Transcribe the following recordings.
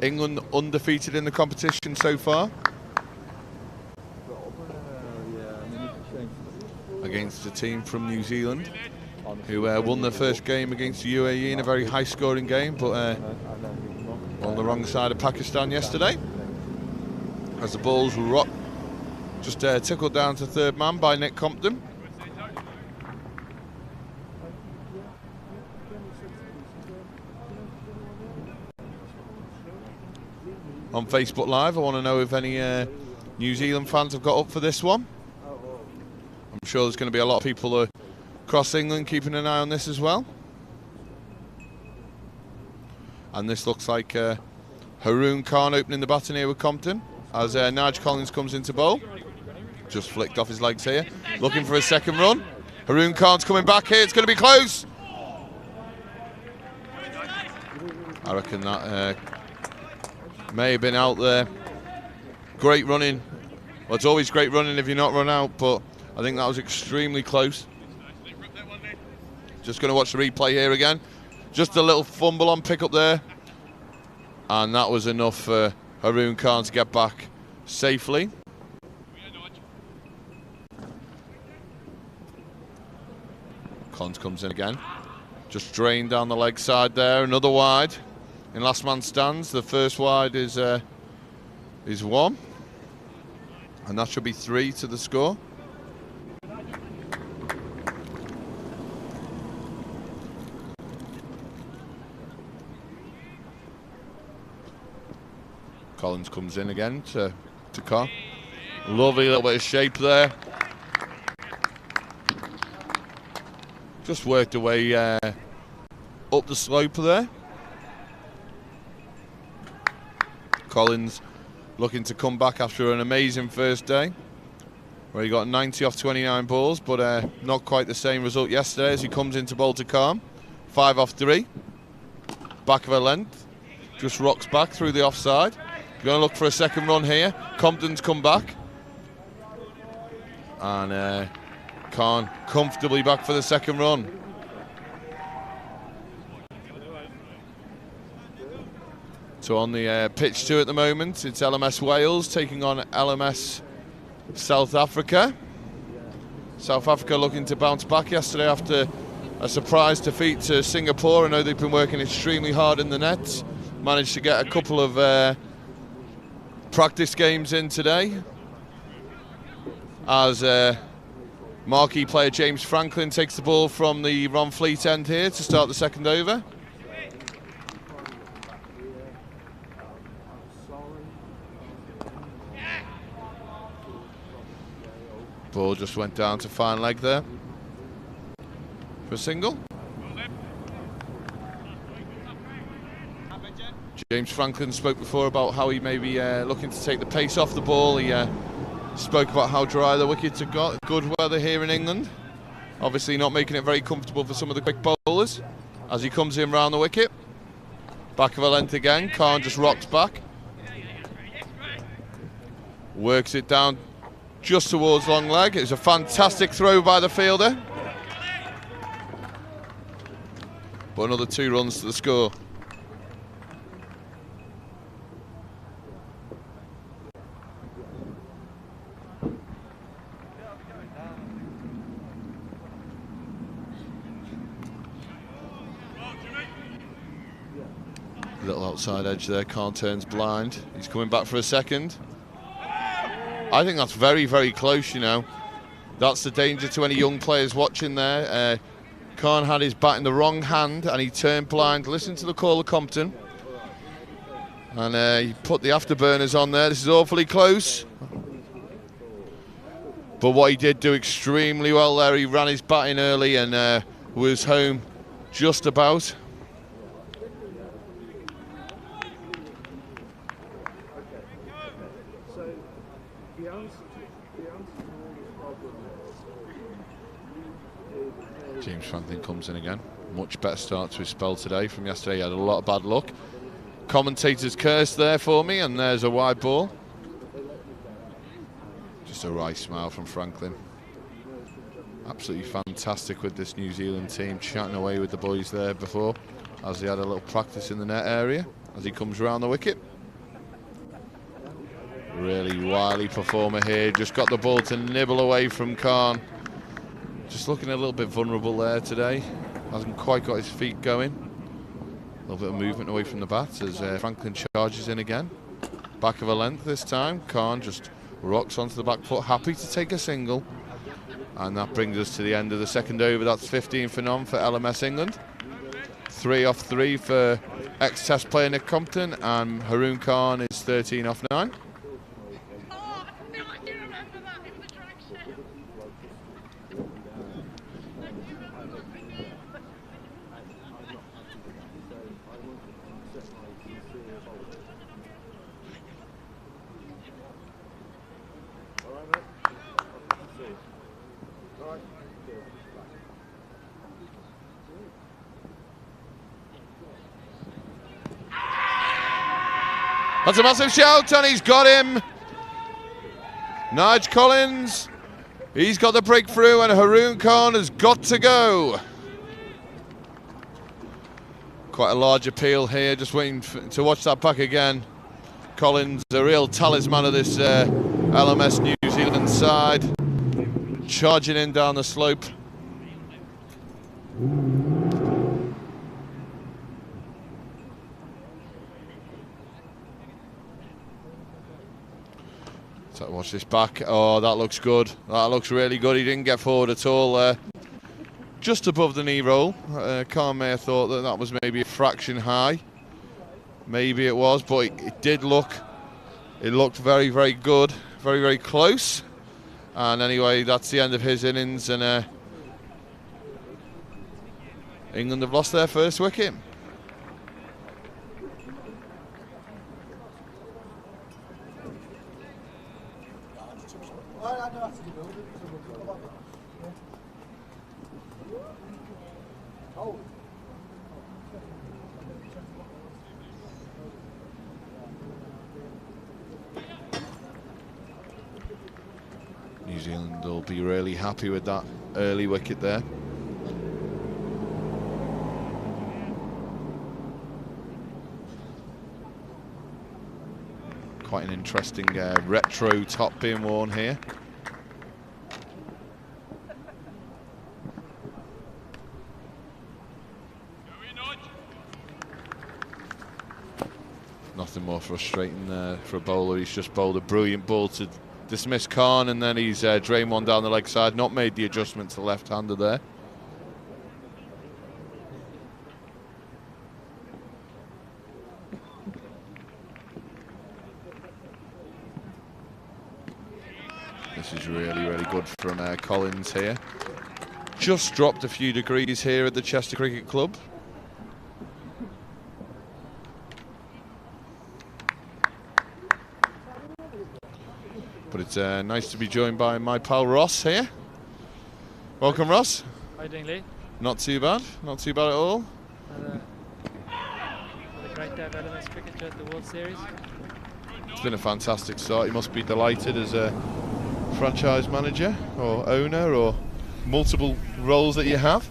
England undefeated in the competition so far. Against a team from New Zealand who won their first game against the UAE in a very high-scoring game, but on the wrong side of Pakistan yesterday. As the balls were just tickled down to third man by Nick Compton. On Facebook Live, I want to know if any New Zealand fans have got up for this one. I'm sure there's going to be a lot of people across England keeping an eye on this as well. And this looks like Haroon Khan opening the baton here with Compton as Nige Collins comes into bowl. Just flicked off his legs here, looking for a second run. Haroon Khan's coming back here, it's going to be close. I reckon that may have been out there. Great running. Well, it's always great running if you're not run out, but I think that was extremely close. Just going to watch the replay here again. Just a little fumble on pick up there. And that was enough for Haroon Khan to get back safely. Collins comes in again. Just drained down the leg side there. Another wide. In last man stands. The first wide is 1. And that should be 3 to the score. Collins comes in again to Khan. Lovely little bit of shape there. Just worked away up the slope there. Collins looking to come back after an amazing first day, where he got 90 off 29 balls, but not quite the same result yesterday as he comes into bowl to Khan. 5 off 3. Back of a length. Just rocks back through the offside. Going to look for a second run here. Compton's come back. And Khan comfortably back for the second run. So on the pitch 2 at the moment, it's LMS Wales taking on LMS South Africa. South Africa looking to bounce back yesterday after a surprise defeat to Singapore. I know they've been working extremely hard in the nets. Managed to get a couple of practice games in today, as marquee player James Franklin takes the ball from the Ron Fleet end here to start the second over. Ball just went down to fine leg there for a single. James Franklin spoke before about how he may be looking to take the pace off the ball. He spoke about how dry the wickets have got. Good weather here in England. Obviously not making it very comfortable for some of the quick bowlers as he comes in round the wicket. Back of a length again. Khan just rocks back. Works it down just towards long leg. It's a fantastic throw by the fielder. But another 2 runs to the score. Little outside edge there, Khan turns blind. He's coming back for a second. I think that's very, very close, you know. That's the danger to any young players watching there. Khan had his bat in the wrong hand and he turned blind. Listen to the call of Compton. And he put the afterburners on there. This is awfully close. But what he did do extremely well there, he ran his bat in early and was home just about. James Franklin comes in again. Much better start to his spell today from yesterday. He had a lot of bad luck. Commentator's curse there for me, and there's a wide ball. Just a wry smile from Franklin. Absolutely fantastic with this New Zealand team, chatting away with the boys there before, as they had a little practice in the net area. as he comes around the wicket. Really wily performer here, just got the ball to nibble away from Khan. Just looking a little bit vulnerable there today. Hasn't quite got his feet going. A little bit of movement away from the bat as Franklin charges in again. Back of a length this time. Khan just rocks onto the back foot, happy to take a single. And that brings us to the end of the second over. That's 15 for none for LMS England. 3 off 3 for ex-Test player Nick Compton, and Haroon Khan is 13 off 9. That's a massive shout, and he's got him. Nige Collins, he's got the breakthrough, and Haroon Khan has got to go. Quite a large appeal here, just waiting to watch that back again. Collins, a real talisman of this LMS New Zealand side. Charging in down the slope. So watch this back. Oh, that looks good. That looks really good. He didn't get forward at all there. Just above the knee roll. Khan may have thought that was maybe a fraction high. Maybe it was, but it did look. It looked very, very good. Very, very close. And anyway, that's the end of his innings, and England have lost their first wicket. New Zealand will be really happy with that early wicket there. Quite an interesting retro top being worn here. Nothing more frustrating for a bowler. He's just bowled a brilliant ball to dismiss Khan, and then he's drained one down the leg side, not made the adjustment to left-hander there. This is really, really good from Collins here. Just dropped a few degrees here at the Chester Cricket Club. But it's nice to be joined by my pal Ross here. Welcome, Ross. How are you doing, Lee? Not too bad. Not too bad at all. A great day of LMS cricket here at the World Series. It's been a fantastic start. You must be delighted as a franchise manager or owner or multiple roles that you have.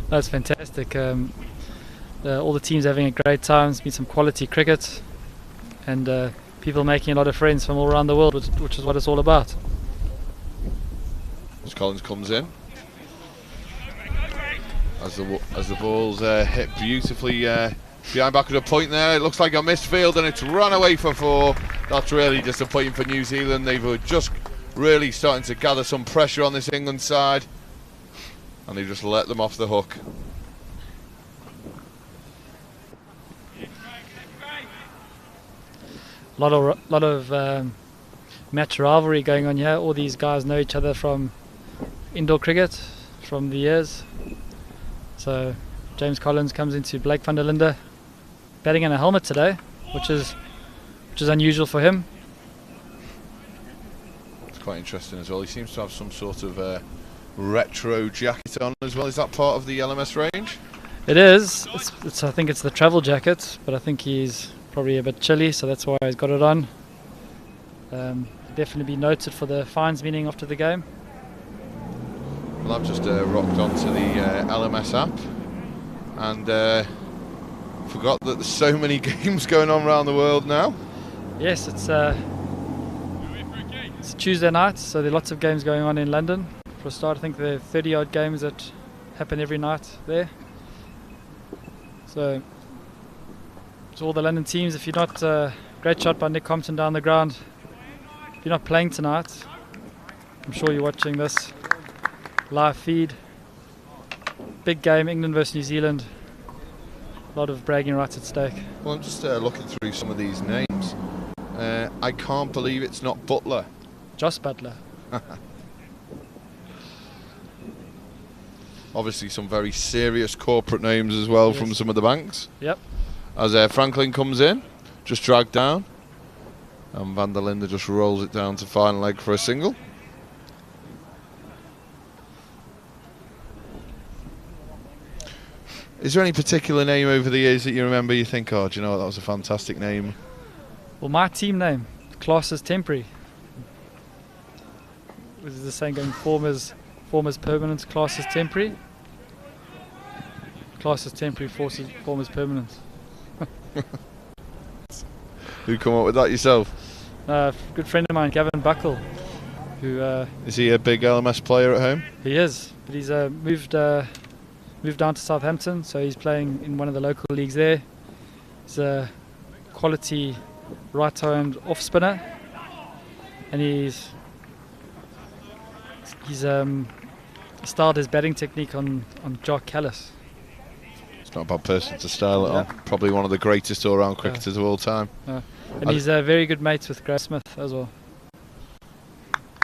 That's fantastic. All the teams having a great time. It's been some quality cricket, and people making a lot of friends from all around the world, which is what it's all about. As Collins comes in, as the ball's hit beautifully behind back of the point there, it looks like a missed field, and it's run away for 4. That's really disappointing for New Zealand. They were just really starting to gather some pressure on this England side, and they just let them off the hook. A lot of match rivalry going on here. All these guys know each other from indoor cricket, from the years. So James Collins comes into Blake van der Linde, batting in a helmet today, which is unusual for him. It's quite interesting as well. He seems to have some sort of retro jacket on as well. Is that part of the LMS range? It is. I think it's the travel jacket, but I think he's probably a bit chilly, so that's why he's got it on. Definitely be noted for the fines meeting after the game. Well, I've just rocked onto the LMS app, and Forgot that there's so many games going on around the world now. Yes, it's a Tuesday night, so there are lots of games going on in London. For a start, I think there are 30 odd games that happen every night there. So to all the London teams, if you're not, great shot by Nick Compton down the ground. If you're not playing tonight, I'm sure you're watching this live feed. Big game, England versus New Zealand. A lot of bragging rights at stake. Well, I'm just looking through some of these names. I can't believe it's not Butler. Joss Butler. Obviously some very serious corporate names as well, yes, from some of the banks. Yep. As Franklin comes in, just dragged down. And Van der Linde just rolls it down to final leg for a single. Is there any particular name over the years that you remember you think, oh, do you know what, that was a fantastic name? Well, my team name, class is temporary. Was the saying going, form is permanent, class is temporary? Class is temporary, form is permanent. Who come up with that yourself? Good friend of mine, Gavin Buckle. Who is he a big LMS player at home? He is, but he's moved down to Southampton, so he's playing in one of the local leagues there. He's a quality right-hand off spinner, and he's styled his batting technique on Jock Callis. It's not a bad person to style it on. Probably one of the greatest all-round cricketers of all time. And he's very good mates with Graeme Smith as well.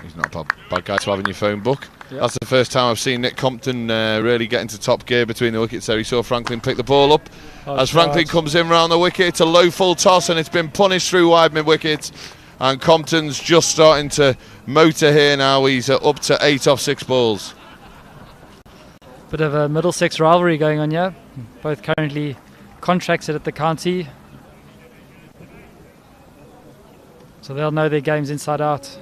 He's not a bad guy to have in your phone book. Yep. That's the first time I've seen Nick Compton really get into top gear between the wickets there. He saw Franklin pick the ball up. As Franklin comes in round the wicket, it's a low full toss and it's been punished through wide mid-wicket. And Compton's just starting to motor here now. He's up to 8 off 6 balls. Bit of a Middlesex rivalry going on here. Both currently contracted at the county. So they'll know their games inside out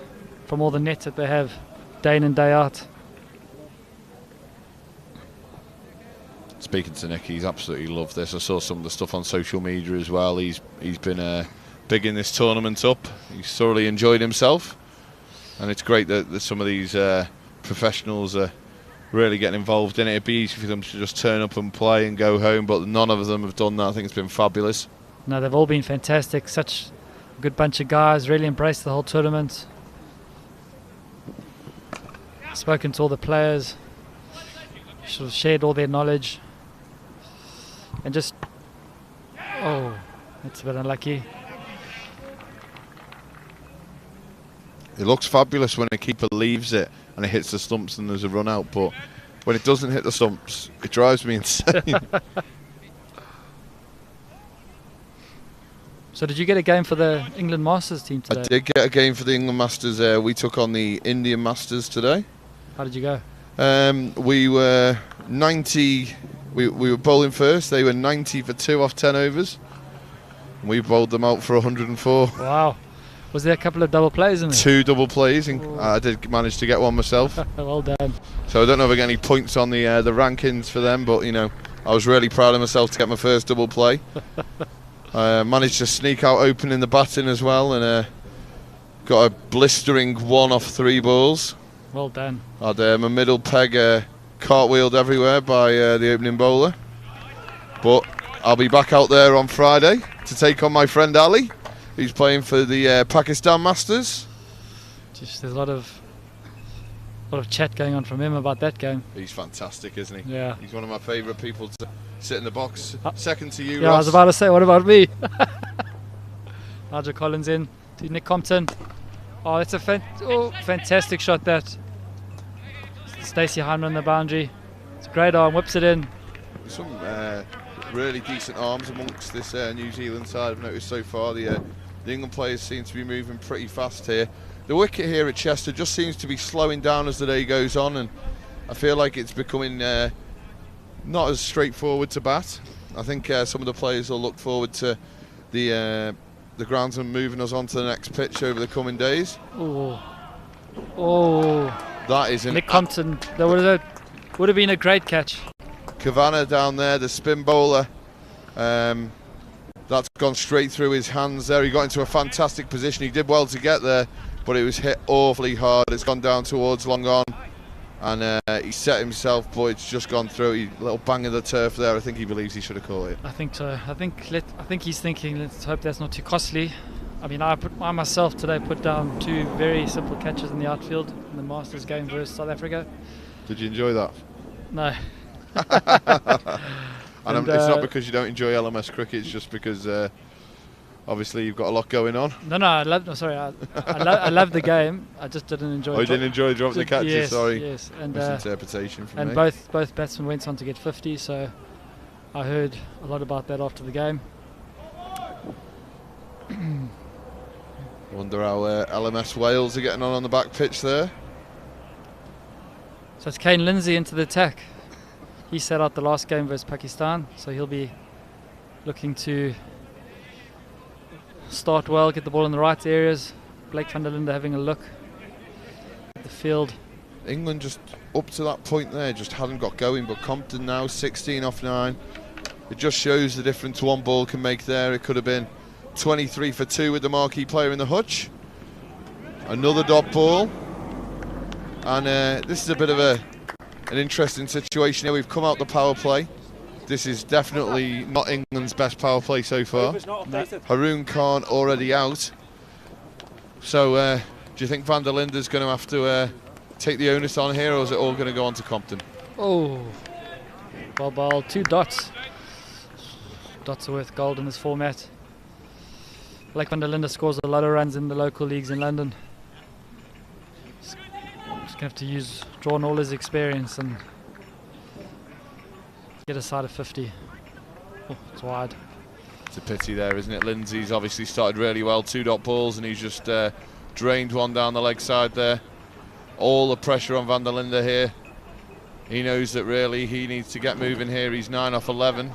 from all the nets that they have day in and day out. Speaking to Nick, he's absolutely loved this. I saw some of the stuff on social media as well. He's been bigging this tournament up. He's thoroughly enjoyed himself, and it's great that some of these professionals are really getting involved in it. It'd be easy for them to just turn up and play and go home, but none of them have done that. I think it's been fabulous. No, they've all been fantastic. Such a good bunch of guys. Really embraced the whole tournament. Spoken to all the players, sort of shared all their knowledge, and just, oh, that's a bit unlucky. It looks fabulous when a keeper leaves it and it hits the stumps and there's a run out, but when it doesn't hit the stumps, it drives me insane. So did you get a game for the England Masters team today? I did get a game for the England Masters. We took on the Indian Masters today. How did you go? We were 90. We were bowling first. They were 90 for 2 off 10 overs. We bowled them out for 104. Wow. Was there a couple of double plays in there? 2 double plays. I did manage to get one myself. Well done. So I don't know if I get any points on the rankings for them, but you know, I was really proud of myself to get my first double play. Managed to sneak out open in the batting as well, and got a blistering 1 off 3 balls. Well done. I had my middle peg cartwheeled everywhere by the opening bowler. But I'll be back out there on Friday to take on my friend Ali, who's playing for the Pakistan Masters. Just there's a lot of chat going on from him about that game. He's fantastic, isn't he? Yeah. He's one of my favourite people to sit in the box. Second to you, yeah, Ross. I was about to say, what about me? Nigel Collins in to Nick Compton. Oh, that's a fantastic shot, that. Stacey Hyman on the boundary. It's a great arm, whips it in. Some really decent arms amongst this New Zealand side, I've noticed so far. The England players seem to be moving pretty fast here. The wicket here at Chester just seems to be slowing down as the day goes on, and I feel like it's becoming not as straightforward to bat. I think some of the players will look forward to the groundsman moving us on to the next pitch over the coming days. Oh, that is Nick Compton. That would have been a great catch. Kavanagh down there, the spin bowler, That's gone straight through his hands there. He got into a fantastic position. He did well to get there, but it was hit awfully hard. It's gone down towards long on, and he set himself, but it's just gone through. A little bang of the turf there. I think he believes he should have caught it. I think so. I think he's thinking, let's hope that's not too costly. I mean, I myself today put down 2 very simple catches in the outfield in the Masters game versus South Africa. Did you enjoy that? No. And it's not because you don't enjoy LMS cricket, it's just because obviously you've got a lot going on. No, I love the game. I just didn't enjoy it. Oh, you didn't enjoy dropping the catches, yes, sorry. Yes, and misinterpretation from me. And both batsmen went on to get 50, so I heard a lot about that after the game. Wonder how LMS Wales are getting on the back pitch there. So it's Kane Lindsay into the attack. He sat out the last game versus Pakistan, so he'll be looking to start well, get the ball in the right areas. Blake van der Linde having a look at the field. England just up to that point there just hadn't got going, but Compton now 16 off 9. It just shows the difference one ball can make there. It could have been 23 for 2 with the marquee player in the hutch. Another dot ball, and this is a bit of an interesting situation here. We've come out the power play. This is definitely not England's best power play so far. Haroon Khan already out. So do you think van der Linde's going to have to take the onus on here, or is it all going to go on to Compton? Oh, well bowled. 2 dots. Dots are worth gold in this format. Blake van der Linde scores a lot of runs in the local leagues in London. He's going to have to draw on all his experience and get a side of 50. Oh, it's wide. It's a pity there, isn't it? Lindsay's obviously started really well, 2 dot balls, and he's just drained one down the leg side there. All the pressure on van der Linde here. He knows that really he needs to get moving here. He's 9 off 11.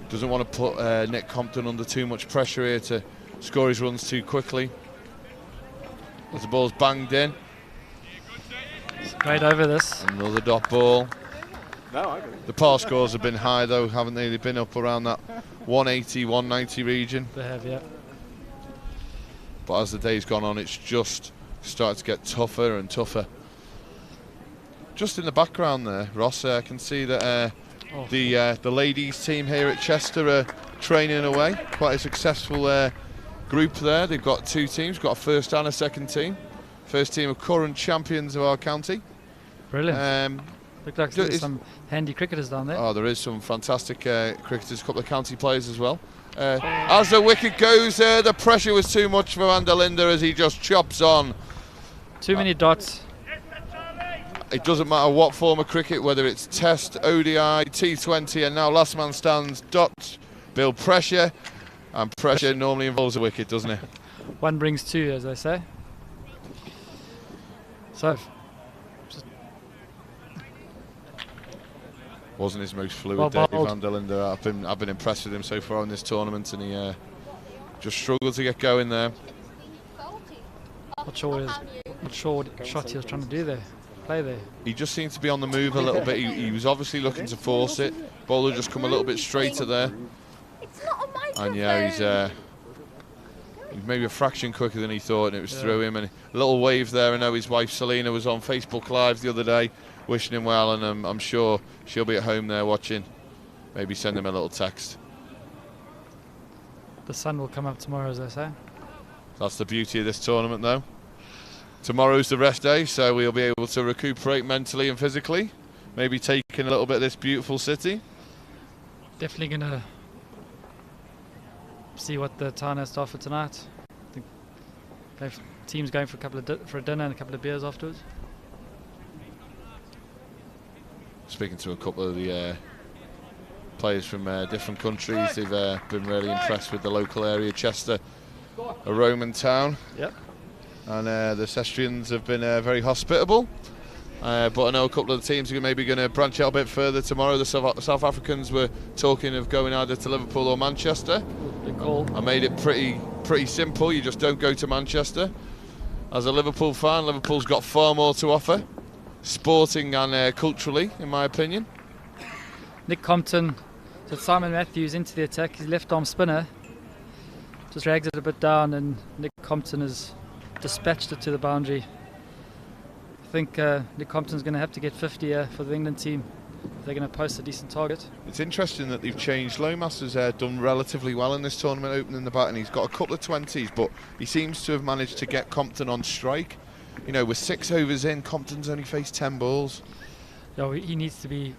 Doesn't want to put Nick Compton under too much pressure here to score his runs too quickly. As the ball's banged in. Great over this. Another dot ball. The par scores have been high though, haven't they? They've been up around that 180, 190 region. They have, yeah. But as the day's gone on, it's just started to get tougher and tougher. Just in the background there, Ross, I can see that the ladies team here at Chester are training away. Quite a successful group there. They've got 2 teams, got a first and a second team. First team are current champions of our county. Brilliant. Look like there's some handy cricketers down there. Oh, there is some fantastic cricketers, a couple of county players as well. As the wicket goes there, the pressure was too much for van der Linde as he just chops on. Too many dots. It doesn't matter what form of cricket, whether it's Test, ODI, T20, and now last man stands, dots build pressure, and pressure normally involves a wicket, doesn't it? 1 brings 2, as they say. So, wasn't his most fluid day, van der Linde. I've been impressed with him so far in this tournament, and he just struggled to get going there. Not sure what shot he was trying to do there. Play there. He just seemed to be on the move a little bit. He was obviously looking to force it. Bowler just come a little bit straighter there. And yeah, he's maybe a fraction quicker than he thought, and it was through him. And a little wave there. I know his wife Selena was on Facebook Live the other day wishing him well, and I'm sure she'll be at home there watching. Maybe send him a little text. The sun will come up tomorrow, as they say. That's the beauty of this tournament, though. Tomorrow's the rest day, so we'll be able to recuperate mentally and physically. Maybe take in a little bit of this beautiful city. Definitely going to see what the town has to offer tonight. I think the team's going for a dinner and a couple of beers afterwards. Speaking to a couple of the players from different countries, they've been really impressed with the local area. Chester, a Roman town. Yep. And the Cestrians have been very hospitable. But I know a couple of the teams are maybe going to branch out a bit further tomorrow. The South Africans were talking of going either to Liverpool or Manchester. Good call. I made it pretty simple. You just don't go to Manchester. As a Liverpool fan, Liverpool's got far more to offer, sporting and culturally, in my opinion. Nick Compton, so Simon Matthews into the attack. His left arm spinner just drags it a bit down, and Nick Compton has dispatched it to the boundary. I think Nick Compton's going to have to get 50 here for the England team if they're going to post a decent target. It's interesting that they've changed. Lomas has done relatively well in this tournament, opening the bat, and he's got a couple of 20s, but he seems to have managed to get Compton on strike. You know, with 6 overs in, Compton's only faced 10 balls. Yeah, he needs to be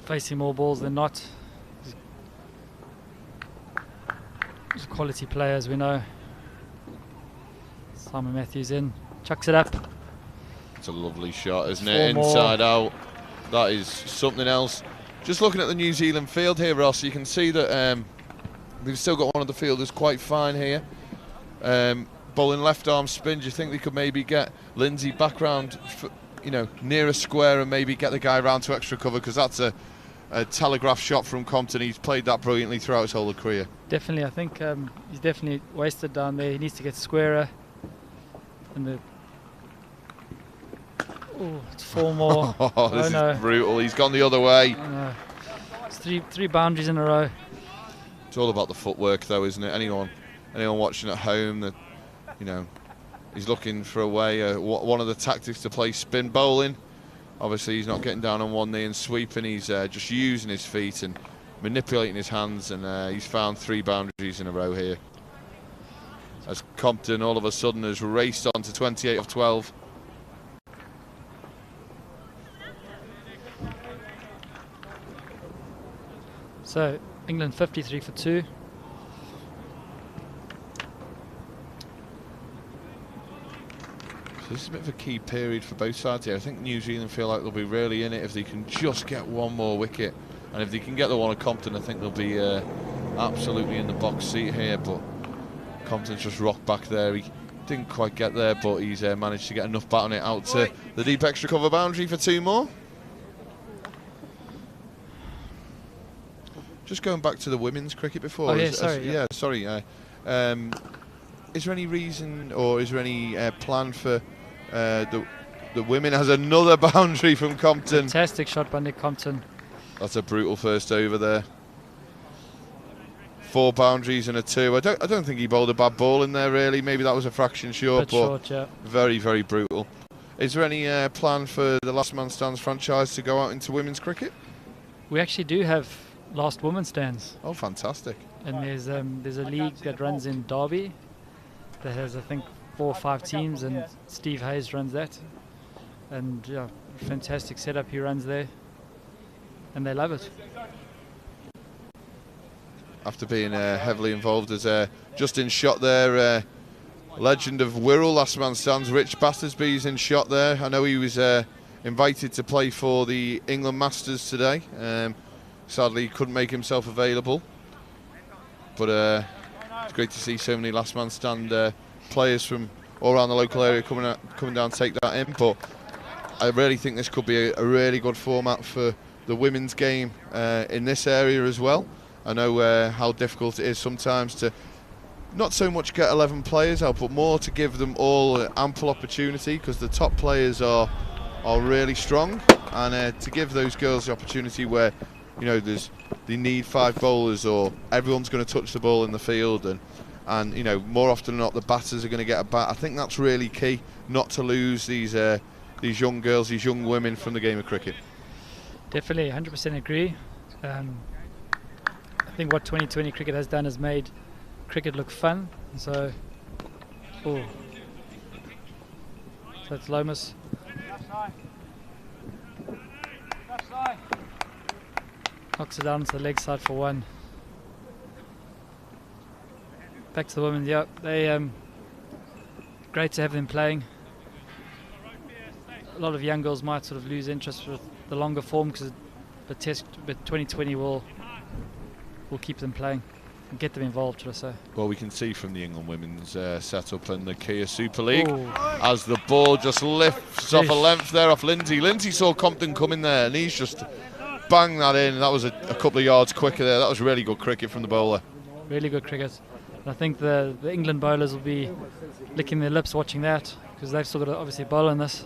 facing more balls than not. He's a quality player, as we know. Simon Matthews in, chucks it up. It's a lovely shot, isn't it? Inside out. That is something else. Just looking at the New Zealand field here, Ross, you can see that they've still got one of the fielders quite fine here. Bowling left arm spin. Do you think they could maybe get Lindsay back round, near a square and maybe get the guy round to extra cover? Because that's a telegraph shot from Compton. He's played that brilliantly throughout his whole career. Definitely, I think he's definitely wasted down there. He needs to get squarer. And it's 4 more. This is brutal. He's gone the other way. It's three boundaries in a row. It's all about the footwork, though, isn't it? Anyone watching at home, that he's looking for a way. One of the tactics to play spin bowling. Obviously, he's not getting down on one knee and sweeping. He's just using his feet and manipulating his hands, and he's found 3 boundaries in a row here. As Compton all of a sudden has raced on to 28 of 12. So England 53 for 2. This is a bit of a key period for both sides here. I think New Zealand feel like they'll be really in it if they can just get one more wicket. And if they can get the one at Compton, I think they'll be absolutely in the box seat here. But Compton's just rocked back there. He didn't quite get there, but he's managed to get enough bat on it out to the deep extra cover boundary for 2 more. Just going back to the women's cricket before. Sorry. Is there any reason or is there any plan for the women? Has another boundary from Compton. Fantastic shot by Nick Compton. That's a brutal first over there. 4 boundaries and a 2. I don't think he bowled a bad ball in there really. Maybe that was a fraction short, but yeah. Very, very brutal. Is there any plan for the Last Man Stands franchise to go out into women's cricket? We actually do have Last Woman Stands. Oh, fantastic. And there's a league that runs in Derby that has, I think, 4 or 5 teams, and Steve Hayes runs that. And yeah, fantastic setup he runs there, and they love it. After being heavily involved as just in shot there, legend of Wirral, Last Man Stands, Rich Battersby's in shot there. I know he was invited to play for the England Masters today. Sadly, he couldn't make himself available. But it's great to see so many Last Man Stand players from all around the local area coming down to take that in. But I really think this could be a really good format for the women's game in this area as well. I know how difficult it is sometimes to not so much get 11 players out, but more to give them all ample opportunity, because the top players are really strong, and to give those girls the opportunity where they need 5 bowlers, or everyone's going to touch the ball in the field, and more often than not the batters are going to get a bat. I think that's really key, not to lose these young girls, these young women from the game of cricket. Definitely, 100% agree. I think what 2020 cricket has done is made cricket look fun. So it's Lomas. Knocks it down to the leg side for 1. Back to the women. Yeah, they great to have them playing. A lot of young girls might sort of lose interest with the longer form, because but 2020 will keep them playing and get them involved, should I say. Well, we can see from the England women's setup in the Kia Super League, as the ball just lifts off a length there off Lindsay. Lindsay saw Compton come in there, and he's just banged that in. That was a couple of yards quicker there. That was really good cricket from the bowler. Really good cricket. And I think the England bowlers will be licking their lips watching that, because they've still got to obviously bowl in this.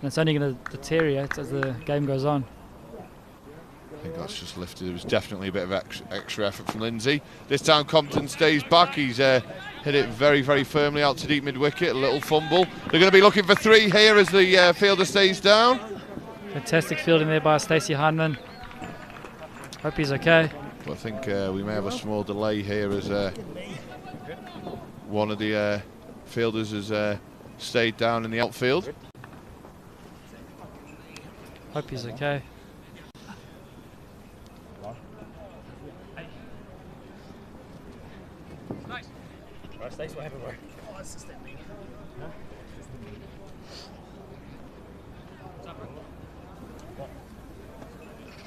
And it's only going to deteriorate as the game goes on. think that's just lifted. It was definitely a bit of extra effort from Lindsay. This time Compton stays back. He's hit it very, very firmly out to deep mid-wicket. A little fumble. They're going to be looking for 3 here as the fielder stays down. Fantastic fielding there by Stacey Hindman. Hope he's okay. Well, I think we may have a small delay here as one of the fielders has stayed down in the outfield. Hope he's okay.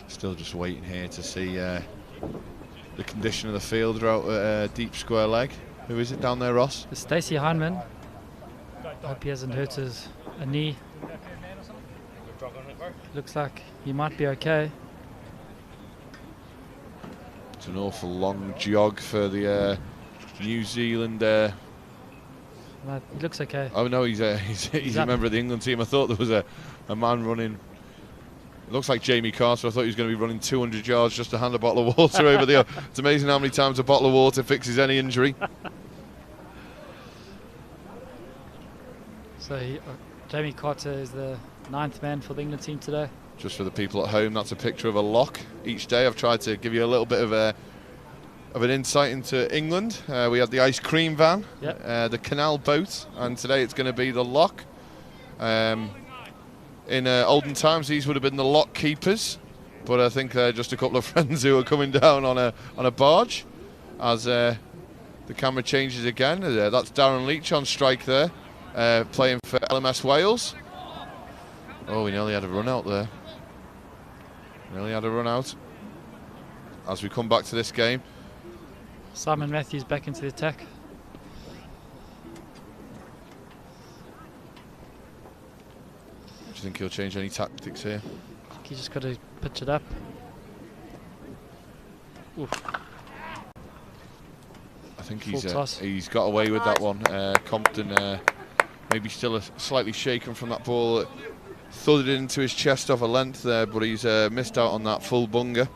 Still just waiting here to see the condition of the fielder out at deep square leg. Who is it down there, Ross? It's Stacey Hindman. Hope he hasn't hurt a knee. Looks like he might be okay. It's an awful long jog for the New Zealand. No, he looks okay. Oh no, he's a member of the England team. I thought there was a man running. It looks like Jamie Carter. I thought he was going to be running 200 yards just to hand a bottle of water over the. It's amazing how many times a bottle of water fixes any injury. So Jamie Carter is the 9th man for the England team today. Just for the people at home, that's a picture of a lock. Each day I've tried to give you a little bit of an insight into England. We had the ice cream van, yep. The canal boat, and today it's going to be the lock. In olden times, these would have been the lock keepers, but I think they're just a couple of friends who are coming down on a barge. As the camera changes again, that's Darren Leach on strike there, playing for LMS Wales. Oh, we nearly had a run out there. Nearly had a run out. As we come back to this game, Simon Matthews back into the attack. Do you think he'll change any tactics here? I think he's just got to pitch it up. Oof. I think he's got away with that one. Compton maybe still slightly shaken from that ball. Thudded into his chest off a length there, but he's missed out on that full bunger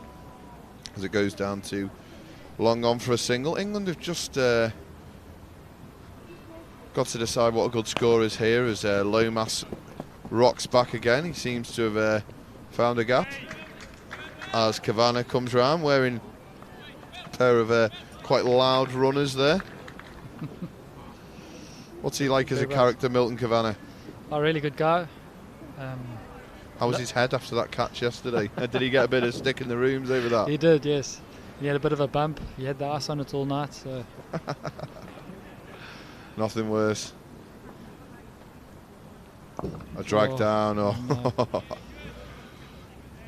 as it goes down to long on for a single. England have just got to decide what a good score is here as Lomas rocks back again. He seems to have found a gap as Kavanagh comes round wearing a pair of quite loud runners there. What's he like as a character, Milton Kavanagh? A really good guy. How was his head after that catch yesterday? Did he get a bit of stick in the rooms over that? He did, yes. He had a bit of a bump. He had the ice on it all night. So. Nothing worse. A drag down. Or no.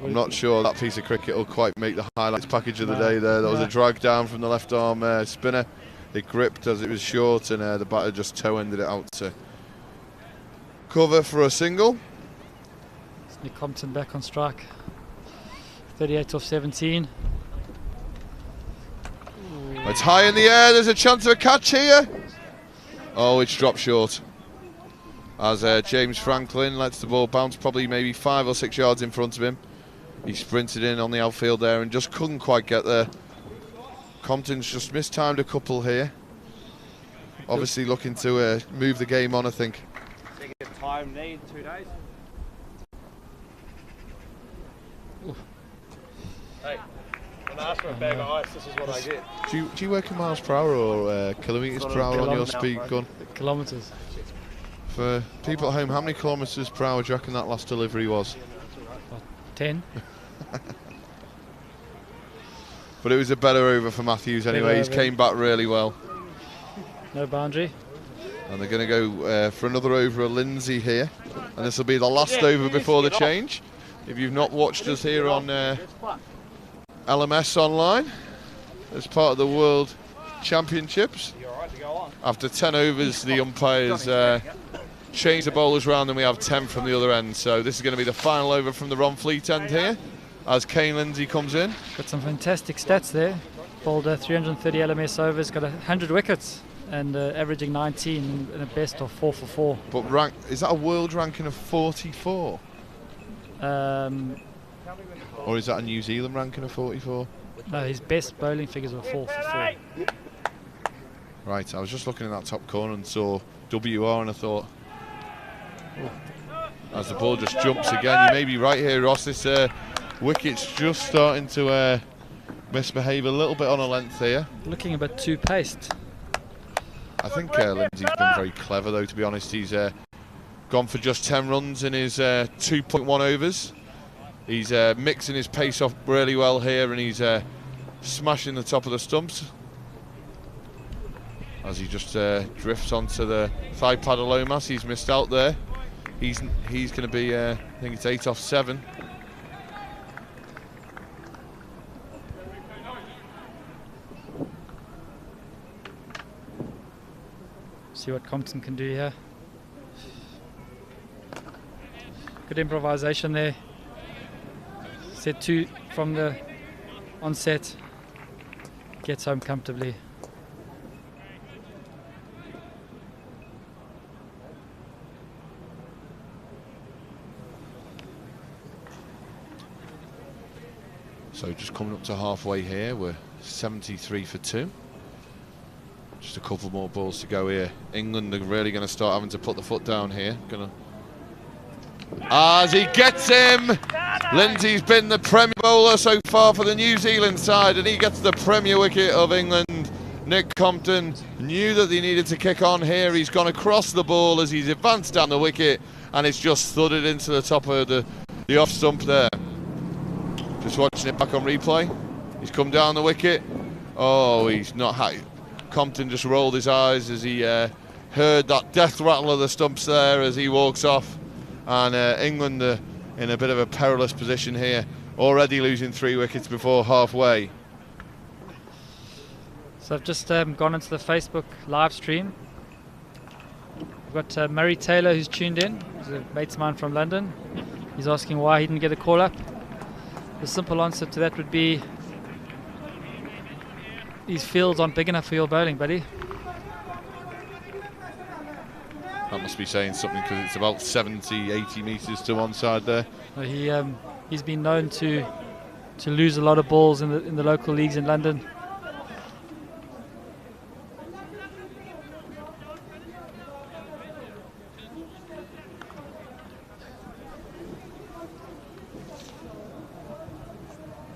I'm not sure that piece of cricket will quite make the highlights package of the day there. That was a drag down from the left arm spinner. It gripped as it was short, and the batter just toe-ended it out to cover for a single. It's Nick Compton back on strike. 38 off 17. It's high in the air. There's a chance of a catch here. Oh, it's dropped short. As James Franklin lets the ball bounce probably maybe 5 or 6 yards in front of him. He sprinted in on the outfield there and just couldn't quite get there. Compton's just mistimed a couple here. Obviously looking to move the game on, I think. Time need 2 days. Hey, when I ask for a bag of ice, this is what I get. Do you work in miles per hour or kilometres per hour on your speed gun? Kilometres. For people at home, how many kilometres per hour do you reckon that last delivery was? 10. But it was a better over for Matthews anyway. He's came back really well. No boundary. And they're going to go for another over of Lindsay here. And this will be the last over before the change. If you've not watched us here on LMS online, as part of the World Championships, after 10 overs, the umpires change the bowlers round and we have 10 from the other end. So this is going to be the final over from the Ron Fleet end here, as Kane Lindsay comes in. Got some fantastic stats there. Bowled 330 LMS overs, got 100 wickets. And averaging 19 in a best of 4 for 4. But is that a world ranking of 44? Or is that a New Zealand ranking of 44? No, his best bowling figures were 4 for 4. Right, I was just looking in that top corner and saw WR and I thought, oh, as the ball just jumps again, you may be right here, Ross. This wicket's just starting to misbehave a little bit on a length here. Looking a bit too paced. I think Lindsay's been very clever though, to be honest. He's gone for just 10 runs in his 2.1 overs. He's mixing his pace off really well here, and he's smashing the top of the stumps as he just drifts onto the thigh pad of Lomas. He's missed out there. He's going to be, I think it's 8 off 7. See what Compton can do here. Good improvisation there. Set 2 from the onset. Gets home comfortably. So just coming up to halfway here, we're 73 for 2. Just a couple more balls to go here. England are really going to start having to put the foot down here. As he gets him! Lindsay's been the Premier bowler so far for the New Zealand side, and he gets the Premier wicket of England. Nick Compton knew that they needed to kick on here. He's gone across the ball as he's advanced down the wicket, and it's just thudded into the top of the off stump there. Just watching it back on replay. He's come down the wicket. Oh, he's not happy. Compton just rolled his eyes as he heard that death rattle of the stumps there as he walks off. And England in a bit of a perilous position here, already losing 3 wickets before halfway. So I've just gone into the Facebook live stream. We've got Murray Taylor who's tuned in. He's a mate of mine from London. He's asking why he didn't get a call up. The simple answer to that would be these fields aren't big enough for your bowling, buddy. That must be saying something, because it's about 70, 80 metres to one side there. He's been known to lose a lot of balls in the local leagues in London.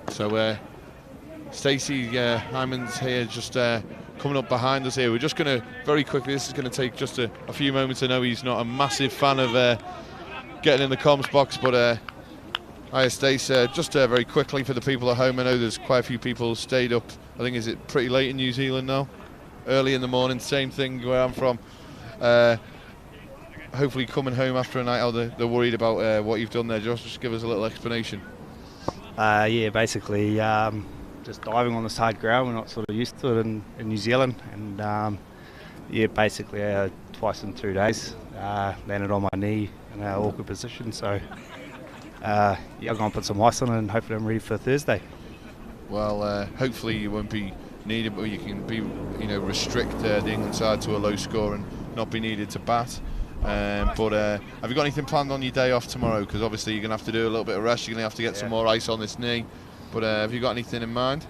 So Stacey Hyman's here, just coming up behind us here. We're just going to, very quickly, this is going to take just a few moments. I know he's not a massive fan of getting in the comms box, but hi Stacey, just very quickly for the people at home. I know there's quite a few people stayed up, I think, is it pretty late in New Zealand now? Early in the morning, same thing where I'm from. Hopefully coming home after a night out, they're worried about what you've done there. Just give us a little explanation. Yeah, basically just diving on this hard ground. We're not sort of used to it in New Zealand, and yeah, basically twice in 2 days landed on my knee in an awkward position. So yeah, I'm going to put some ice on and hopefully I'm ready for Thursday. Well, hopefully you won't be needed, but you can be, restrict the England side to a low score and not be needed to bat. But have you got anything planned on your day off tomorrow? Because obviously you're going to have to do a little bit of rest. You're going to have to get some more ice on this knee. But have you got anything in mind?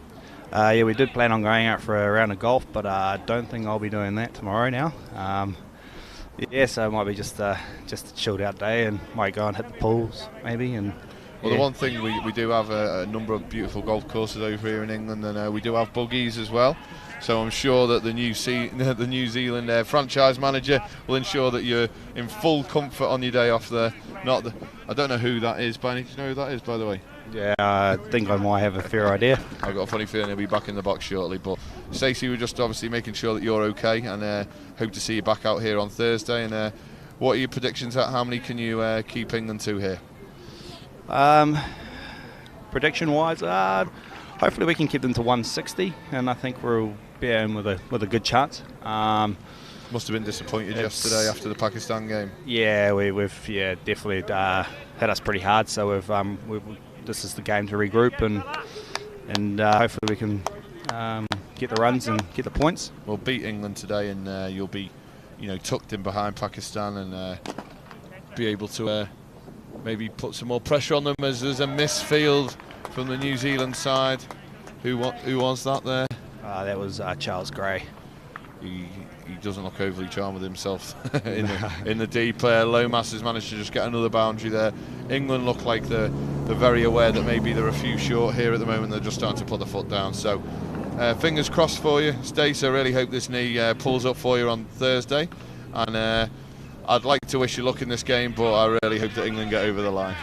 Yeah, we did plan on going out for a round of golf, but I don't think I'll be doing that tomorrow now. Yeah, so it might be just a chilled out day, and might go and hit the pools maybe. And well, the one thing we do have a number of beautiful golf courses over here in England, and we do have buggies as well. So I'm sure that the New Zealand franchise manager will ensure that you're in full comfort on your day off there. I don't know who that is, but do you know who that is, by the way? Yeah, I think I might have a fair idea. I've got a funny feeling he'll be back in the box shortly. But Stacey, we're just obviously making sure that you're okay, and hope to see you back out here on Thursday. And what are your predictions? How many can you keep England to here? Prediction-wise, hopefully we can keep them to 160, and I think we'll be in with a good chance. Must have been disappointed yesterday after the Pakistan game. Yeah, we've definitely hit us pretty hard. So this is the game to regroup and hopefully we can get the runs and get the points. We'll beat England today, and you'll be tucked in behind Pakistan and be able to maybe put some more pressure on them as there's a missed field from the New Zealand side. Who was that there? That was Charles Gray. He doesn't look overly charmed with himself in the deep. Lomas has managed to just get another boundary there. England look like they're very aware that maybe they're a few short here at the moment. They're just starting to put the foot down. So fingers crossed for you, Stace. I really hope this knee pulls up for you on Thursday. And I'd like to wish you luck in this game, but I really hope that England get over the line.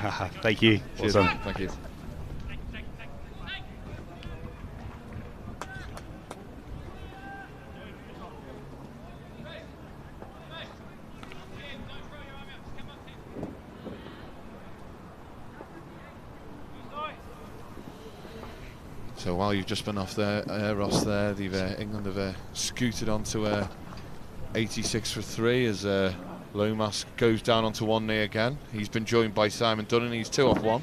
Thank you. Cheers, Awesome. Thank you. So while you've just been off there, Ross, there, England have scooted onto 86 for 3 as Lomas goes down onto one knee again. He's been joined by Simon Dunn, and he's 2 off 1.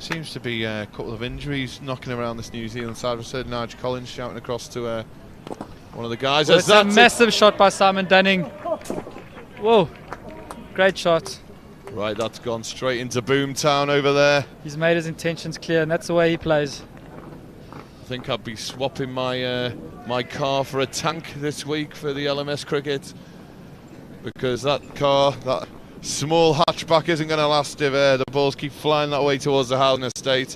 Seems to be a couple of injuries knocking around this New Zealand side. I've heard Nigel Collins shouting across to one of the guys. Well, it's a massive shot by Simon Dunning. Whoa, great shot. Right, that's gone straight into Boomtown over there. He's made his intentions clear, and that's the way he plays. I think I'd be swapping my my car for a tank this week for the LMS cricket, because that car, that small hatchback, isn't going to last if the balls keep flying that way towards the housing estate.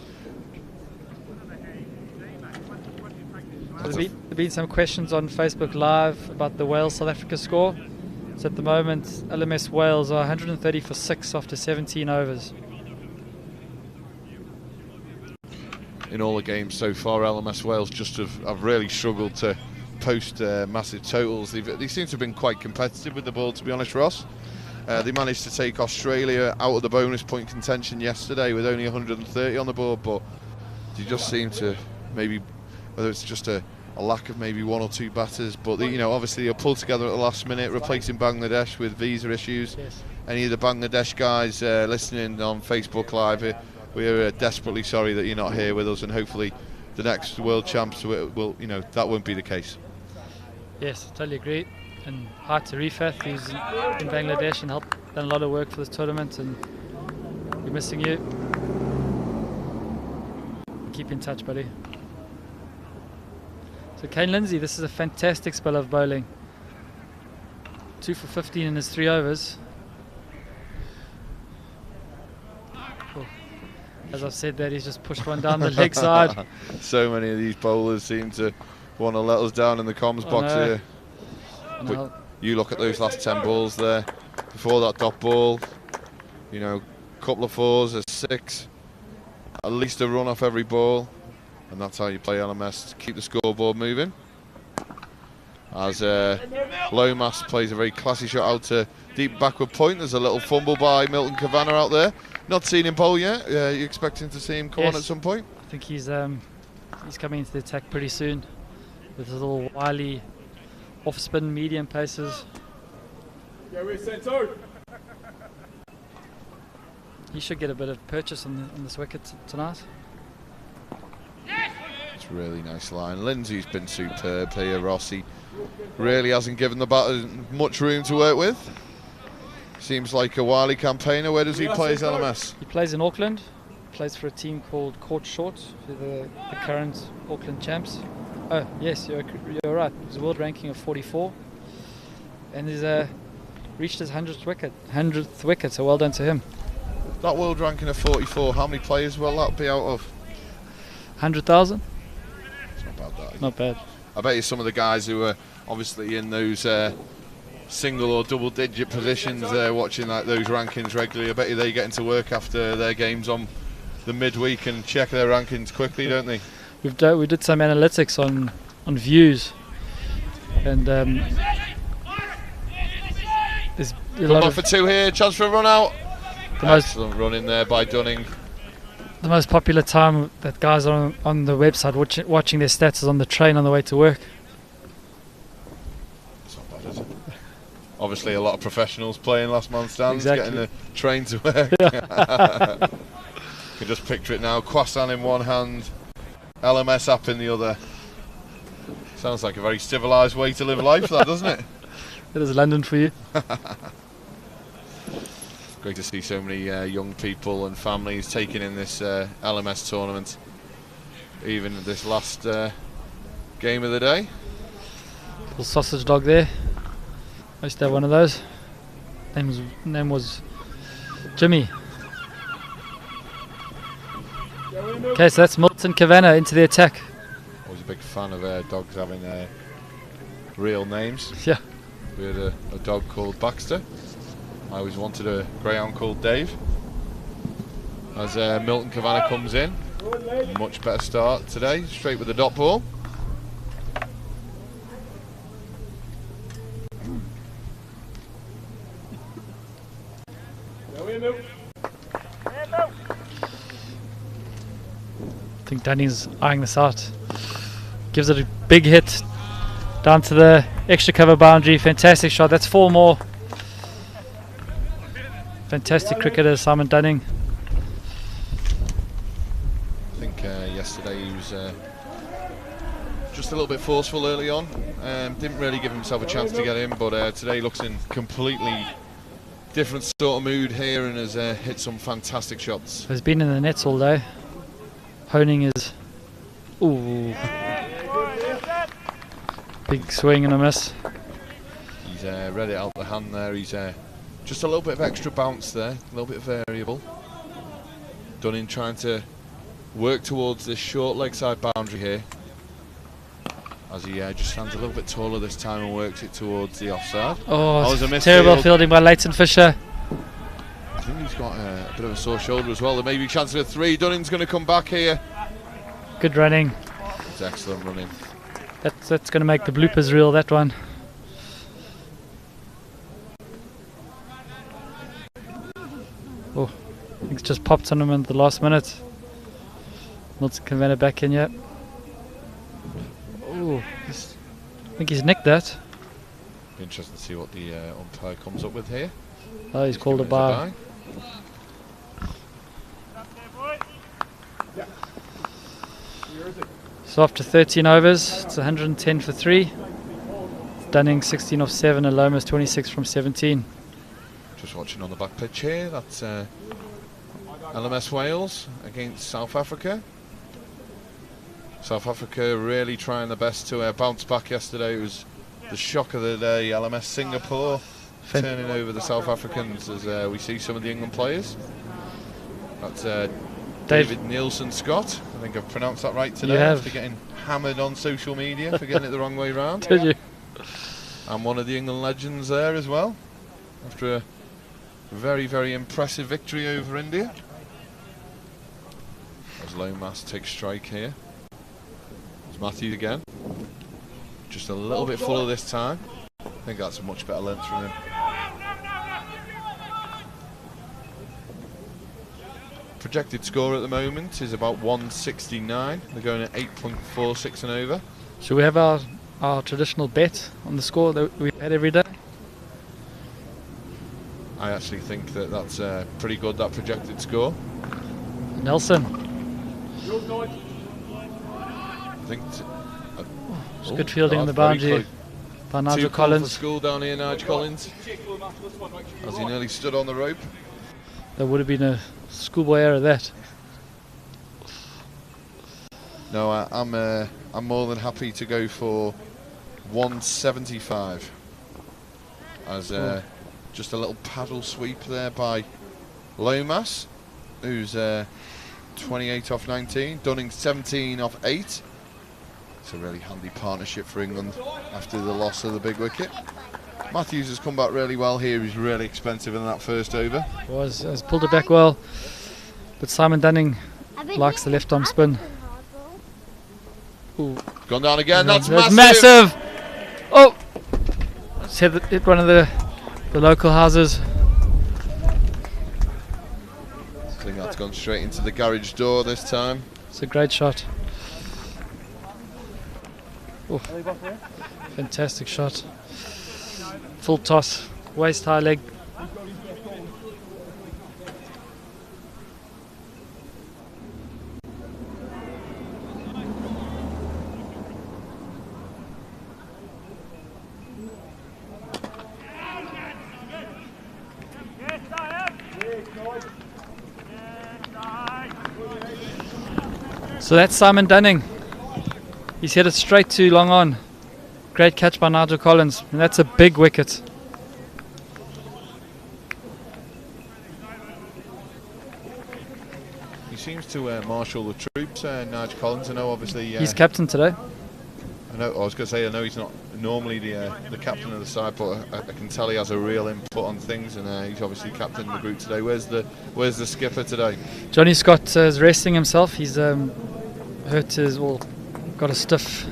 There's been some questions on Facebook Live about the Wales-South Africa score. So at the moment, LMS Wales are 130 for 6 after 17 overs. In all the games so far, LMS Wales just have really struggled to post massive totals. They seem to have been quite competitive with the ball, to be honest, Ross. They managed to take Australia out of the bonus point contention yesterday with only 130 on the board, but they just seem to, maybe, whether it's just a lack of maybe 1 or 2 batters, but they, obviously they'll pull together at the last minute, replacing Bangladesh with visa issues. Yes. Any of the Bangladesh guys listening on Facebook Live, we're desperately sorry that you're not here with us, and hopefully the next World Champs will that won't be the case. Yes, totally agree. And hi to Rifat, who's in Bangladesh and done a lot of work for this tournament, and we're missing you. Keep in touch, buddy. So Kane Lindsay, this is a fantastic spell of bowling. 2 for 15 in his 3 overs. Oh. As I've said that, he's just pushed one down the leg side. So many of these bowlers seem to want to let us down in the comms box here. But you look at those last 10 balls there. Before that dot ball, couple of 4s, a 6, at least a run off every ball, and that's how you play LMS to keep the scoreboard moving. As Lomas plays a very classy shot out to deep backward point. There's a little fumble by Milton Kavanagh out there. Not seen him bowl yet. You expecting to see him come on at some point? I think he's coming into the attack pretty soon with his little wily off-spin medium paces. Yeah, we're centre. He should get a bit of purchase on this wicket tonight. It's a really nice line. Lindsay's been superb here, Rossi. Really hasn't given the batter much room to work with. Seems like a wily campaigner. Where does he play his LMS? He plays in Auckland. Plays for a team called Court Short, who are the current Auckland champs. Oh, yes, you're right. He's a world ranking of 44. And he's reached his 100th wicket, so well done to him. That world ranking of 44, how many players will that be out of? 100,000? It's not bad, that. Not bad. I bet you some of the guys who are obviously in those single or double digit positions watching those rankings regularly, I bet you they get into work after their games on the midweek and check their rankings quickly, don't they? We did some analytics on views, and there's a lot of for 2 here, chance for a run out. Excellent run in there by Dunning. The most popular time that guys are on the website watching their stats is on the train on the way to work. It's not bad, is it? Obviously a lot of professionals playing last man stands, exactly. getting the train to work. can just picture it now. Croissant in one hand, LMS app in the other. Sounds like a very civilised way to live life, that, doesn't it? It is London for you. Great to see so many young people and families taking in this LMS tournament. Even this last game of the day. Little sausage dog there. I used to have one of those. Name was Jimmy. Okay, so that's Milton Kavanagh into the attack. Always a big fan of dogs having real names. Yeah. We had a dog called Baxter. I always wanted a greyhound called Dave. As Milton Kavanagh comes in, much better start today, straight with the dot ball. I think Danny's eyeing this out. Gives it a big hit down to the extra cover boundary. Fantastic shot. That's 4 more. Fantastic cricketer, Simon Dunning. I think yesterday he was just a little bit forceful early on. Didn't really give himself a chance to get in, but today looks in completely different sort of mood here and has hit some fantastic shots. He's been in the nets all day. Honing his... Ooh. Big swing and a miss. He's read it out the hand there. He's just a little bit of extra bounce there, a little bit variable. Dunning trying to work towards this short leg side boundary here. As he just stands a little bit taller this time and works it towards the offside. Oh, was a terrible misfield. fielding by Leighton Fisher. I think he's got a bit of a sore shoulder as well. There may be a chance of a 3. Dunning's going to come back here. Good running. It's excellent running. That's going to make the bloopers reel, that one. Oh, I think it's just popped on him in the last minute. Milton Kavanagh back in yet. Oh, I think he's nicked that. Be interesting to see what the umpire comes up with here. Oh, he's called a giving us bye. So after 13 overs, it's 110 for 3. Dunning 16 off 7 and Lomas 26 from 17. Just watching on the back pitch here, that's LMS Wales against South Africa. South Africa really trying their best to bounce back yesterday. It was the shock of the day. LMS Singapore turning over the South Africans as we see some of the England players. That's David Nielsen Scott. I think I've pronounced that right today after getting hammered on social media for getting it the wrong way round. Did you? And one of the England legends there as well, after a very, very impressive victory over India. As Lomas takes strike here. It's Matthews again. Just a little bit fuller this time. I think that's a much better length from him. Projected score at the moment is about 169. They're going at 8.46 and over. Should we have our traditional bet on the score that we had every day? I actually think that that's pretty good, that projected score. Nelson. I think It's good fielding on the boundary by Nigel Collins. For school down here, Nigel Collins, as he nearly stood on the rope. There would have been a schoolboy error that. No, I'm more than happy to go for 175 as just a little paddle sweep there by Lomas, who's 28 off 19, Dunning 17 off 8. It's a really handy partnership for England after the loss of the big wicket. Matthews has come back really well here. He's really expensive in that first over. Has pulled it back well, but Simon Dunning likes the left arm spin. Ooh. Gone down again. That's massive. Oh, it's hit one of the local houses. I think that's gone straight into the garage door this time. It's a great shot. Oh, fantastic shot. Full toss, waist high leg. So that's Simon Dunning. He's hit it straight to long on. Great catch by Nigel Collins, and that's a big wicket. He seems to marshal the troops, Nigel Collins. I know, obviously. He's captain today. I was going to say, I know he's not normally the captain of the side, but I can tell he has a real input on things, and he's obviously captain of the group today. Where's the skipper today? Johnny Scott is resting himself. He's hurt his, well, got a stiff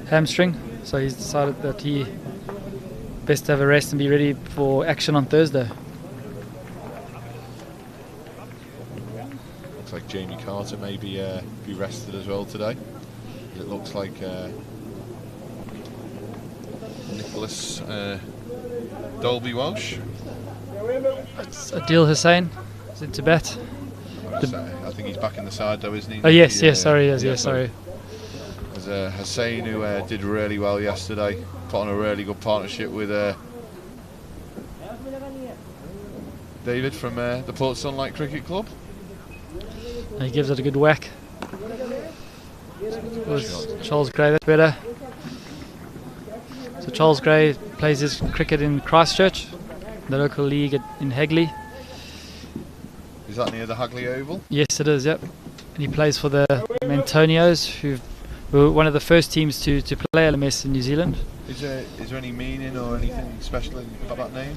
hamstring, so he's decided that he best to have a rest and be ready for action on Thursday. Looks like Jamie Carter may be rested as well today. It looks like Nicholas Dolby Walsh. It's Adil Hussain is into bat. I think he's back in the side though, isn't he? Oh yes, sorry, sorry. There's Hussain who did really well yesterday, put on a really good partnership with David from the Port Sunlight Cricket Club. And he gives it a good whack. Charles Gray, that's better. So Charles Gray plays his cricket in Christchurch, the local league in Hagley. Is that near the Hagley Oval? Yes, it is, yep. And he plays for the Mantonios, who were one of the first teams to play LMS in New Zealand. Is there any meaning or anything special about that name?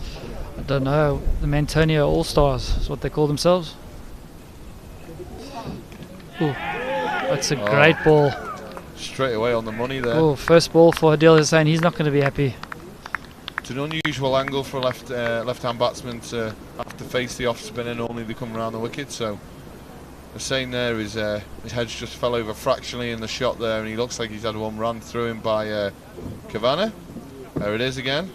I don't know. The Mantonio All-Stars is what they call themselves. Ooh, that's a great ball. Straight away on the money there. Oh, first ball for Adil Hussain. He's not going to be happy. It's an unusual angle for a left-hand batsman to have to face the off-spinner. Normally they come around the wicket, so Hussain there, his head just fell over fractionally in the shot there, and he looks like he's had one run through him by Kavanagh. There it is again.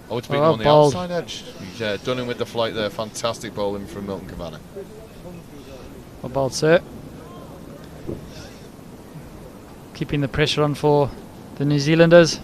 Oh, it's been on the outside edge. He's done him with the flight there. Fantastic bowling from Milton Kavanagh. Well bowled, sir. Keeping the pressure on for the New Zealanders.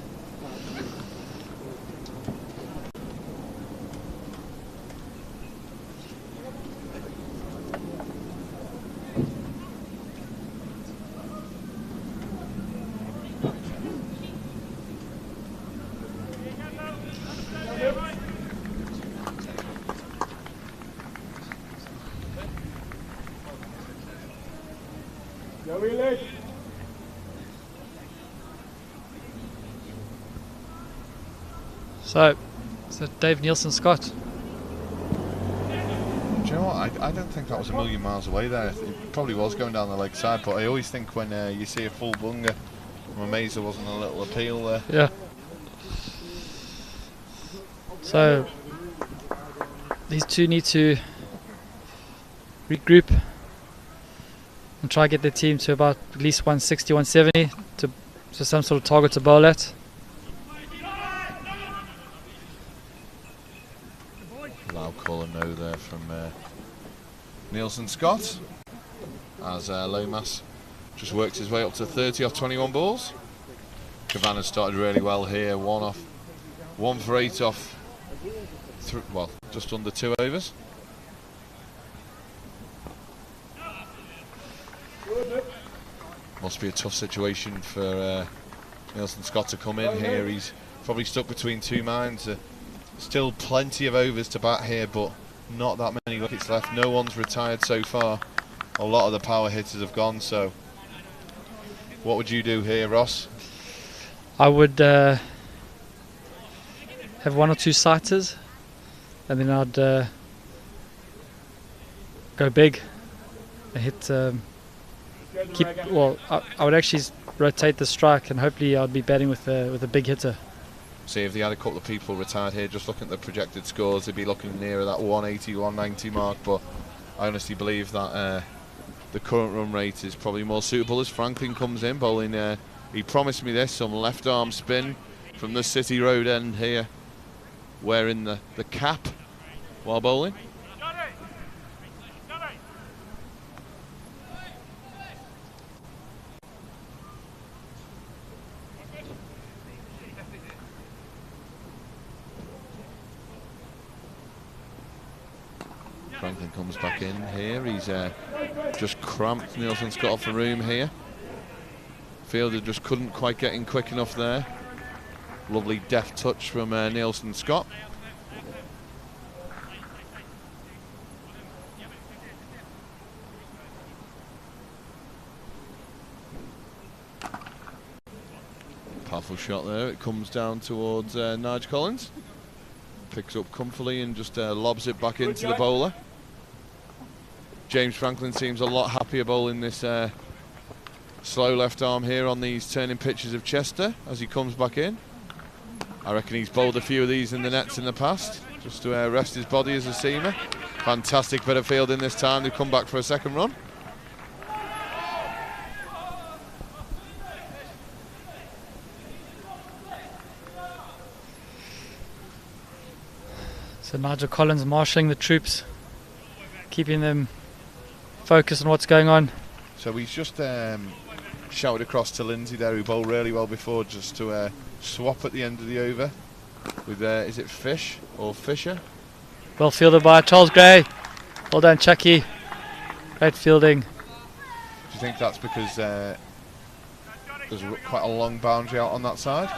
So Dave Nielsen-Scott. Do you know what? I don't think that was a million miles away there. It probably was going down the leg side, but I always think when you see a full bunger, I'm amazed there wasn't a little appeal there. Yeah. So these two need to regroup and try to get their team to about at least 160, 170 to some sort of target to bowl at. Loud call and no there from Nielsen-Scott as Lomas just works his way up to 30 off 21 balls. Kavanagh started really well here, 1 for 8 off just under 2 overs. Must be a tough situation for Nielsen-Scott to come in here. He's probably stuck between two minds. Still plenty of overs to bat here, but not that many wickets left. No one's retired so far. A lot of the power hitters have gone, so what would you do here, Ross? I would have 1 or 2 sighters, and then I'd go big and hit. I would actually rotate the strike, and hopefully I'd be batting with a big hitter. See, if they had a couple of people retired here, just looking at the projected scores, they'd be looking nearer that 180, 190 mark, but I honestly believe that the current run rate is probably more suitable as Franklin comes in bowling. He promised me this, some left arm spin from the City Road end here, wearing the cap while bowling. Franklin comes back in here. He's just cramped Nielsen Scott off the room here. Fielder just couldn't quite get in quick enough there. Lovely deft touch from Nielsen Scott. Powerful shot there. It comes down towards Nigel Collins. Picks up comfortably and just lobs it back into the bowler. James Franklin seems a lot happier bowling this slow left arm here on these turning pitches of Chester as he comes back in. I reckon he's bowled a few of these in the nets in the past, just to rest his body as a seamer. Fantastic bit of fielding this time to come back for a second run. So Nigel Collins marshalling the troops, keeping them focused on what's going on. So he's just shouted across to Lindsay there, who bowled really well before, just to swap at the end of the over with, is it Fish or Fisher? Well fielded by Charles Gray. Well done, Chucky. Great fielding. Do you think that's because there's quite a long boundary out on that side?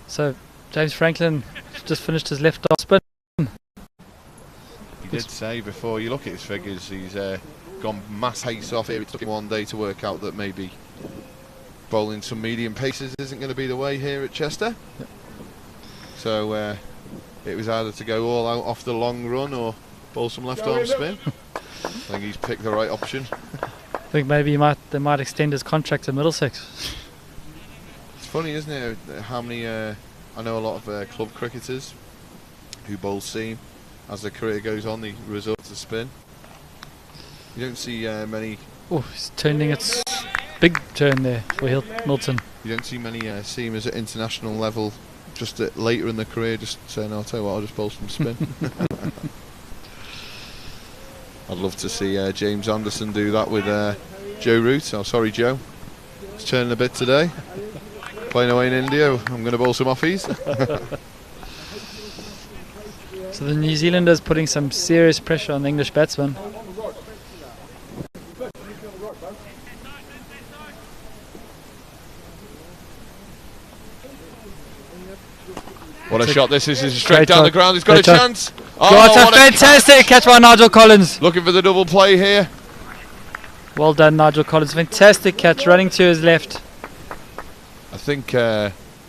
So James Franklin just finished his left arm spin. He did say before, you look at his figures, he's gone mass haste off here. It took him one day to work out that maybe bowling some medium paces isn't going to be the way here at Chester. Yep. So it was either to go all out off the long run or bowl some left arm spin. I think he's picked the right option. I think maybe they might extend his contract to Middlesex. It's funny, isn't it, how many I know a lot of club cricketers who bowl seam. As their career goes on, they resort to spin. You don't see many. Oh, he's turning its big turn there for Milton. You don't see many seamers at international level just later in their career just saying, "I'll tell you what, I'll just bowl some spin." I'd love to see James Anderson do that with Joe Root. Oh, sorry, Joe. He's turning a bit today. Playing away in India, I'm going to bowl some offies. So the New Zealanders putting some serious pressure on the English batsmen. What a shot this is straight down the ground. He's got a chance. Oh, what a fantastic catch by Nigel Collins. Looking for the double play here. Well done, Nigel Collins. Fantastic catch, running to his left. I think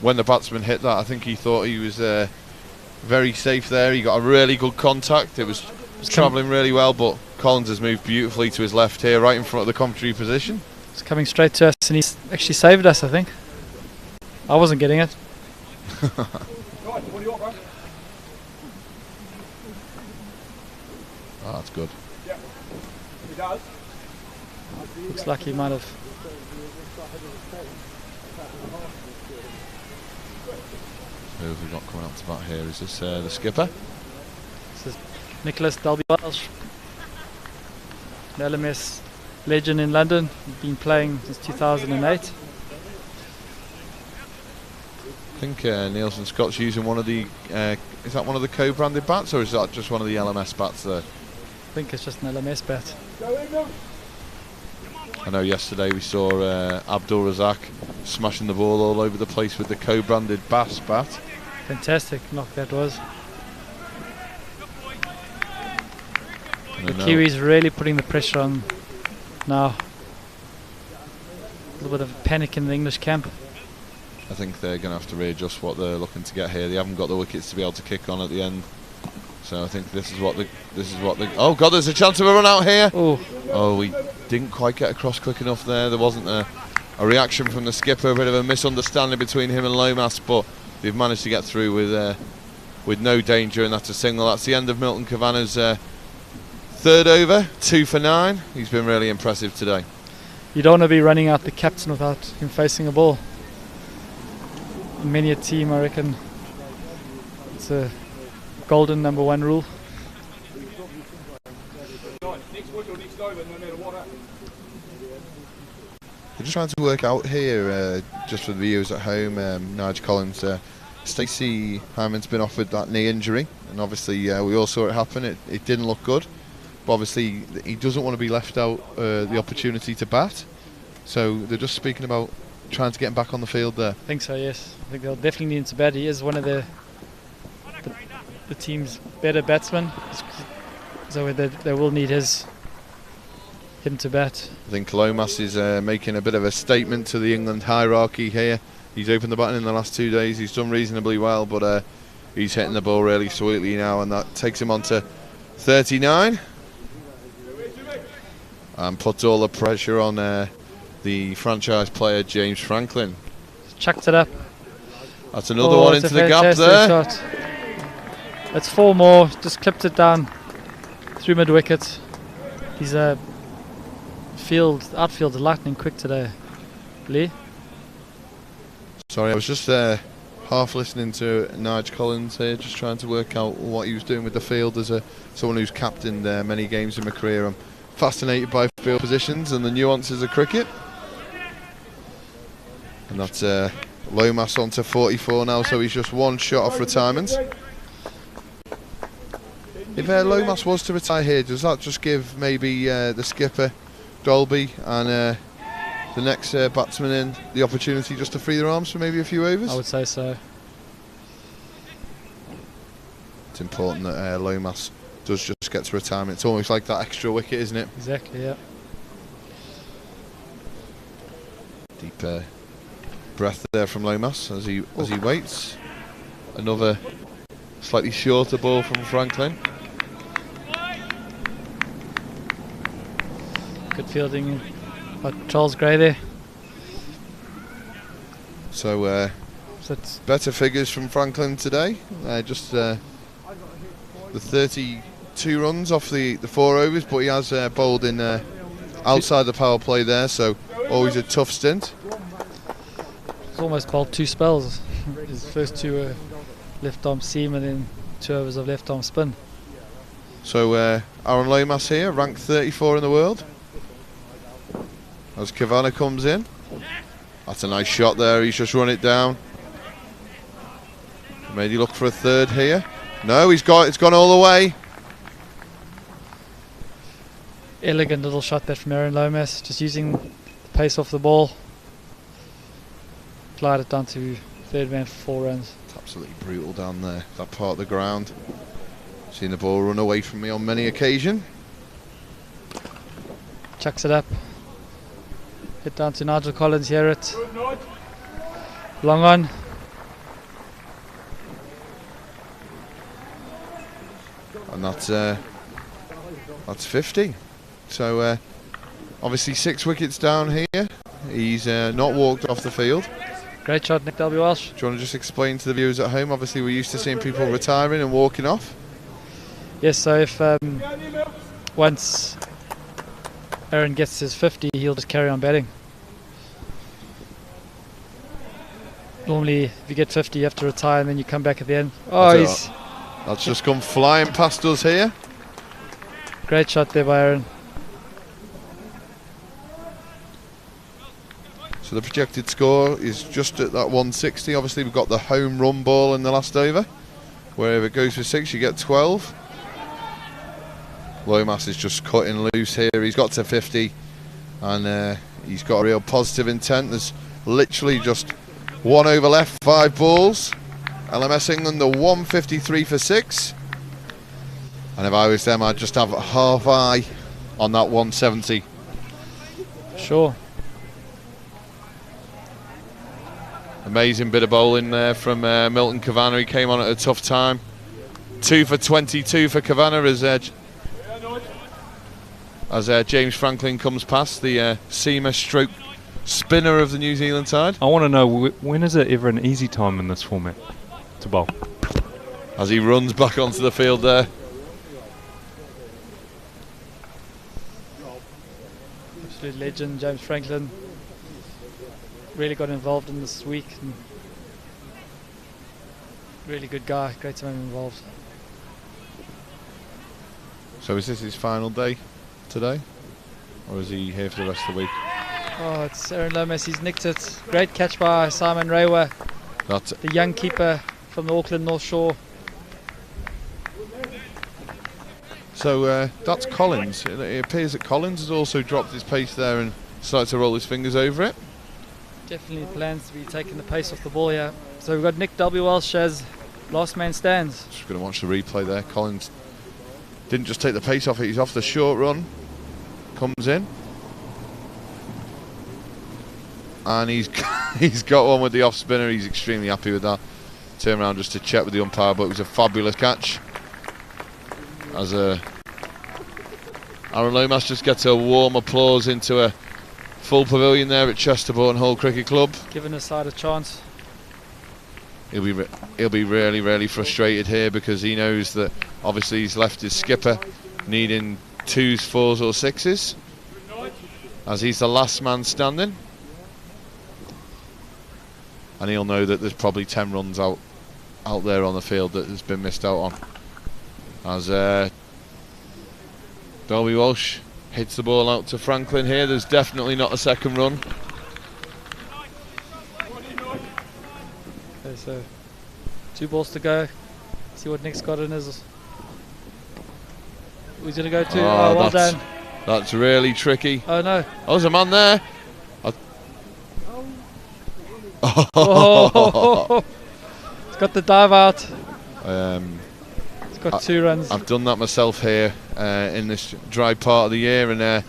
when the batsman hit that, I think he thought he was very safe there. He got a really good contact. It was travelling really well, but Collins has moved beautifully to his left here, right in front of the commentary position. It's coming straight to us, and he's actually saved us, I think. I wasn't getting it. Oh, that's good. Yeah, he does. Looks like he might have. Who have we got coming up to bat here? Is this the skipper? This is Nicholas Dalby-Welsh, an LMS legend in London. He's been playing since 2008. I think Nielsen Scott's using one of the. Is that one of the co-branded bats, or is that just one of the LMS bats there? I think it's just an LMS bat. I know yesterday we saw Abdul Razak smashing the ball all over the place with the co-branded Bass bat. Fantastic knock that was. And The Kiwis really putting the pressure on now. A little bit of panic in the English camp. I think they're going to have to readjust what they're looking to get here. They haven't got the wickets to be able to kick on at the end, so I think this is what the. Oh God, there's a chance of a run out here. Oh, we didn't quite get across quick enough there. There wasn't a reaction from the skipper. A bit of a misunderstanding between him and Lomas, but they've managed to get through with no danger, and that's a single. That's the end of Milton Kavanaugh's third over, 2 for 9. He's been really impressive today. You don't want to be running out the captain without him facing a ball. In many a team, I reckon it's a golden #1 rule. We're just trying to work out here, just for the viewers at home, Nigel Collins, Stacey Hyman's been off with that knee injury. and obviously we all saw it happen. It didn't look good, but obviously he doesn't want to be left out the opportunity to bat. So they're just speaking about trying to get him back on the field there. I think so, yes. I think they'll definitely need him to bat. He is one of the team's better batsmen, so they will need him to bat. I think Lomas is making a bit of a statement to the England hierarchy here. He's opened the batting in the last 2 days. He's done reasonably well, but he's hitting the ball really sweetly now, and that takes him on to 39 and puts all the pressure on the franchise player James Franklin. Chucked it up. That's another one into the gap there. Shot. That's 4 more. Just clipped it down through mid wicket. He's a outfield lightning quick today. Lee? Sorry, I was just half listening to Nigel Collins here, just trying to work out what he was doing with the field. As someone who's captained many games in my career, I'm fascinated by field positions and the nuances of cricket. And that's Lomas on to 44 now, so he's just 1 shot off retirement. If Lomas was to retire here, does that just give maybe the skipper, Dolby, and the next batsman in the opportunity just to free their arms for maybe a few overs? I would say so. It's important that Lomas does just get to retirement. It's almost like that extra wicket, isn't it? Exactly, yeah. Deep breath there from Lomas as he waits. Another slightly shorter ball from Franklin. Good fielding by Charles Gray there. So it's better figures from Franklin today. Just the 32 runs off the 4 overs, but he has bowled in outside the power play there, so always a tough stint. He's almost bowled 2 spells. His first 2 were left arm seam and then 2 overs of left arm spin. So Aaron Lomas here, ranked 34 in the world. As Kavanagh comes in. That's a nice shot there, he's just run it down. Maybe look for a third here. No, it's gone all the way. Elegant little shot there from Aaron Lomas, just using the pace off the ball. Glide it down to third man for 4 runs. It's absolutely brutal down there, that part of the ground. Seen the ball run away from me on many occasions. Chucks it up. Hit down to Nigel Collins, hear it. Long on. And that's 50. So obviously 6 wickets down here. He's not walked off the field. Great shot, Nick W. Walsh. Do you want to just explain to the viewers at home? Obviously we're used to seeing people retiring and walking off. Yes, so if once Aaron gets his 50, he'll just carry on batting. Normally, if you get 50, you have to retire and then you come back at the end. Oh, that's just come flying past us here. Great shot there by Aaron. So the projected score is just at that 160. Obviously, we've got the home run ball in the last over. Wherever it goes for 6, you get 12. Lomas is just cutting loose here. He's got to 50 and he's got a real positive intent. There's literally just 1 over left, 5 balls. LMS England the 153 for 6. And if I was them, I'd just have a half eye on that 170. Sure. Amazing bit of bowling there from Milton Kavanagh. He came on at a tough time. 2 for 22 for Kavanagh as James Franklin comes past, the seamer stroke spinner of the New Zealand side. I want to know, when is it ever an easy time in this format to bowl? As he runs back onto the field there. Absolute legend, James Franklin. Really got involved in this week. And really good guy, great to have him involved. So is this his final day today? Or is he here for the rest of the week? Oh, it's Aaron Lomas, he's nicked it. Great catch by Simon Rewa, the young keeper from the Auckland North Shore. So that's Collins. It appears that Collins has also dropped his pace there and started to roll his fingers over it. Definitely plans to be taking the pace off the ball here. So we've got Nick W. Welsh as last man stands. Just going to watch the replay there. Collins didn't just take the pace off it, he's off the short run. Comes in. And he's got one with the off spinner. He's extremely happy with that. Turn around just to check with the umpire, but it was a fabulous catch. As Aaron Lomas just gets a warm applause into a full pavilion there at Chester Boughton Hall Cricket Club. Giving his side a chance. He'll be really, really frustrated here because he knows that obviously he's left his skipper needing 2s, 4s or 6s as he's the last man standing. And he'll know that there's probably 10 runs out there on the field that has been missed out on. As Darby Walsh hits the ball out to Franklin here. There's definitely not a second run. Okay, so 2 balls to go. See what Nick's got in his. Who's going to go to? Oh, well done. That's really tricky. Oh no. Oh, there's a man there. Oh. It's got the dive out. It's got 2 runs. I've done that myself here in this dry part of the year, and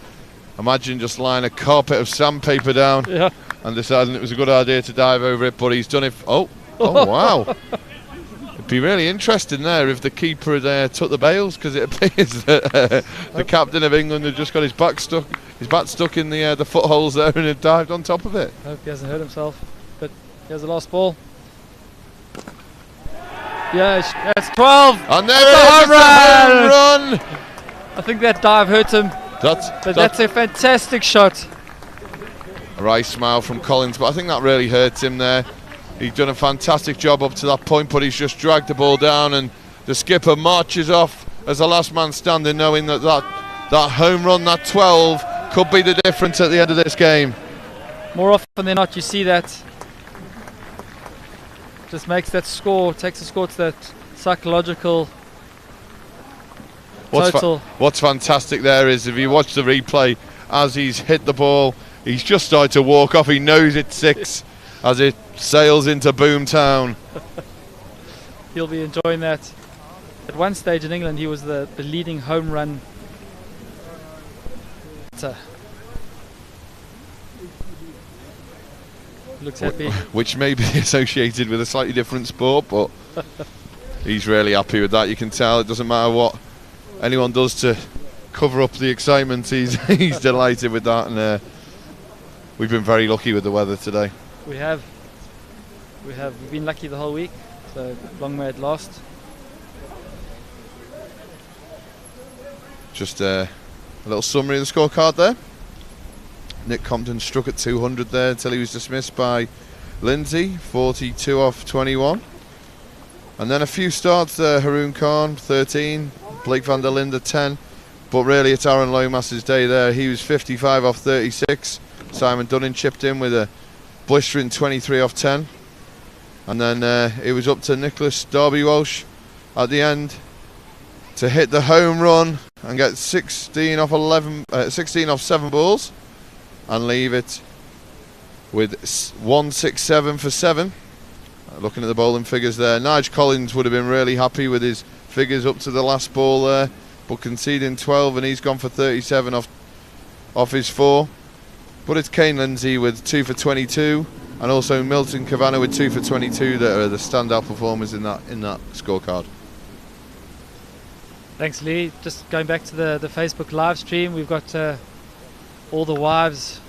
imagine just lying a carpet of sandpaper down and deciding it was a good idea to dive over it, but he's done it. Oh wow. It'd be really interesting there if the keeper had took the bails, because it appears that the captain of England had just got his back stuck in the footholes there and had dived on top of it. Hope he hasn't hurt himself. But here's the last ball. Yeah, that's 12. And there it is, home run. I think that dive hurt him. That's a fantastic shot. A wry smile from Collins, but I think that really hurts him there. He's done a fantastic job up to that point, but he's just dragged the ball down, and the skipper marches off as the last man standing, knowing that home run, that 12, could be the difference at the end of this game. More often than not, you see that. Just makes that score, takes the score to that psychological total. What's fantastic there is, if you watch the replay, as he's hit the ball, he's just started to walk off. He knows it's 6 as it sails into Boomtown. He'll be enjoying that. At one stage in England, he was the leading home run hitter. Looks happy. Which may be associated with a slightly different sport, but he's really happy with that. You can tell it doesn't matter what anyone does to cover up the excitement. He's delighted with that, and we've been very lucky with the weather today. We've been lucky the whole week, so long may it last. Just a little summary of the scorecard there. Nick Compton struck at 200 there until he was dismissed by Lindsay, 42 off 21. And then a few starts there. Haroon Khan, 13. Blake van der Linde, 10. But really, it's Aaron Lomas's day there. He was 55 off 36. Simon Dunning chipped in with a blistering 23 off 10. And then it was up to Nicholas Darby Walsh at the end to hit the home run and get 16 off 7 balls. And leave it with 167 for 7. Looking at the bowling figures there, Nigel Collins would have been really happy with his figures up to the last ball there, but conceding 12, and he's gone for 37 off his 4. But it's Kane Lindsay with 2 for 22, and also Milton Kavanagh with 2 for 22 that are the standout performers in that scorecard. Thanks, Lee. Just going back to the Facebook live stream, we've got all the wives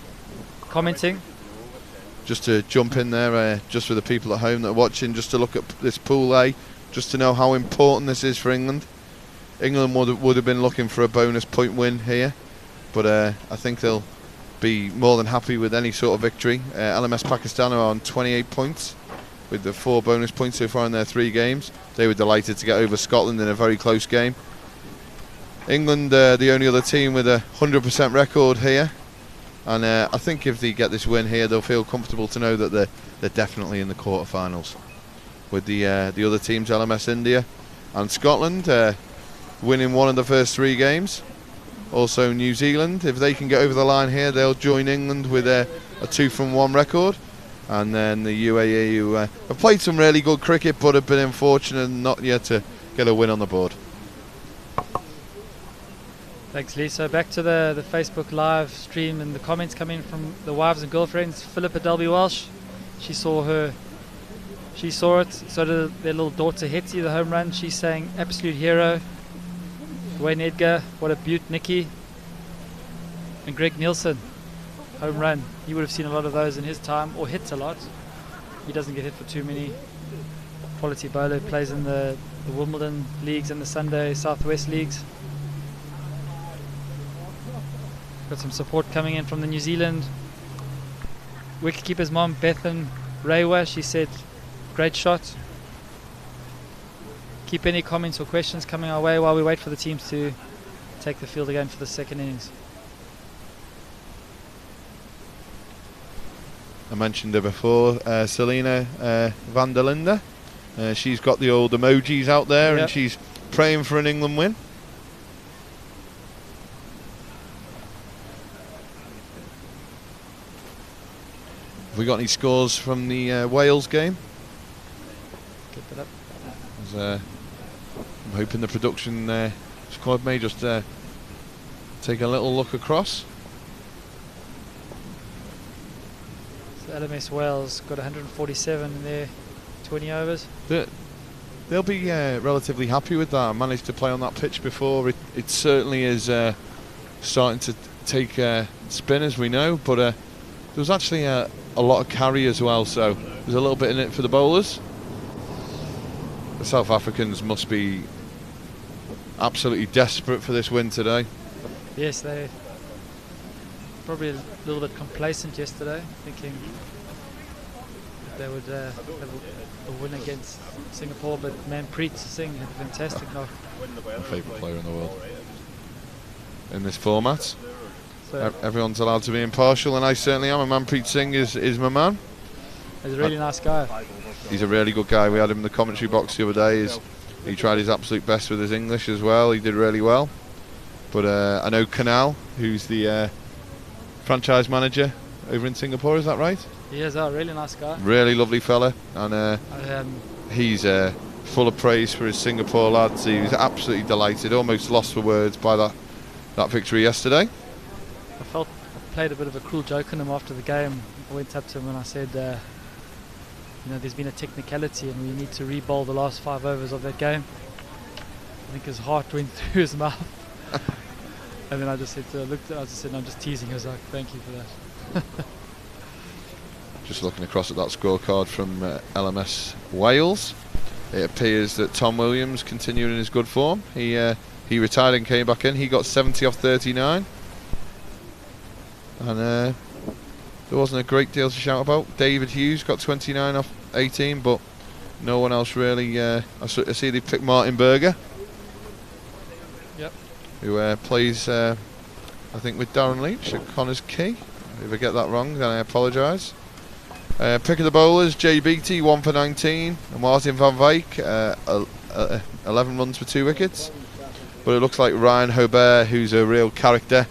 commenting. Just to jump in there, just for the people at home that are watching, just to look at this Pool A, just to know how important this is for England. England would have been looking for a bonus point win here, but I think they'll be more than happy with any sort of victory. LMS Pakistan are on 28 points with the 4 bonus points so far in their 3 games. They were delighted to get over Scotland in a very close game. England, the only other team with a 100% record here, and I think if they get this win here, they'll feel comfortable to know that they're definitely in the quarterfinals. With the other teams, LMS India and Scotland, winning one of the first 3 games. Also New Zealand, if they can get over the line here, they'll join England with a 2-from-1 record. And then the UAE, who have played some really good cricket but have been unfortunate not yet to get a win on the board. Thanks, Lee. So back to the Facebook live stream and the comments coming from the wives and girlfriends. Philippa Delby Welsh, she saw it. So did their little daughter Hetty, the home run. She's saying absolute hero. Wayne Edgar, what a beaut, Nicky. And Greg Nielsen, home run. He would have seen a lot of those in his time, or hits a lot. He doesn't get hit for too many. Quality bowler, plays in the Wimbledon leagues and the Sunday Southwest leagues. Got some support coming in from the New Zealand wicketkeeper's mom, Bethan Rewa. She said, great shot. Keep any comments or questions coming our way while we wait for the teams to take the field again for the second innings. I mentioned her before, Selena van der Linde. She's got the old emojis out there, yep. And she's praying for an England win. Have we got any scores from the Wales game? Get that up. I'm hoping the production squad may just take a little look across. So LMS Wales got 147 in their 20 overs. They'll be relatively happy with that. I managed to play on that pitch before. It certainly is starting to take spin, as we know, but there was actually a lot of carry as well, so there's a little bit in it for the bowlers. The South Africans must be absolutely desperate for this win today. Yes, they probably a little bit complacent yesterday, thinking that they would have a win against Singapore, but Manpreet Singh had a fantastic knock. My favourite player in the world in this format. So Everyone's allowed to be impartial, and I certainly am. And Manpreet Singh is my man. he's a really nice guy. He's a really good guy. We had him in the commentary box the other day. He tried his absolute best with his English as well. He did really well. But I know Kanal, who's the franchise manager over in Singapore. Is that right? He is a really nice guy. Really lovely fella, and he's full of praise for his Singapore lads. He was absolutely delighted. Almost lost for words by that victory yesterday. I felt I played a bit of a cruel joke on him after the game. I went up to him and I said, there's been a technicality and we need to re-bowl the last 5 overs of that game. I think his heart went through his mouth. And then I just said, I'm just teasing. I was like, thank you for that. Just looking across at that scorecard from LMS Wales, it appears that Tom Williams continuing his good form. He retired and came back in. He got 70 off 39. And there wasn't a great deal to shout about. David Hughes got 29 off 18, but no one else really. I see they picked Martin Berger. Yep. Who plays, I think, with Darren Leach at Connors Key. If I get that wrong, then I apologise. Pick of the bowlers, Jay Beattie, 1 for 19, and Martin van Wyk, 11 runs for 2 wickets. But it looks like Ryan Hobert, who's a real character,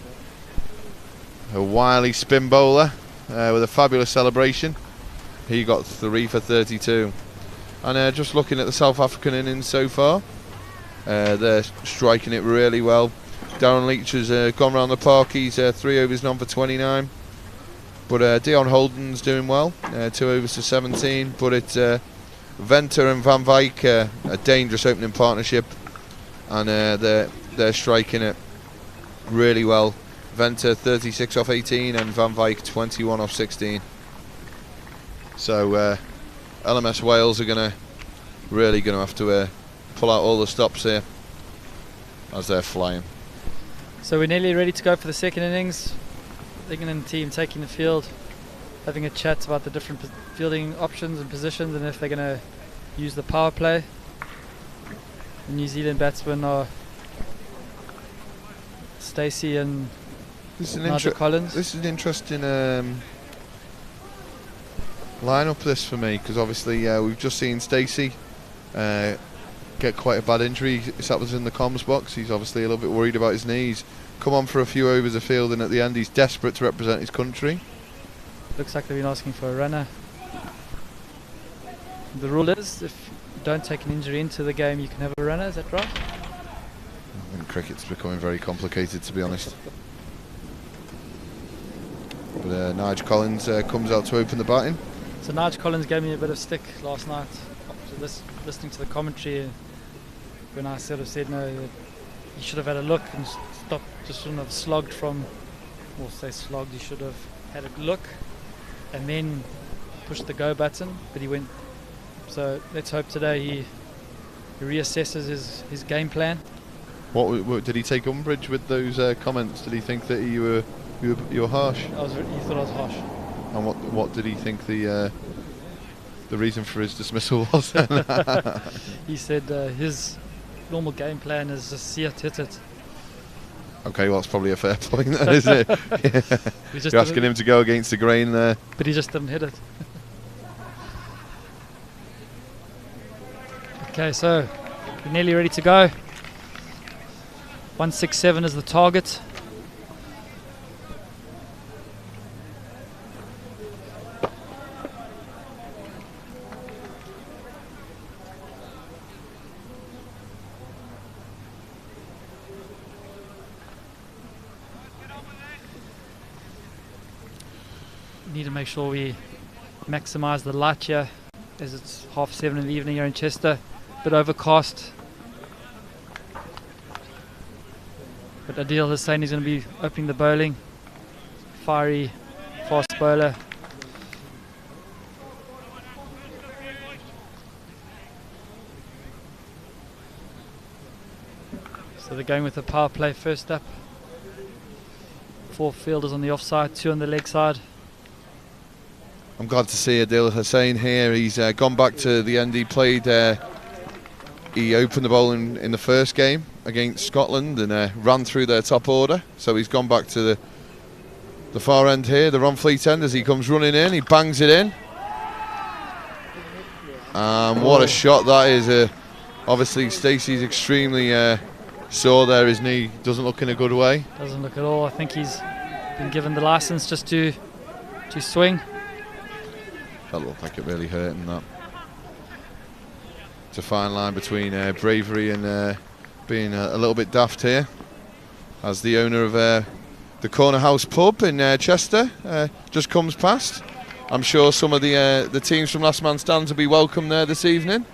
a wily spin bowler with a fabulous celebration. He got 3 for 32. And just looking at the South African innings so far, they're striking it really well. Darren Leach has gone round the park. He's 3 overs, none for 29. But Dion Holden's doing well, 2 overs to 17. But it's Venter and Van Wyk, a dangerous opening partnership, and they're striking it really well. Venter 36 off 18 and Van Wyk 21 off 16. So LMS Wales are really gonna have to pull out all the stops here as they're flying. So we're nearly ready to go for the second innings. The England team taking the field, having a chat about the different fielding options and positions, and if they're going to use the power play. The New Zealand batsmen are Stacey and Nigel Collins. This is an interesting lineup this for me, because obviously we've just seen Stacey get quite a bad injury. That was in the comms box. He's obviously a little bit worried about his knees. Come on for a few overs of fielding at the end. He's desperate to represent his country. Looks like they've been asking for a runner. The rule is if you don't take an injury into the game, you can have a runner. Is that right? I think cricket's becoming very complicated, to be honest. But Nigel Collins comes out to open the batting. So Nigel Collins gave me a bit of stick last night after listening to the commentary when I sort of said no, he should have had a look and stopped, just shouldn't have slogged from, or say slogged, he should have had a look and then pushed the go button, but he went. So let's hope today he reassesses his game plan. What did he take umbrage with those comments? Did he think that you were harsh? He thought I was harsh. And what did he think the reason for his dismissal was? He said his normal game plan is just see it, hit it. Okay, well, that's probably a fair point then, isn't it? Yeah. You're asking him to go against the grain there. But he just didn't hit it. Okay, so we're nearly ready to go. 167 is the target. Need to make sure we maximize the light here as it's 7:30 in the evening here in Chester. Bit overcast. But Adil Hussain is going to be opening the bowling. Fiery, fast bowler. So they're going with the power play first up. 4 fielders on the offside, 2 on the leg side. I'm glad to see Adil Hussain here. He's gone back to the end he played. He opened the bowling in the first game against Scotland and ran through their top order. So he's gone back to the far end here, the Ronfleet end, as he comes running in. He bangs it in. What a shot that is. Obviously, Stacey's extremely sore there. His knee doesn't look in a good way. Doesn't look at all. I think he's been given the license just to swing. That looked like it really hurt him, that. It's a fine line between bravery and being a little bit daft here. As the owner of the Corner House pub in Chester just comes past. I'm sure some of the teams from Last Man Stands will be welcome there this evening.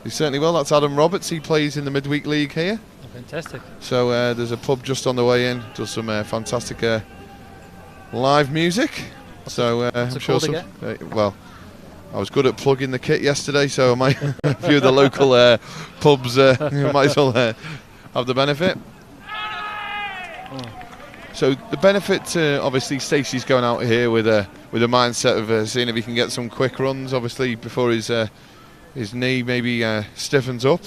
He certainly will. That's Adam Roberts. He plays in the midweek league here. Oh, fantastic. So there's a pub just on the way in. Does some fantastic live music. So I'm sure some. Well, I was good at plugging the kit yesterday, so I might a few of the local pubs might as well have the benefit. So the benefit to obviously Stacey's going out here with a mindset of seeing if he can get some quick runs, obviously before his knee maybe stiffens up.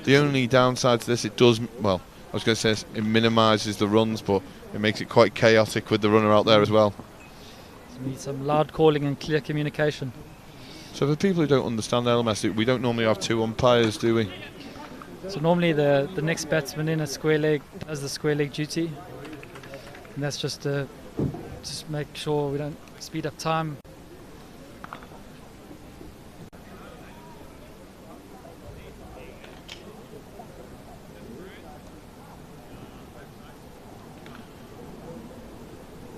The only downside to this, it does, well, I was going to say it minimises the runs, but it makes it quite chaotic with the runner out there as well. So we need some loud calling and clear communication. So for people who don't understand LMS, we don't normally have 2 umpires, do we? So normally the next batsman in a square leg does the square leg duty, and that's just to make sure we don't speed up time.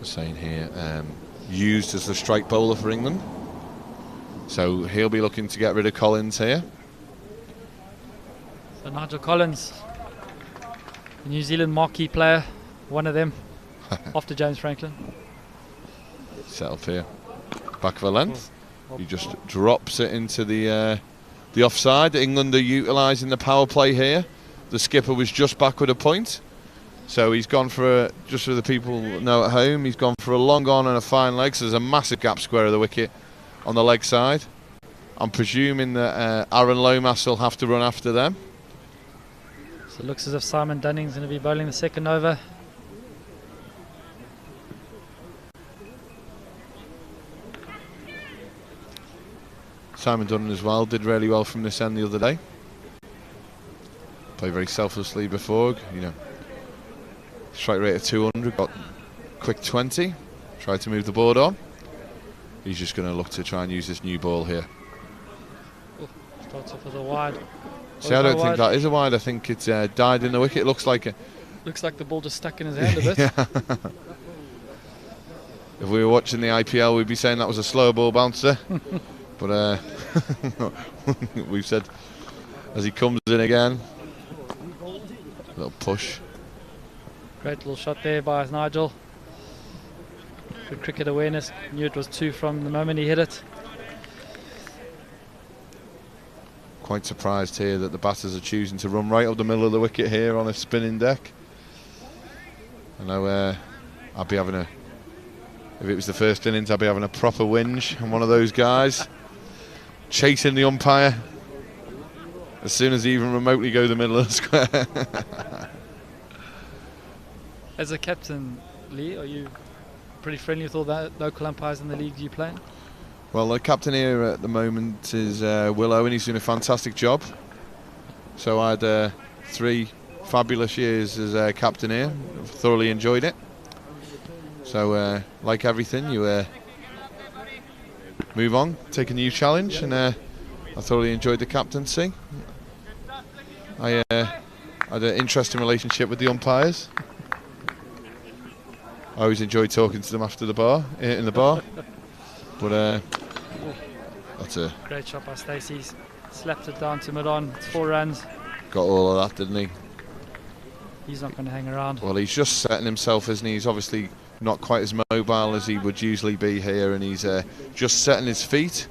Saying here, used as the strike bowler for England. So he'll be looking to get rid of Collins here. So Nigel Collins, the New Zealand marquee player, one of them, after James Franklin. Set up here, back of a length. He just drops it into the offside. England are utilising the power play here. The skipper was just back with a point. So he's gone for, just so the people know at home, he's gone for a long on and a fine leg. So there's a massive gap square of the wicket on the leg side. I'm presuming that Aaron Lomas will have to run after them. So it looks as if Simon Dunning's going to be bowling the second over. Simon Dunning as well did really well from this end the other day. Played very selflessly before, you know. Strike rate of 200, got quick 20. Tried to move the board on. He's just going to look to try and use this new ball here. Starts off with a wide. See, I don't think that is a wide. I think it's died in the wicket. It looks like a... Looks like the ball just stuck in his hand a bit. Yeah. If we were watching the IPL, we'd be saying that was a slow ball bouncer. But we've said, as he comes in again, a little push. Great little shot there by Nigel. Good cricket awareness. Knew it was 2 from the moment he hit it. Quite surprised here that the batters are choosing to run right up the middle of the wicket here on a spinning deck. I know I'd be having a... If it was the first innings, I'd be having a proper whinge. I'm one of those guys chasing the umpire as soon as he even remotely go the middle of the square. As a captain, Lee, are you pretty friendly with all the local umpires in the league you play in? Well, the captain here at the moment is Will Owen. He's doing a fantastic job. So I had 3 fabulous years as captain here. I've thoroughly enjoyed it. So, like everything, you move on, take a new challenge, and I thoroughly enjoyed the captaincy. I had an interesting relationship with the umpires. I always enjoyed talking to them after the bar, in the bar. But that's a great shot by Stacey. Slapped it down to mid-on. It's 4 runs. Got all of that, didn't he? He's not going to hang around. Well, he's just setting himself, isn't he? He's obviously not quite as mobile as he would usually be here, and he's just setting his feet.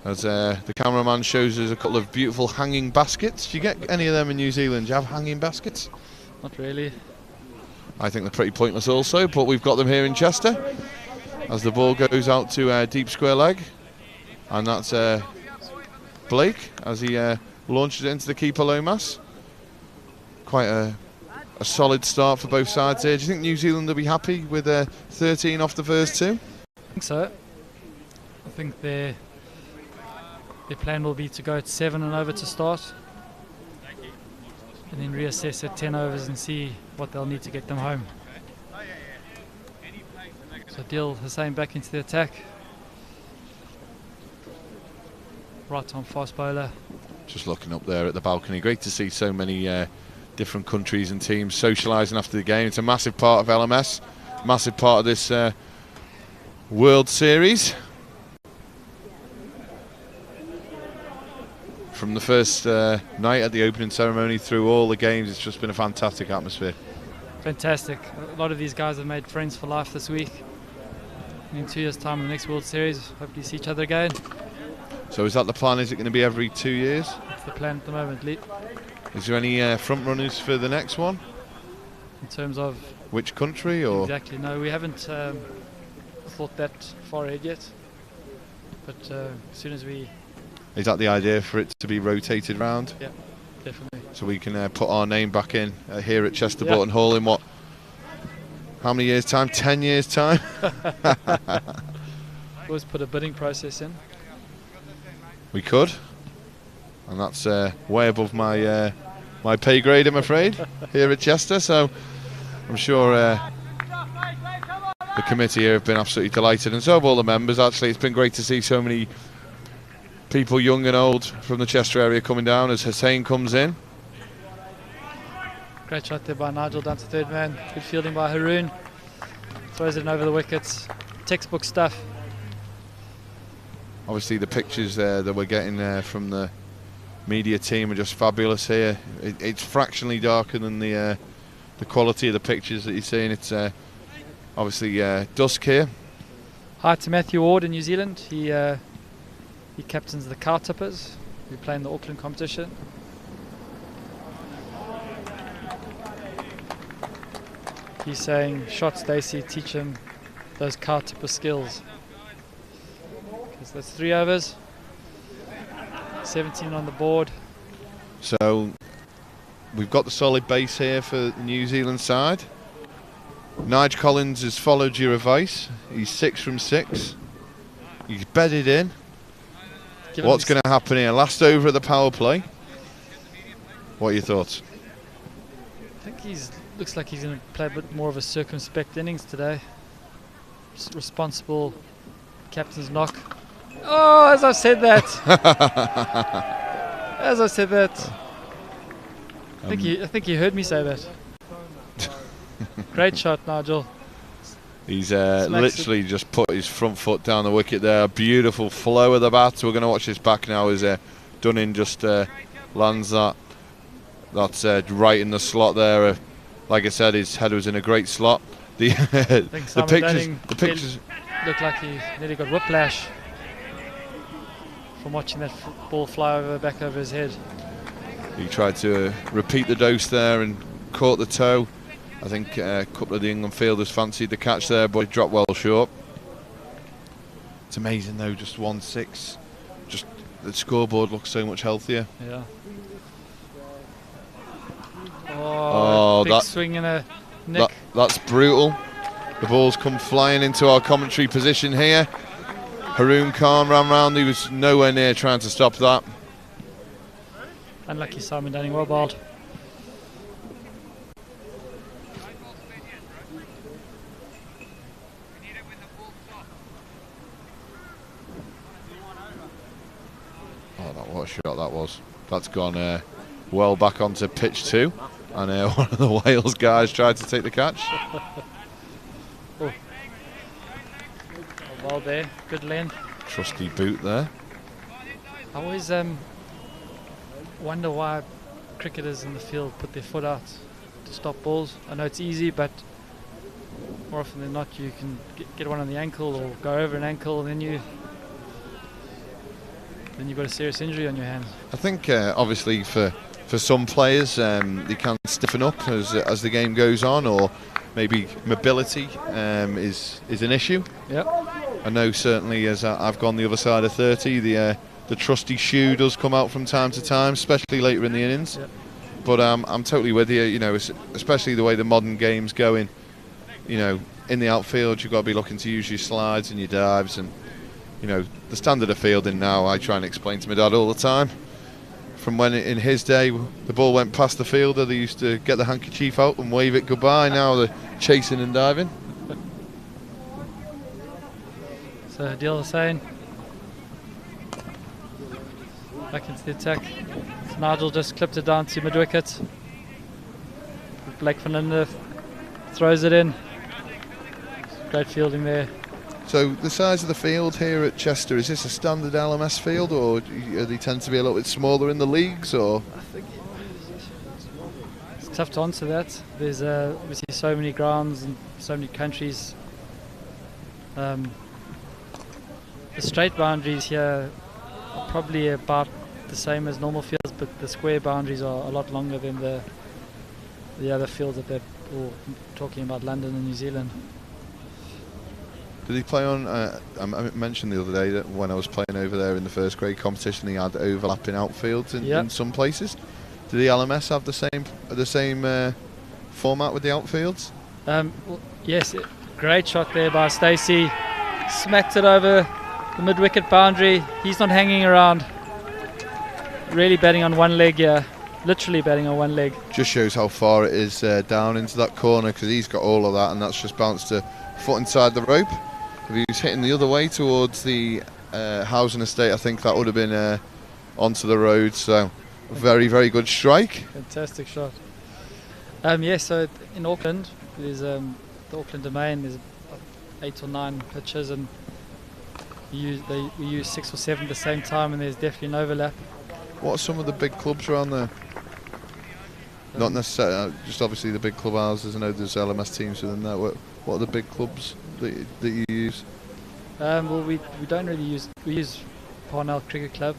As the cameraman shows us a couple of beautiful hanging baskets. Do you get any of them in New Zealand? Do you have hanging baskets? Not really. I think they're pretty pointless also, but we've got them here in Chester. As the ball goes out to deep square leg, and that's Blake as he launches it into the keeper Lomas. Quite a solid start for both sides here. Do you think New Zealand will be happy with 13 off the first 2? I think so. I think their plan will be to go at 7 and over to start, and then reassess at 10 overs and see what they'll need to get them home. So Dil Hussain back into the attack. Right on fast bowler. Just looking up there at the balcony. Great to see so many different countries and teams socialising after the game. It's a massive part of LMS, massive part of this World Series. From the first night at the opening ceremony through all the games, it's just been a fantastic atmosphere. Fantastic. A lot of these guys have made friends for life this week. And in 2 years' time, in the next World Series, hopefully see each other again. So is that the plan? Is it going to be every 2 years? That's the plan at the moment, Lee. Is there any front runners for the next one? In terms of which country, or exactly? No, we haven't thought that far ahead yet. But as soon as we... Is that the idea, for it to be rotated round? Yeah, definitely. So we can put our name back in here at Chester Boughton Hall in what? How many years' time? 10 years' time? Always put a bidding process in. We could, and that's way above my my pay grade, I'm afraid, here at Chester. So I'm sure the committee here have been absolutely delighted, and so have all the members. Actually, it's been great to see so many people, young and old, from the Chester area coming down as Hussain comes in. Great shot there by Nigel down to third man. Good fielding by Haroon. Throws it in over the wickets. Textbook stuff. Obviously the pictures that we're getting from the media team are just fabulous here. It's fractionally darker than the quality of the pictures that you're seeing. It's obviously dusk here. Hi to Matthew Ward in New Zealand. He captains the Cow Tippers, who play in the Auckland competition. He's saying, shot Stacey, teach him those Cow Tipper skills. So that's 3 overs, 17 on the board. So we've got the solid base here for the New Zealand side. Nigel Collins has followed your advice. He's 6 from 6. He's bedded in. What's going to happen here? Last over at the power play. What are your thoughts? I think looks like he's going to play a bit more of a circumspect innings today. Responsible captain's knock. Oh, as I said that. As I said that. I think you heard me say that. Great shot, Nigel. He's literally just put his front foot down the wicket there. Beautiful flow of the bat. We're going to watch this back now as Dunning just lands that. That's right in the slot there. Like I said, his head was in a great slot. The pictures looked like he nearly got whiplash from watching that ball fly back over his head. He tried to repeat the dose there and caught the toe. I think a couple of the England fielders fancied the catch there, but he dropped well short. It's amazing though, just 1-6. Just the scoreboard looks so much healthier. Yeah. Oh, big that swing and a nick. That's brutal. The ball's come flying into our commentary position here. Haroon Khan ran round. He was nowhere near trying to stop that. Unlucky Simon Dunning, well bowled. Oh, what a shot that was. That's gone well back onto pitch 2. And one of the Wales guys tried to take the catch. Oh. Well there, good length. Trusty boot there. I always wonder why cricketers in the field put their foot out to stop balls. I know it's easy, but more often than not you can get one on the ankle or go over an ankle, and then you've got a serious injury on your hands. I think obviously for some players they can stiffen up as the game goes on, or maybe mobility is an issue. Yep. I know certainly as I've gone the other side of 30, the trusty shoe does come out from time to time, especially later in the innings. Yep. But I'm totally with you. You know, especially the way the modern game's going. You know, in the outfield you've got to be looking to use your slides and your dives, and you know the standard of fielding now. I try and explain to my dad all the time. From when in his day the ball went past the fielder, they used to get the handkerchief out and wave it goodbye. Now they're chasing and diving. So Adil Hussain back into the attack. So Nigel just clipped it down to mid-wicket. Blake van Linde throws it in. Great fielding there. So the size of the field here at Chester, is this a standard LMS field, or do they tend to be a little bit smaller in the leagues? Or I think it's tough to answer that. There's obviously so many grounds and so many countries. The straight boundaries here are probably about the same as normal fields, but the square boundaries are a lot longer than the other fields that they're talking about, London and New Zealand. did he play on? I mentioned the other day that when I was playing over there in the first grade competition, he had overlapping outfields in some places. Did the LMS have the same format with the outfields? Well, yes, great shot there by Stacey. Smacked it over the mid-wicket boundary. He's not hanging around. Really batting on one leg here. Literally batting on one leg. Just shows how far it is down into that corner, because he's got all of that, and that's just bounced a foot inside the rope. If he was hitting the other way towards the housing estate, I think that would have been onto the road. So very, very good strike. Fantastic shot. So in Auckland, there's the Auckland Domain. There's 8 or 9 pitches, and we use 6 or 7 at the same time, and there's definitely an overlap. What are some of the big clubs around there? Not necessarily, just obviously the big club houses. I know there's LMS teams within that. What are the big clubs that you use? Well, we don't really use. We use Parnell Cricket Club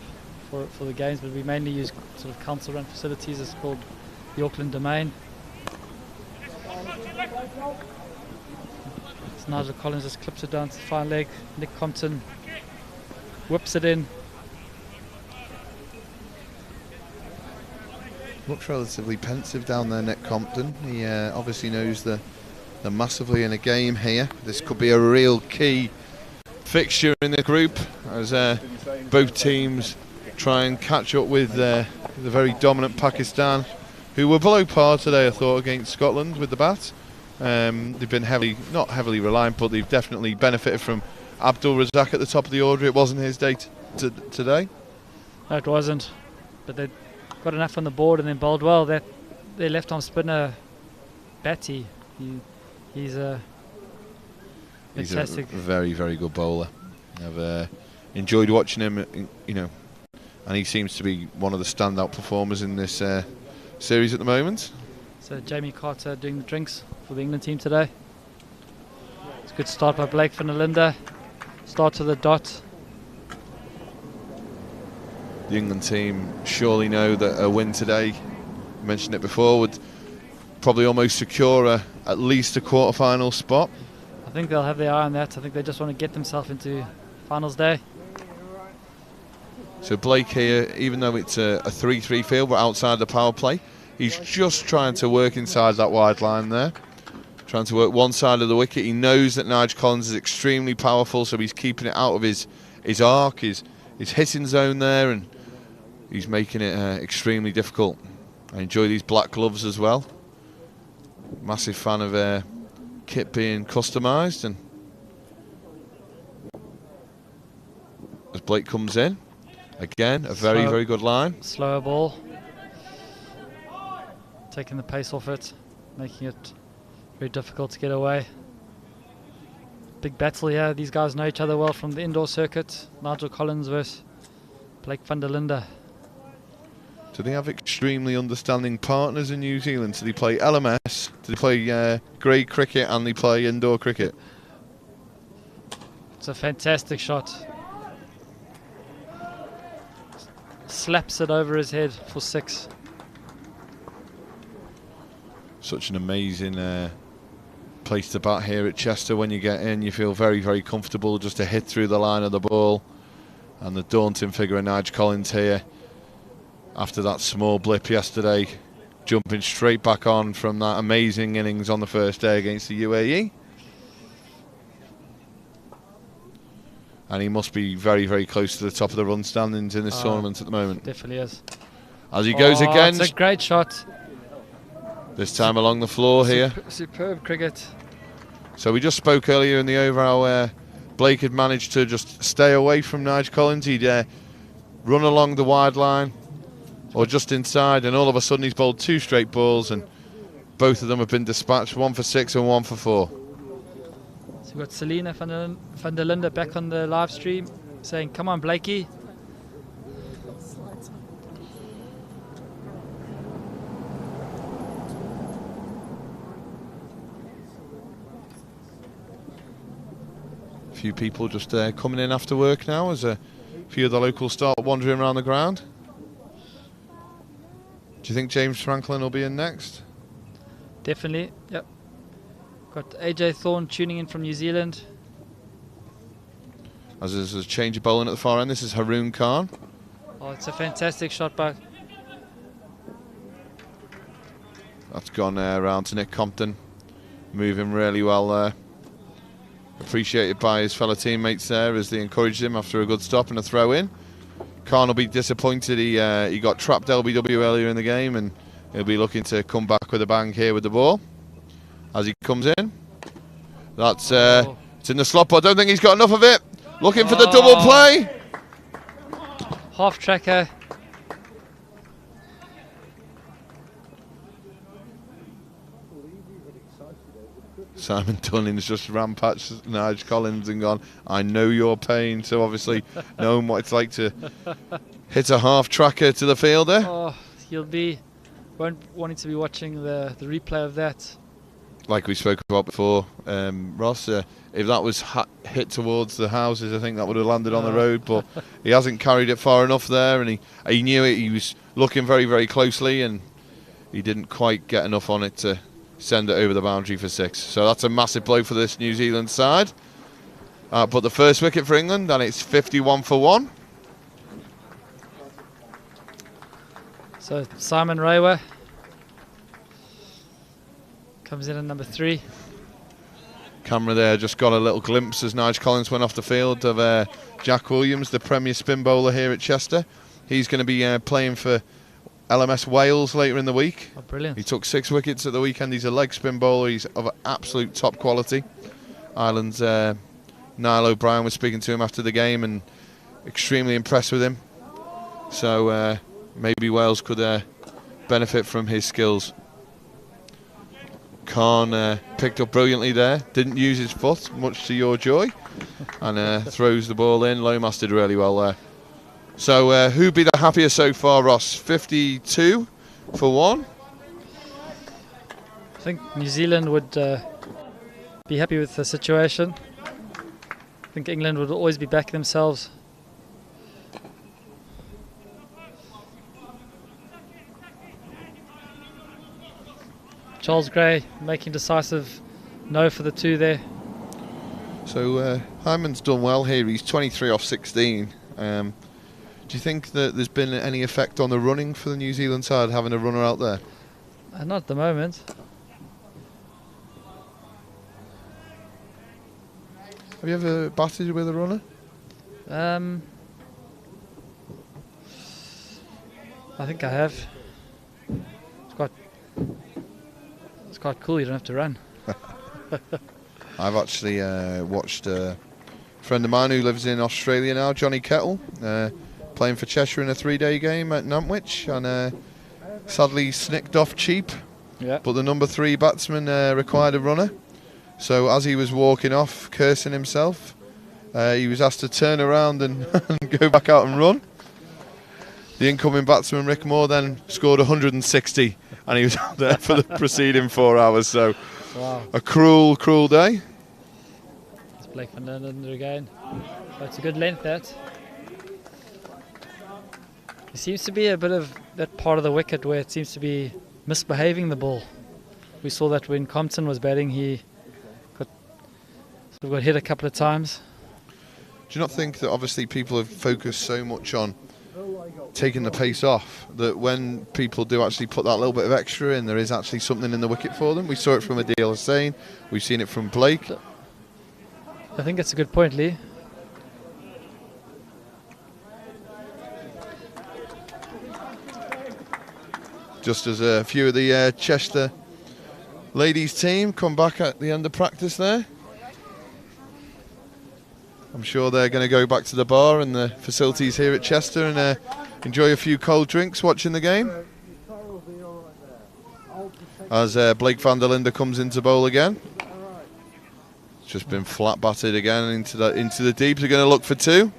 for the games, but we mainly use sort of council-run facilities. It's called the Auckland Domain. So Nigel Collins just clips it down to the fine leg. Nick Compton whips it in. Looks relatively pensive down there, Nick Compton. He obviously knows they're massively in a game here. This could be a real key fixture in the group, as both teams try and catch up with the very dominant Pakistan, who were below par today, I thought, against Scotland with the bat. They've been not heavily reliant, but they've definitely benefited from Abdul Razak at the top of the order. It wasn't his day today. No, it wasn't. But they got enough on the board and then bowled well. That their left-arm spinner, Batty, he's a fantastic. He's a very, very good bowler. I've enjoyed watching him, and he seems to be one of the standout performers in this series at the moment. So Jamie Carter doing the drinks for the England team today. It's a good start by Blake van der Linde. Start to the dot. The England team surely know that a win today, I mentioned it before, would probably almost secure at least a quarter-final spot. I think they'll have their eye on that. I think they just want to get themselves into finals day. So Blake here, even though it's a 3-3 field, but outside the power play, he's just trying to work inside that wide line there. Trying to work one side of the wicket. He knows that Nigel Collins is extremely powerful, so he's keeping it out of his arc, his hitting zone there, and he's making it extremely difficult. I enjoy these black gloves as well. Massive fan of kit being customised. And as Blake comes in, again, a very, very good line. Slower ball. Taking the pace off it, making it very difficult to get away. Big battle here. These guys know each other well from the indoor circuit. Nigel Collins versus Blake van der Linde. Do they have extremely understanding partners in New Zealand? Do they play LMS? Do they play grade cricket and they play indoor cricket? It's a fantastic shot. Slaps it over his head for 6. Such an amazing place to bat here at Chester. When you get in, you feel very, very comfortable just to hit through the line of the ball. And the daunting figure of Nigel Collins here, after that small blip yesterday, jumping straight back on from that amazing innings on the first day against the UAE. And he must be very, very close to the top of the run standings in this tournament at the moment. Definitely is. As he goes again. It's a great shot. This time along the floor here. Superb cricket. So we just spoke earlier in the over how Blake had managed to just stay away from Nigel Collins. He'd run along the wide line or just inside, and all of a sudden he's bowled 2 straight balls, and both of them have been dispatched, 1 for 6 and 1 for 4. So we've got Selina van der Linde back on the live stream saying, "Come on, Blakey." A few people just coming in after work now as a few of the locals start wandering around the ground. Do you think James Franklin will be in next? Definitely, yep. Got AJ Thorne tuning in from New Zealand. As there's a change of bowling at the far end, this is Haroon Khan. Oh, it's a fantastic shot by... That's gone around to Nick Compton. Moving really well there. Appreciated by his fellow teammates there as they encouraged him after a good stop and a throw in. Khan will be disappointed. He got trapped LBW earlier in the game, and he'll be looking to come back with a bang here with the ball as he comes in. That's it's in the slot, but I don't think he's got enough of it. Looking for the double play. Half tracker. Simon Dunning's just ran past Nigel Collins and gone, "I know your pain." So obviously knowing what it's like to hit a half tracker to the fielder. Oh, he'll be wanting to be watching the replay of that. Like we spoke about before, Ross, if that was hit towards the houses, I think that would have landed on the road, but he hasn't carried it far enough there, and he knew it. He was looking very, very closely, and he didn't quite get enough on it to send it over the boundary for 6. So that's a massive blow for this New Zealand side. But the first wicket for England, and it's 51 for 1. So Simon Rawa comes in at number 3. Camera there just got a little glimpse as Nigel Collins went off the field of Jack Williams, the premier spin bowler here at Chester. He's going to be playing for LMS Wales later in the week. Oh, brilliant. He took 6 wickets at the weekend. He's a leg spin bowler. He's of absolute top quality. Ireland's Niall O'Brien was speaking to him after the game and extremely impressed with him. So maybe Wales could benefit from his skills. Khan picked up brilliantly there. Didn't use his foot, much to your joy. And throws the ball in. Lomas did really well there. So who'd be the happiest so far, Ross? 52 for 1? I think New Zealand would be happy with the situation. I think England would always be backing themselves. Charles Gray making decisive no for the 2 there. So Hyman's done well here. He's 23 off 16. Do you think that there's been any effect on the running for the New Zealand side, having a runner out there? Not at the moment. Have you ever batted with a runner? I think I have. It's quite cool. You don't have to run. I've actually watched a friend of mine who lives in Australia now, Johnny Kettle, playing for Cheshire in a 3-day game at Nantwich, and sadly snicked off cheap. Yeah. But the number 3 batsman required a runner. So as he was walking off, cursing himself, he was asked to turn around and go back out and run. The incoming batsman, Rick Moore, then scored 160, and he was out there for the preceding 4 hours. So Wow. a cruel, cruel day. It's Blake van der Linden again. But it's a good length, that. There seems to be a bit of that part of the wicket where it seems to be misbehaving the ball. We saw that when Compton was batting, he got hit a couple of times. Do you not think that obviously people have focused so much on taking the pace off that when people do actually put that little bit of extra in, there is actually something in the wicket for them? We saw it from Adil Hussain, we've seen it from Blake. I think that's a good point, Lee. Just as a few of the Chester ladies team come back at the end of practice there. I'm sure they're going to go back to the bar and the facilities here at Chester and enjoy a few cold drinks watching the game. As Blake van der Linden comes into bowl again. It's just been flat batted again into the deep. They're going to look for 2.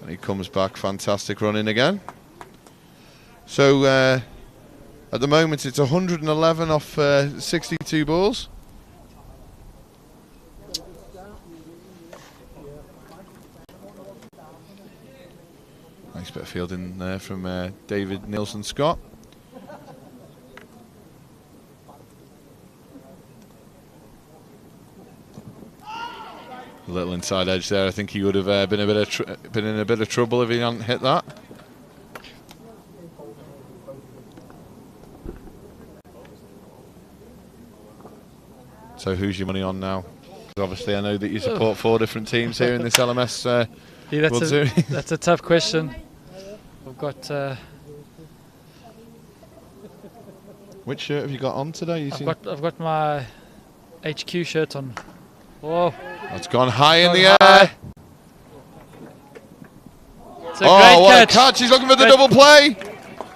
And he comes back, fantastic running again. So at the moment it's 111 off 62 balls. Nice bit of fielding there from David Nielsen-Scott. A little inside edge there. I think he would have been in a bit of trouble if he hadn't hit that. So who's your money on now? 'Cause obviously I know that you support 4 different teams here in this LMS Yeah, World Series. that's a tough question. We've got. Which shirt have you got on today? I've got my HQ shirt on. Whoa! It's gone high in the Gone air. high. It's a great what catch. a catch! He's looking for the double play.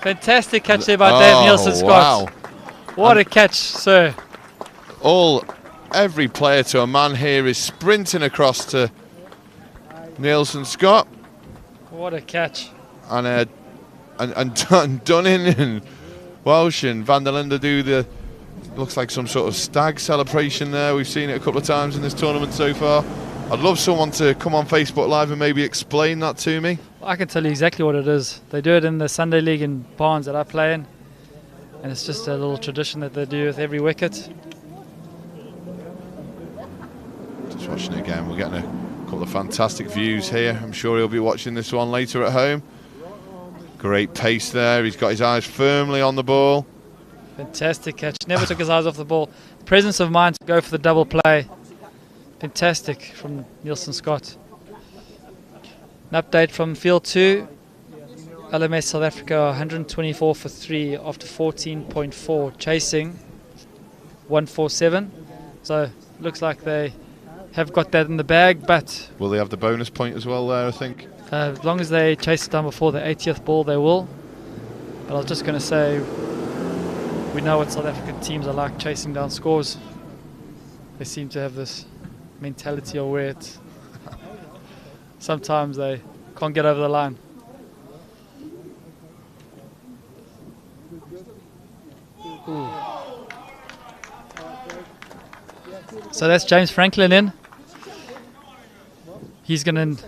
Fantastic catch there by Dave Nielsen-Scott. Wow. What a catch, sir! Every player to a man here is sprinting across to Nielsen-Scott. What a catch! And Dunning and Welsh and van der Linden do the, looks like some sort of stag celebration there. We've seen it a couple of times in this tournament so far. I'd love someone to come on Facebook Live and maybe explain that to me. I can tell you exactly what it is. They do it in the Sunday League in Barnes that I play in, and it's just a little tradition that they do with every wicket. Just watching it again, we're getting a couple of fantastic views here. I'm sure he'll be watching this one later at home. Great pace there. He's got his eyes firmly on the ball. Fantastic catch. Never took his eyes off the ball. Presence of mind to go for the double play. Fantastic from Nielsen-Scott. An update from field 2. LMS South Africa 124 for 3 after 14.4, chasing 147. So looks like they have got that in the bag, but Will they have the bonus point as well there, I think? as long as they chase it down before the 80th ball, they will. But I was just going to say, we know what South African teams are like chasing down scores. They seem to have this mentality of where it's sometimes they can't get over the line. Ooh. So that's James Franklin in. He's going to,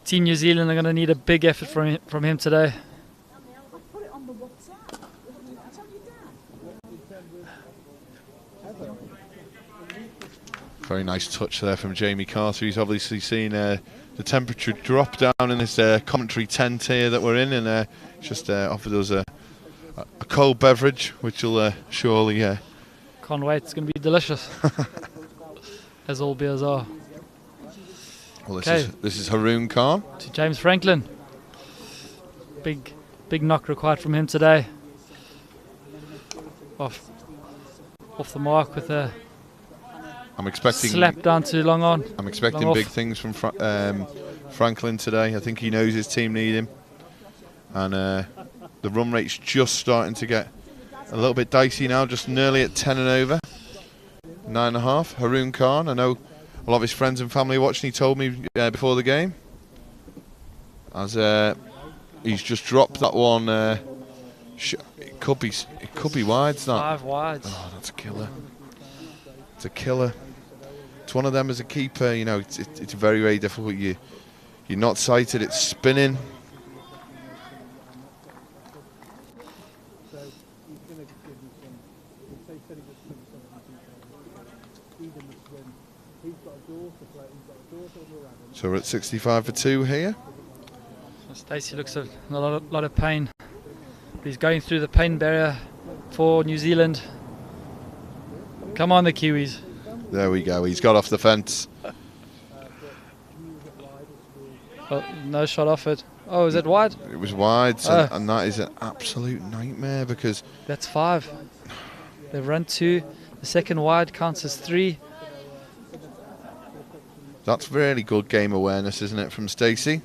Team New Zealand are going to need a big effort from him today. Very nice touch there from Jamie Carter. He's obviously seen the temperature drop down in this commentary tent here that we're in, and just offered us a cold beverage, which will surely... Can't wait, it's going to be delicious. As all beers are. Well, this is Haroon Khan. To James Franklin. Big knock required from him today. Off the mark with a I'm expecting slap down to long on. I'm expecting big things from Franklin today. I think he knows his team need him, and the run rate's just starting to get a little bit dicey now. Just nearly at 10 and over, 9.5. Haroon Khan. I know a lot of his friends and family watching. He told me before the game, as he's just dropped that one. It could be wide. It's not 5 wides. Oh, that's a killer. It's a killer. It's one of them as a keeper. You know, it's very, very difficult. You're not sighted. It's spinning. So we're at 65 for 2 here. Stacey looks in a lot of pain. He's going through the pain barrier for New Zealand. Come on, the Kiwis. There we go. He's got off the fence. Oh, no shot off it. Oh, is it wide? It was wide, so, and that is an absolute nightmare because... That's 5. They've run 2. The second wide counts as 3. That's really good game awareness, isn't it, from Stacey?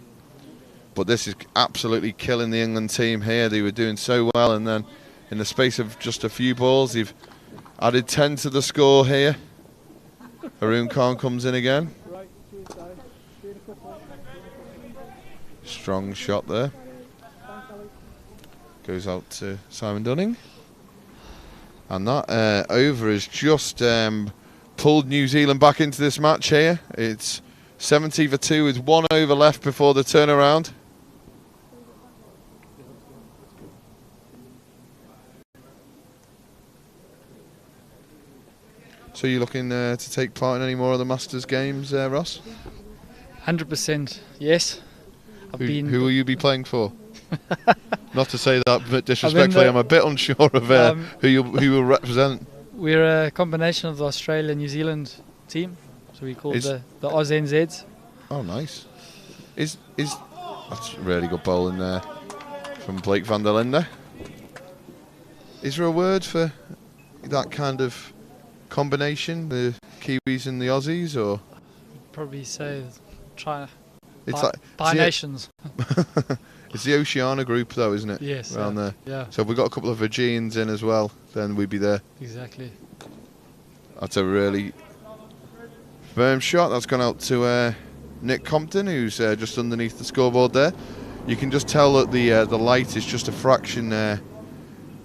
But this is absolutely killing the England team here. They were doing so well, and then in the space of just a few balls, they've added 10 to the score here. Haroon Khan comes in again. Strong shot there. Goes out to Simon Dunning. And that over has just pulled New Zealand back into this match here. It's 70 for 2 with 1 over left before the turnaround. So you're looking to take part in any more of the Masters games, Ross? 100% yes. Who will you be playing for? Not to say that but disrespectfully, I'm a bit unsure of who will represent. We're a combination of the Australia New Zealand team, so we call the Oz NZs. Oh, nice. Is that's a really good bowling there from Blake van der Linde. Is there a word for that kind of combination, the Kiwis and the Aussies, or? Probably say It's like bi-nations. It's the Oceania group though, isn't it? Yes. Around there. Yeah. So if we've got a couple of Fijians in as well, then we'd be there. Exactly. That's a really firm shot. That's gone out to Nick Compton, who's just underneath the scoreboard there. You can just tell that the light is just a fraction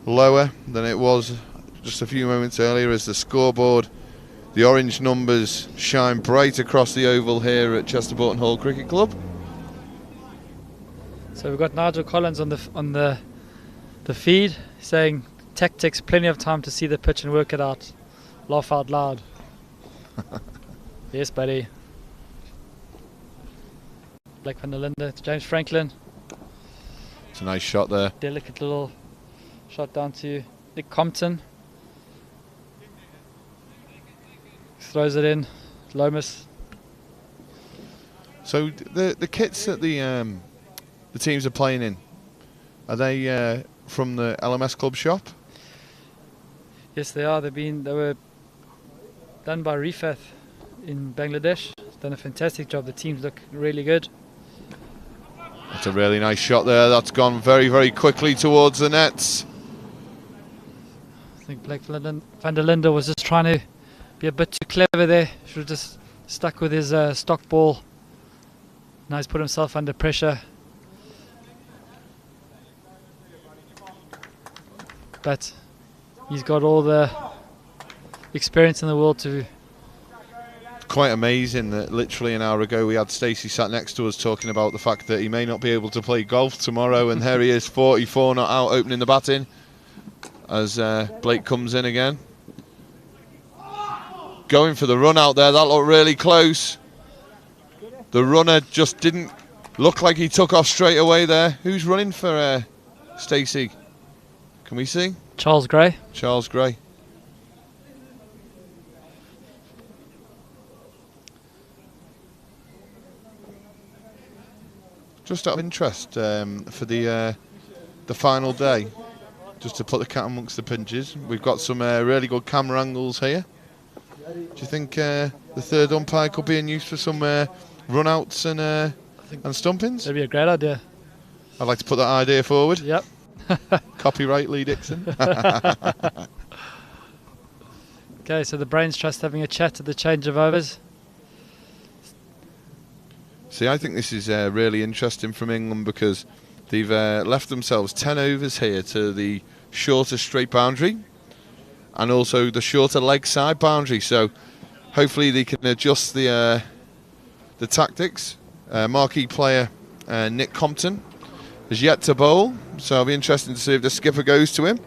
lower than it was just a few moments earlier, as the scoreboard, the orange numbers shine bright across the oval here at Chester Boughton Hall Cricket Club. So we've got Nigel Collins on the feed saying tactics, plenty of time to see the pitch and work it out. Laugh out loud. Yes, buddy. Blake van der Linde to James Franklin. It's a nice shot there. Delicate little shot down to Nick Compton. Throws it in. Lomas. So the kits that the teams are playing in, Are they from the LMS club shop? Yes, they are. They were done by Rifat in Bangladesh. It's done a fantastic job. The teams look really good. That's a really nice shot there. That's gone very, very quickly towards the nets. I think Blake van der Linde was just trying to be a bit too clever there. Should have just stuck with his stock ball. Now he's put himself under pressure. But he's got all the experience in the world to... Quite amazing that literally an hour ago we had Stacey sat next to us talking about the fact that he may not be able to play golf tomorrow, and here he is, 44 not out, opening the batting as Blake comes in again. Going for the run out there, that looked really close. The runner just didn't look like he took off straight away there. Who's running for Stacey? Can we see? Charles Gray. Charles Gray. Just out of interest, for the final day, just to put the cat amongst the pinches, we've got some really good camera angles here. Do you think the third umpire could be in use for some run-outs and stumpings? That'd be a great idea. I'd like to put that idea forward. Yep. Copyright Lee Dixon. Okay, so the Brains Trust having a chat at the change of overs. See, I think this is really interesting from England because they've left themselves 10 overs here to the shorter straight boundary and also the shorter leg side boundary. So hopefully they can adjust the tactics. Marquee player Nick Compton is yet to bowl, so it'll be interesting to see if the skipper goes to him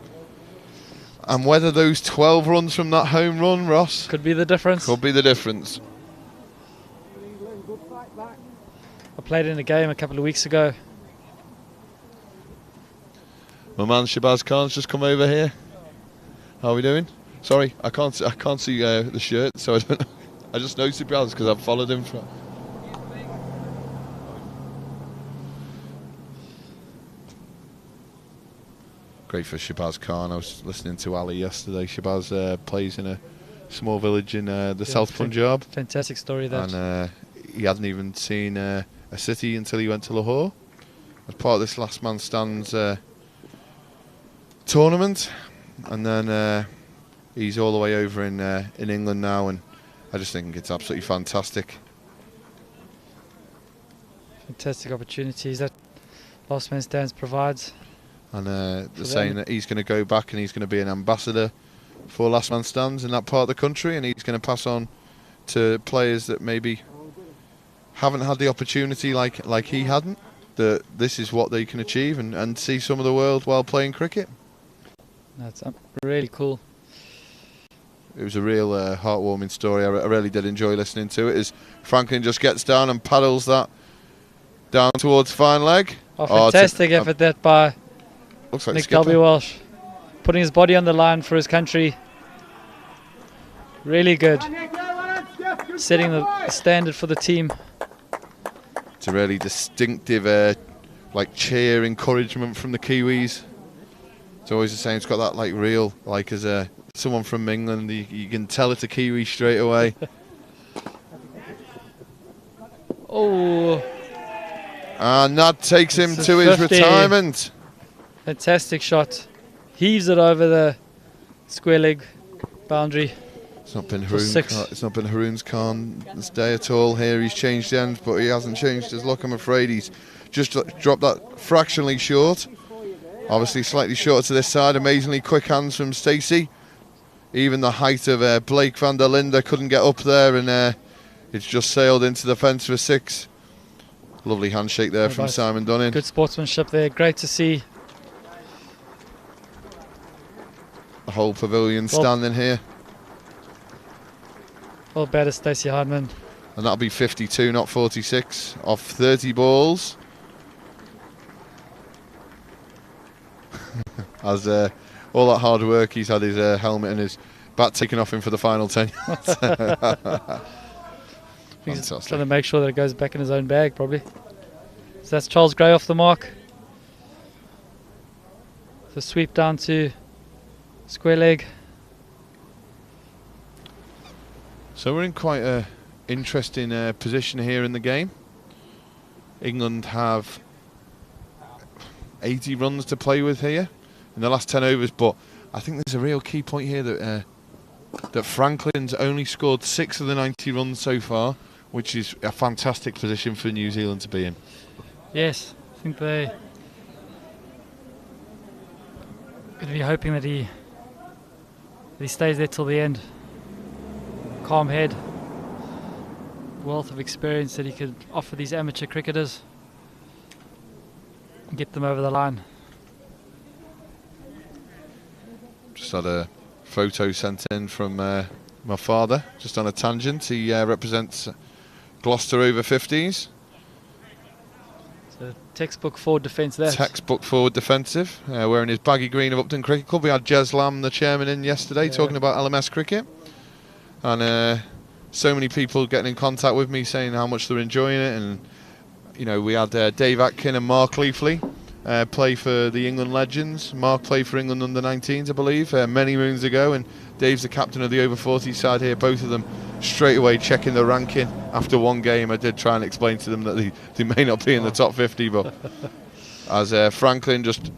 and whether those 12 runs from that home run, Ross, could be the difference. Could be the difference. I played in a game a couple of weeks ago. My man Shabazz Khan's just come over here. How are we doing? Sorry, I can't see the shirt, so I don't know. I just know Shabazz because I've followed him for. Great for Shabazz Khan. I was listening to Ali yesterday. Shabazz plays in a small village in the South Punjab. Fantastic story that. And he hadn't even seen a city until he went to Lahore as part of this last man stands tournament, and then he's all the way over in England now, and I just think it's absolutely fantastic. Fantastic opportunities that Last Man Stands provides. And they're saying that he's going to go back and he's going to be an ambassador for Last Man Stands in that part of the country, and he's going to pass on to players that maybe haven't had the opportunity like he hadn't, that this is what they can achieve and see some of the world while playing cricket. That's really cool. It was a real heartwarming story. I really did enjoy listening to it as Franklin just gets down and paddles that down towards fine leg. Oh, fantastic effort that by looks like Nick W. Walsh, putting his body on the line for his country. Really good. Setting the standard for the team. It's a really distinctive cheer encouragement from the Kiwis. It's always the same. It's got that real, as someone from England, you can tell it's a Kiwi straight away. Oh. And that takes him to his retirement. Fantastic shot. Heaves it over the square leg boundary. It's not been Haroon Khan's day at all here. He's changed ends, but he hasn't changed his luck, I'm afraid. He's just dropped that fractionally short. Obviously slightly shorter to this side. Amazingly quick hands from Stacey. Even the height of Blake van der Linde couldn't get up there, and it's just sailed into the fence for 6. Lovely handshake there from Simon Dunning. Good sportsmanship there. Great to see. The whole pavilion standing here. Well batted, Stacey Hardman. And that'll be 52, not 46, off 30 balls. As all that hard work, he's had his helmet and his bat taken off him for the final 10 yards. He's trying to make sure that it goes back in his own bag, probably. So that's Charles Gray off the mark. The sweep down to square leg. So we're in quite a interesting position here in the game. England have 80 runs to play with here in the last 10 overs, but I think there's a real key point here that Franklin's only scored 6 of the 90 runs so far, which is a fantastic position for New Zealand to be in. Yes, I think they're going to be hoping that he stays there till the end. Calm head, wealth of experience that he could offer these amateur cricketers and get them over the line. Just had a photo sent in from my father, just on a tangent. He represents Gloucester over 50s. So textbook forward defence there. Textbook forward defensive, wearing his baggy green of Upton Cricket Club. We had Jez Lamb, the chairman, in yesterday talking about LMS cricket. And so many people getting in contact with me saying how much they're enjoying it. And, you know, we had Dave Atkin and Mark Leafley play for the England Legends. Mark played for England under 19s, I believe, many moons ago. And Dave's the captain of the over 40 side here. Both of them straight away checking the ranking after one game. I did try and explain to them that they may not be in the top 50, but as Franklin just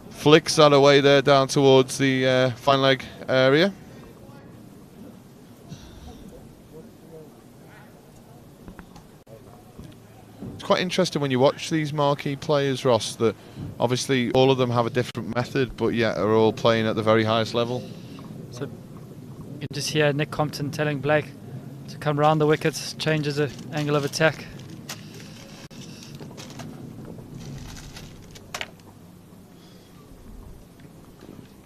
flicks that away there down towards the fine leg area. It's quite interesting when you watch these marquee players, Ross, that obviously all of them have a different method, but yet are all playing at the very highest level. So you just hear Nick Compton telling Blake to come round the wickets, changes the angle of attack.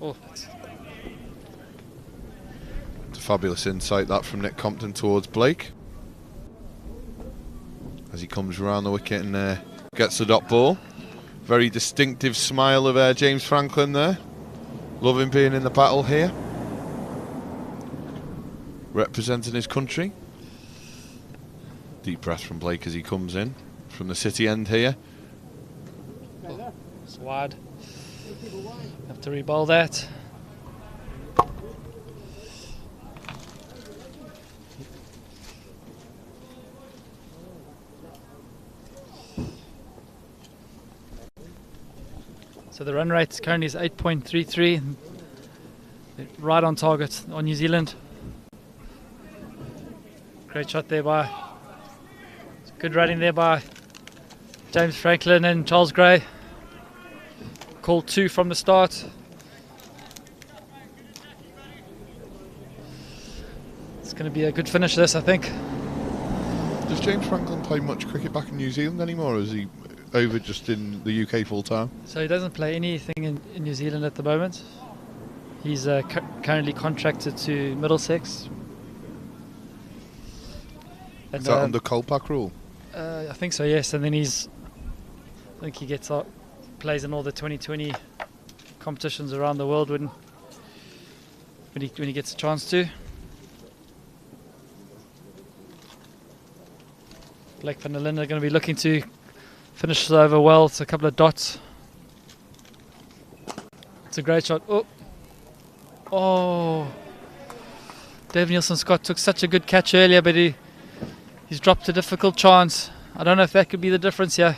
Oh, it's a fabulous insight that from Nick Compton towards Blake, as he comes around the wicket and gets the dot ball. Very distinctive smile of James Franklin there. Loving being in the battle here, representing his country. Deep breath from Blake as he comes in from the city end here. oh, it's wide. Have to re-bowl that. So the run rate currently is 8.33, right on target on New Zealand. Great shot there by, good running there by James Franklin and Charles Gray. Called 2 from the start. It's going to be a good finish this, I think. Does James Franklin play much cricket back in New Zealand anymore, or is he over just in the UK full time? So he doesn't play anything in New Zealand at the moment. He's currently contracted to Middlesex. And, Is that under Colpack rule? I think so, yes. And then I think he plays in all the 2020 competitions around the world when he gets a chance to. Blake van der Linden are going to be looking to finish this over well. It's a couple of dots. It's a great shot. Oh, Dave Nielsen-Scott took such a good catch earlier, but he's dropped a difficult chance. I don't know if that could be the difference here.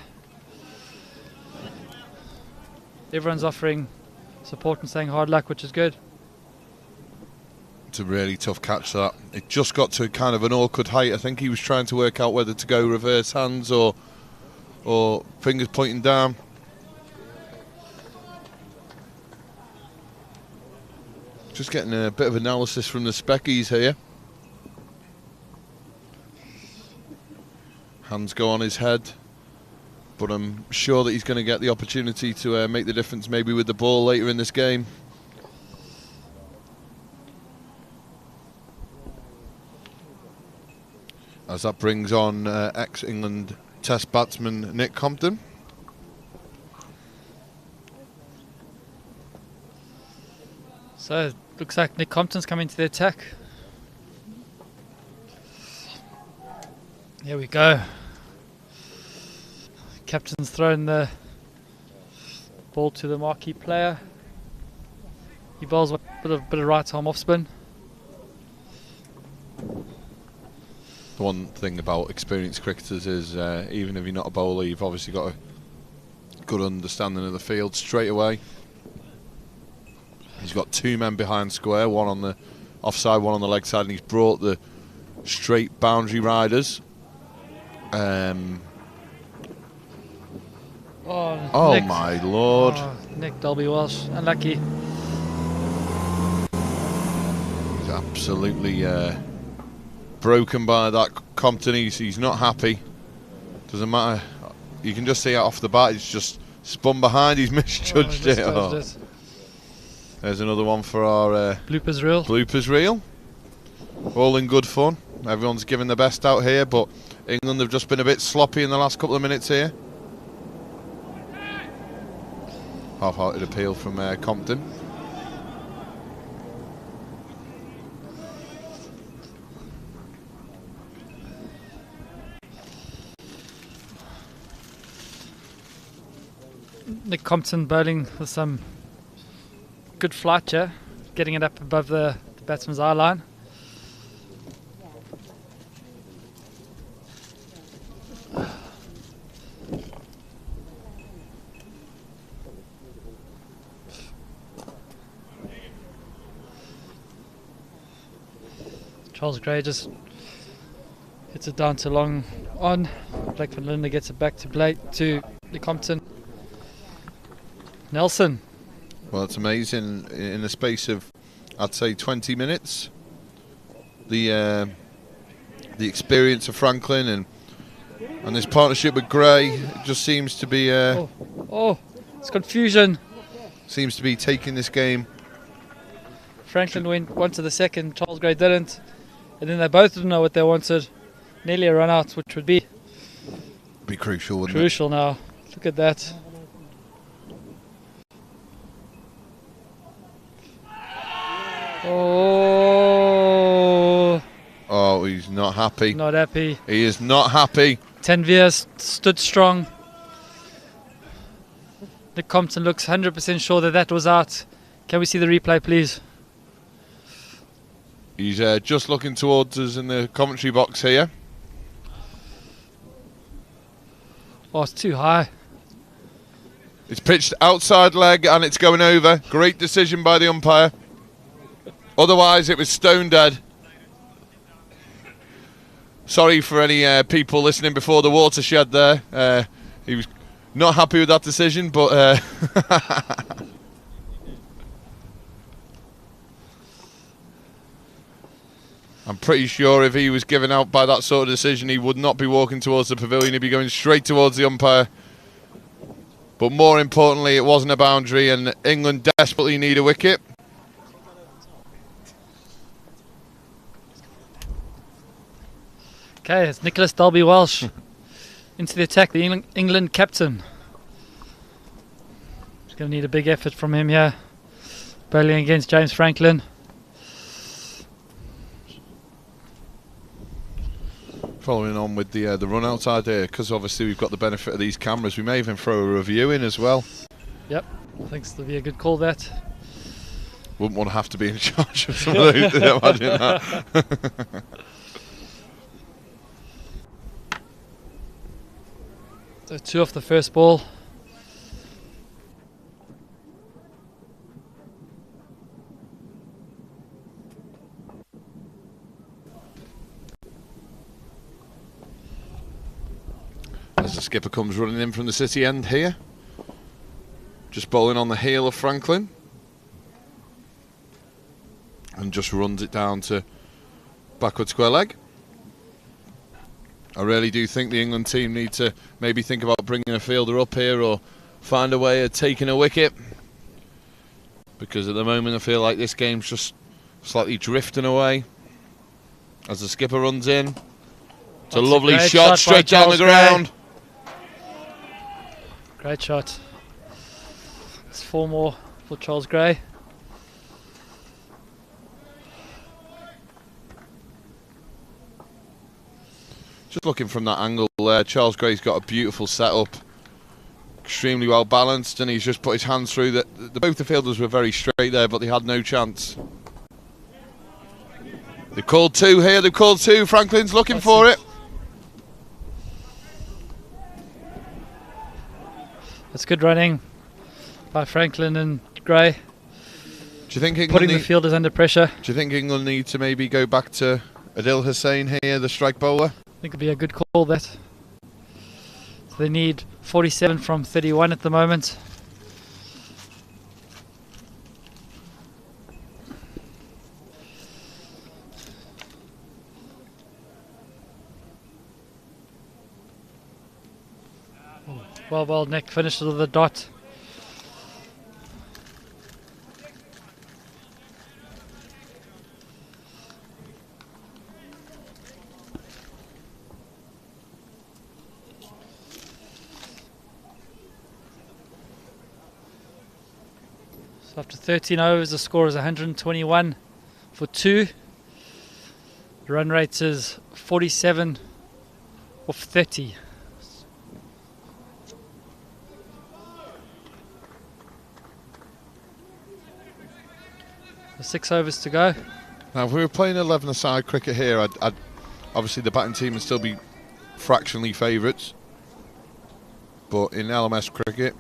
Everyone's offering support and saying hard luck, which is good. It's a really tough catch, that. It just got to kind of an awkward height. I think he was trying to work out whether to go reverse hands or fingers pointing down. Just getting a bit of analysis from the speckies here. Hands go on his head, but I'm sure that he's going to get the opportunity to make the difference maybe with the ball later in this game. As that brings on ex-England Test batsman Nick Compton. So it looks like Nick Compton's coming to the attack. Here we go. Captain's thrown the ball to the marquee player. He bowls a bit of right arm off spin. The one thing about experienced cricketers is even if you're not a bowler, you've obviously got a good understanding of the field straight away. He's got 2 men behind square, one on the offside, one on the leg side, and he's brought the straight boundary riders. Oh Nick. my lord. Oh, Nick Dolby Walsh, unlucky. He's absolutely broken by that Compton. He's not happy. Doesn't matter. You can just see it off the bat. He's just spun behind. He's misjudged it. Oh. There's another one for our bloopers reel. Bloopers reel. All in good fun. Everyone's giving their best out here, but England have just been a bit sloppy in the last couple of minutes here. Half-hearted appeal from Compton. Nick Compton bowling with some good flight here, getting it up above the batsman's eye line. Charles Gray just hits it down to long on. Blake van Linde gets it back to Nick Compton. Nelson. Well, it's amazing. In the space of, I'd say, 20 minutes, the experience of Franklin and this partnership with Gray just seems to be it's confusion. Seems to be taking this game. Franklin went one to the second, Charles Gray didn't, and then they both didn't know what they wanted. Nearly a run out, which would be crucial, wouldn't it? Now. Look at that. Oh, he's not happy. Not happy. He is not happy. Tanvir stood strong. Nick Compton looks 100% sure that was out. Can we see the replay, please? He's just looking towards us in the commentary box here. Oh, it's too high. It's pitched outside leg and it's going over. Great decision by the umpire. Otherwise, it was stone dead. Sorry for any people listening before the watershed there. He was not happy with that decision, but... I'm pretty sure if he was given out by that sort of decision, he would not be walking towards the pavilion. He'd be going straight towards the umpire. But more importantly, it wasn't a boundary, and England desperately need a wicket. Okay, it's Nicholas Dalby Welsh into the attack, the England captain. He's going to need a big effort from him here. Bowling against James Franklin. Following on with the run-out idea, because obviously we've got the benefit of these cameras, we may even throw a review in as well. Yep, I think it'll be a good call, that. Wouldn't want to have to be in charge of some of those, imagine that. So 2 off the first ball. As the skipper comes running in from the city end here. Just bowling on the heel of Franklin. And just runs it down to backward square leg. I really do think the England team need to maybe think about bringing a fielder up here or find a way of taking a wicket. Because at the moment I feel like this game's just slightly drifting away. As the skipper runs in. It's a lovely shot straight down the ground. Great shot. It's 4 more for Charles Gray. Just looking from that angle there, Charles Gray's got a beautiful setup. extremely well balanced, and he's just put his hands through. Both the fielders were very straight there, but they had no chance. They've called two here. They've called two. Franklin's looking for it. That's good running by Franklin and Gray. Do you think England putting the fielders under pressure? Do you think England need to maybe go back to Adil Hussain here, the strike bowler? I think it'd be a good call, that. So they need 47 from 31 at the moment. Well, Nick finished with a dot. So after 13 overs, the score is 121 for 2. The run rate is 47 off 30. So 6 overs to go. Now, if we were playing 11-a-side cricket here, I'd obviously the batting team would still be fractionally favourites. But in LMS cricket,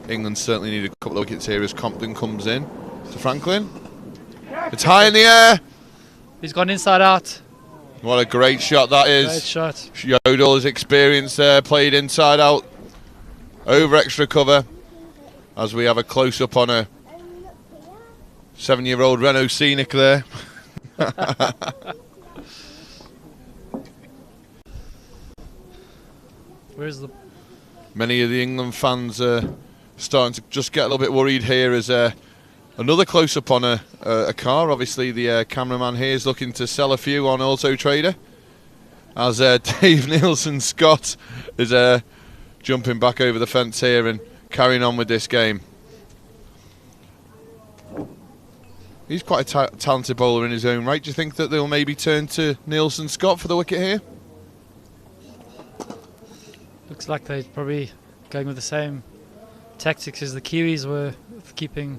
England certainly need a couple of wickets here as Compton comes in to Franklin. It's high in the air. He's gone inside out. What a great shot that is. Great shot. Showed all his experience there, played inside out, over extra cover, as we have a close-up on a 7-year-old Renault Scenic there. Where's the... Many of the England fans are starting to just get a little bit worried here as another close-up on a car. Obviously the cameraman here is looking to sell a few on Auto Trader, as Dave Nielsen Scott is jumping back over the fence here and carrying on with this game. He's quite a talented bowler in his own right. Do you think that they'll maybe turn to Nielsen Scott for the wicket here? Looks like they're probably going with the same tactics as the Kiwis were, with keeping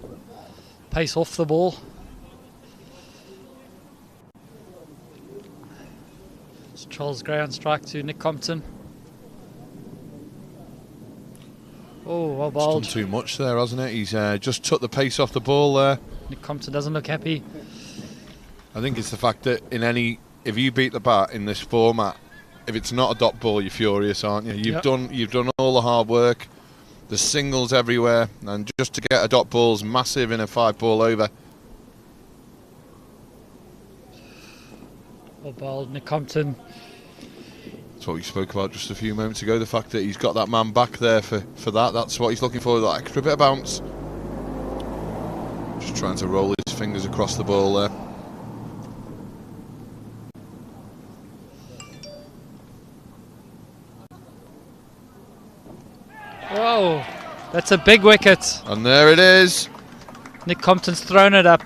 pace off the ball. It's Charles Gray on strike to Nick Compton. Oh, well bowled. He's done too much there, hasn't it? He's just took the pace off the ball there. Nick Compton doesn't look happy. I think it's the fact that if you beat the bat in this format, if it's not a dot ball, you're furious, aren't you? You've done all the hard work. There's singles everywhere, and just to get a dot ball's massive in a 5-ball over. Well bowled, Nick Compton. That's what we spoke about just a few moments ago. The fact that he's got that man back there for that. That's what he's looking for. That extra bit of bounce. Just trying to roll his fingers across the ball there. Whoa, that's a big wicket. And there it is. Nick Compton's thrown it up.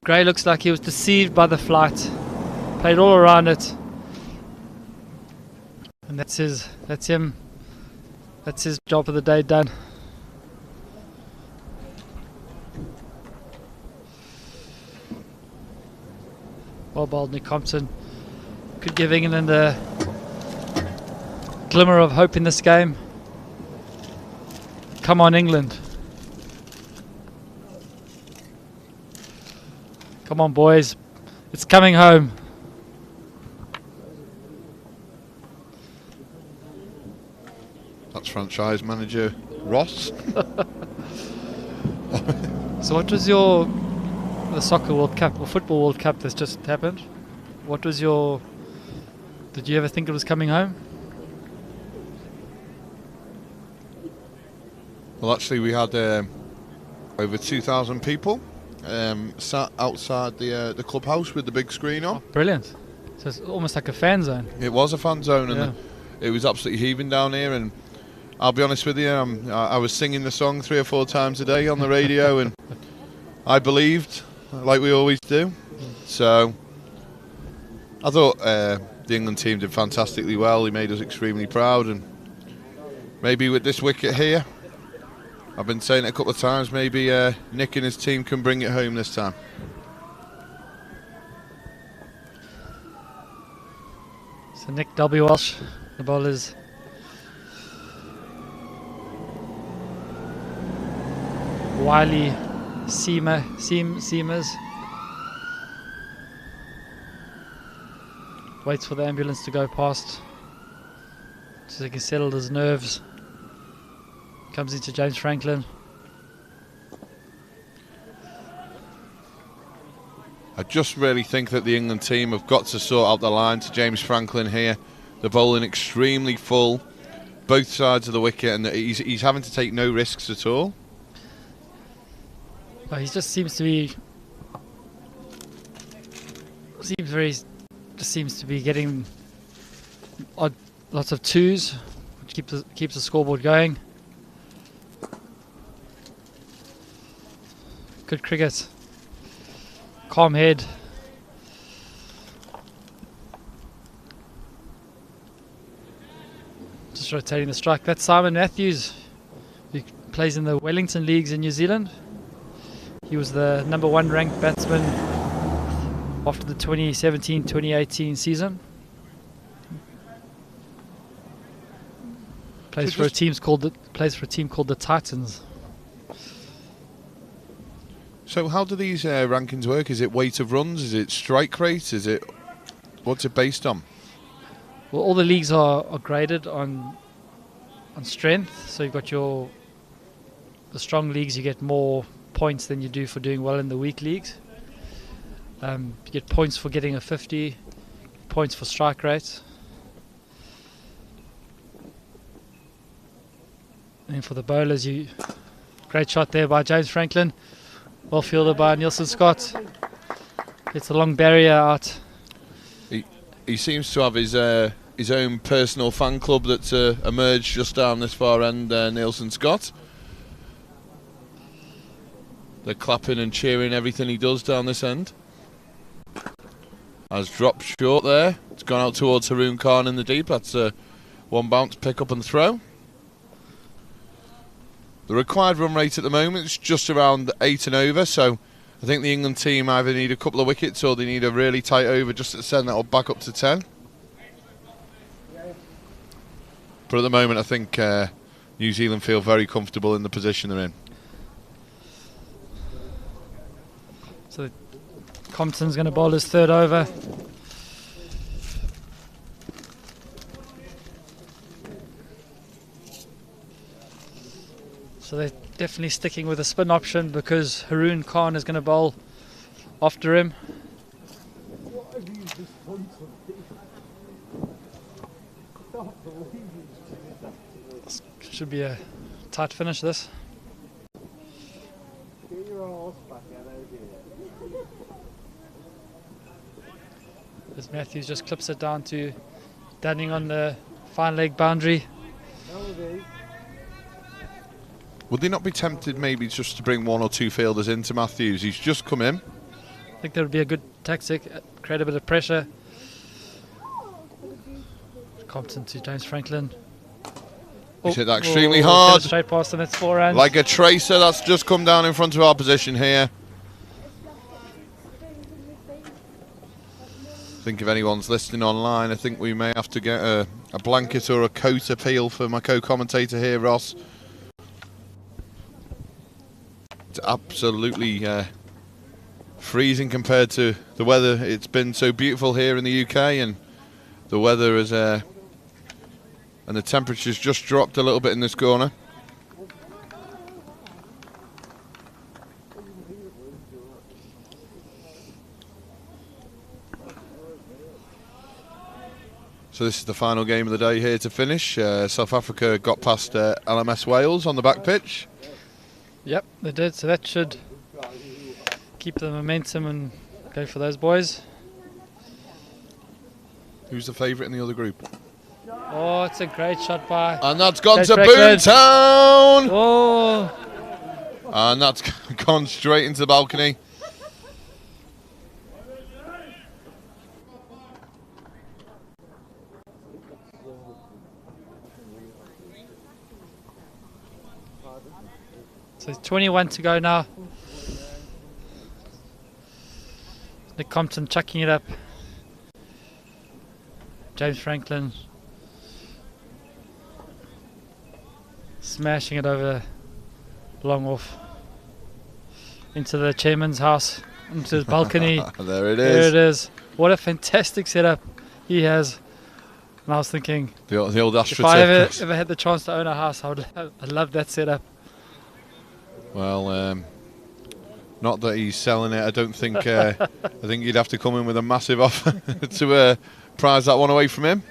Gray looks like he was deceived by the flight. Played all around it. And that's him. That's his job of the day done. Well bowled, Nick Compton. Could give England a glimmer of hope in this game. Come on, England. Come on, boys. It's coming home. That's franchise manager Ross. So what was the Soccer World Cup or Football World Cup that's just happened? What was did you ever think it was coming home? Well, actually, we had over 2,000 people sat outside the clubhouse with the big screen on. Oh, brilliant. So it's almost like a fan zone. It was a fan zone, Yeah. and it was absolutely heaving down here. And I'll be honest with you, I was singing the song 3 or 4 times a day on the radio, and I believed, like we always do. So I thought the England team did fantastically well. He made us extremely proud, and Maybe with this wicket here, I've been saying it a couple of times, maybe Nick and his team can bring it home this time. So Nick W. Walsh, the bowlers. Wiley Seamers. Waits for the ambulance to go past so he can settle his nerves. Comes into James Franklin. I just really think that the England team have got to sort out the line to James Franklin here. They're bowling extremely full, both sides of the wicket, and he's having to take no risks at all. Well, he just seems to be seems to be getting lots of twos, which keeps the scoreboard going. Good cricket. Calm head. Just rotating the strike. That's Simon Matthews, who plays in the Wellington Leagues in New Zealand. He was the #1 ranked batsman after the 2017-2018 season. Plays for a team called the Titans. So how do these rankings work? Is it weight of runs? Is it strike rate? What's it based on? Well, all the leagues are graded on strength. So you've got the strong leagues, you get more points than you do for doing well in the weak leagues. You get points for getting a 50, points for strike rate. And for the bowlers, great shot there by James Franklin. Well fielded by Nielsen Scott. Gets a long barrier out. He seems to have his own personal fan club that's emerged just down this far end, Nielsen Scott. They're clapping and cheering everything he does down this end. Has dropped short there. It's gone out towards Haroon Khan in the deep. That's one bounce, pick up and throw. The required run rate at the moment is just around 8 and over, so I think the England team either need a couple of wickets or they need a really tight over just to send that back up to 10. But at the moment I think New Zealand feel very comfortable in the position they're in. So Compton's going to bowl his third over. So they're definitely sticking with a spin option because Haroon Khan is going to bowl after him. This should be a tight finish, this. As Matthews just clips it down to Dunning on the fine leg boundary. Would they not be tempted maybe just to bring 1 or 2 fielders into Matthews? He's just come in. I think that would be a good tactic, create a bit of pressure. Compton to James Franklin. He's hit that extremely hard. Straight past him, it's 4 runs. Like a tracer, that's just come down in front of our position here. I think if anyone's listening online, I think we may have to get a blanket or a coat appeal for my co-commentator here, Ross. It's absolutely freezing compared to the weather. It's been so beautiful here in the UK, and the weather is and the temperature's just dropped a little bit in this corner. So this is the final game of the day here to finish. South Africa got past LMS Wales on the back pitch. Yep, they did. So that should keep the momentum and go for those boys. Who's the favourite in the other group? Oh, it's a great shot by... And that's gone to Franklin. Boomtown! Oh! And that's gone straight into the balcony. So 21 to go now. Nick Compton chucking it up. James Franklin smashing it over long off into the chairman's house, into his balcony. There it There is. it is. What a fantastic setup he has. And I was thinking, The old if I AstroTurf. ever had the chance to own a house, I'd love that setup. Well, not that he's selling it. I don't think. I think you'd have to come in with a massive offer to prize that one away from him.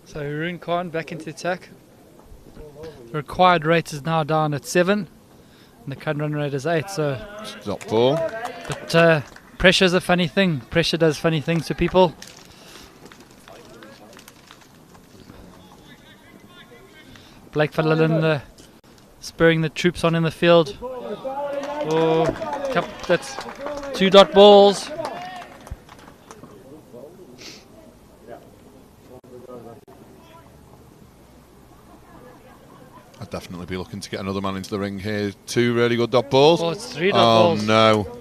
So Haroon Khan back into attack. The required rate is now down at 7, and the current run rate is 8. So, Stop ball. but pressure's a funny thing. Pressure does funny things to people. Blake van Lillen spurring the troops on in the field. Oh, that's 2 dot balls. I'd definitely be looking to get another man into the ring here. 2 really good dot balls. Oh, it's 3 dot Oh balls. no.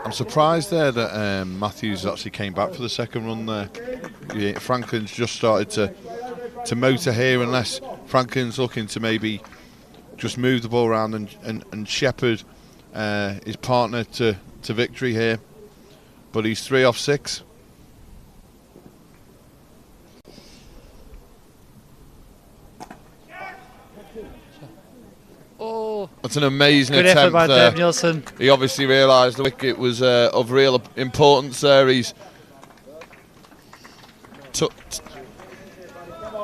I'm surprised there that Matthews actually came back for the second run there. Yeah, Franklin's just started to motor here, unless Franklin's looking to maybe just move the ball around and shepherd his partner to victory here. But he's 3 off 6. Oh, That's an amazing good effort attempt by there. Dave Nielsen. He obviously realised the wicket was of real importance there. He's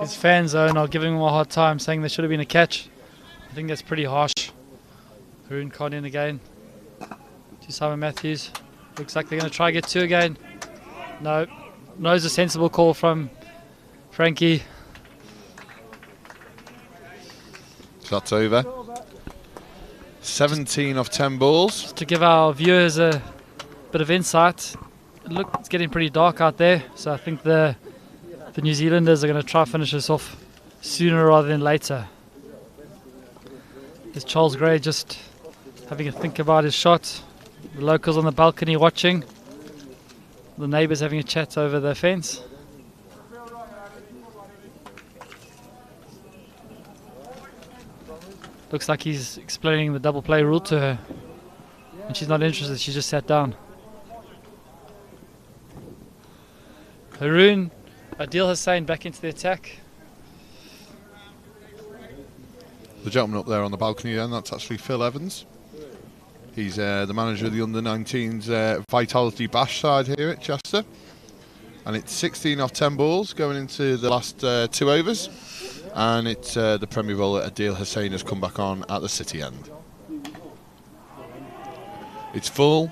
His fan zone are giving him a hard time, saying there should have been a catch. I think that's pretty harsh. Haroon Khan in again. To Simon Matthews. Looks like they're going to try get 2 again. No. Knows a sensible call from Frankie. Shots over. 17 off 10 balls. Just to give our viewers a bit of insight, look, it's getting pretty dark out there, so I think the New Zealanders are going to try finish this off sooner rather than later. There's Charles Gray just having a think about his shot. The locals on the balcony watching. The neighbours having a chat over the fence. Looks like he's explaining the double play rule to her. And she's not interested, she just sat down. Haroon, Adil Hussain back into the attack. The gentleman up there on the balcony then, that's actually Phil Evans. He's the manager of the under-19s Vitality Bash side here at Chester. And it's 16 off 10 balls going into the last 2 overs. And it's the Premier bowler Adil Hussain has come back on at the City end. It's full.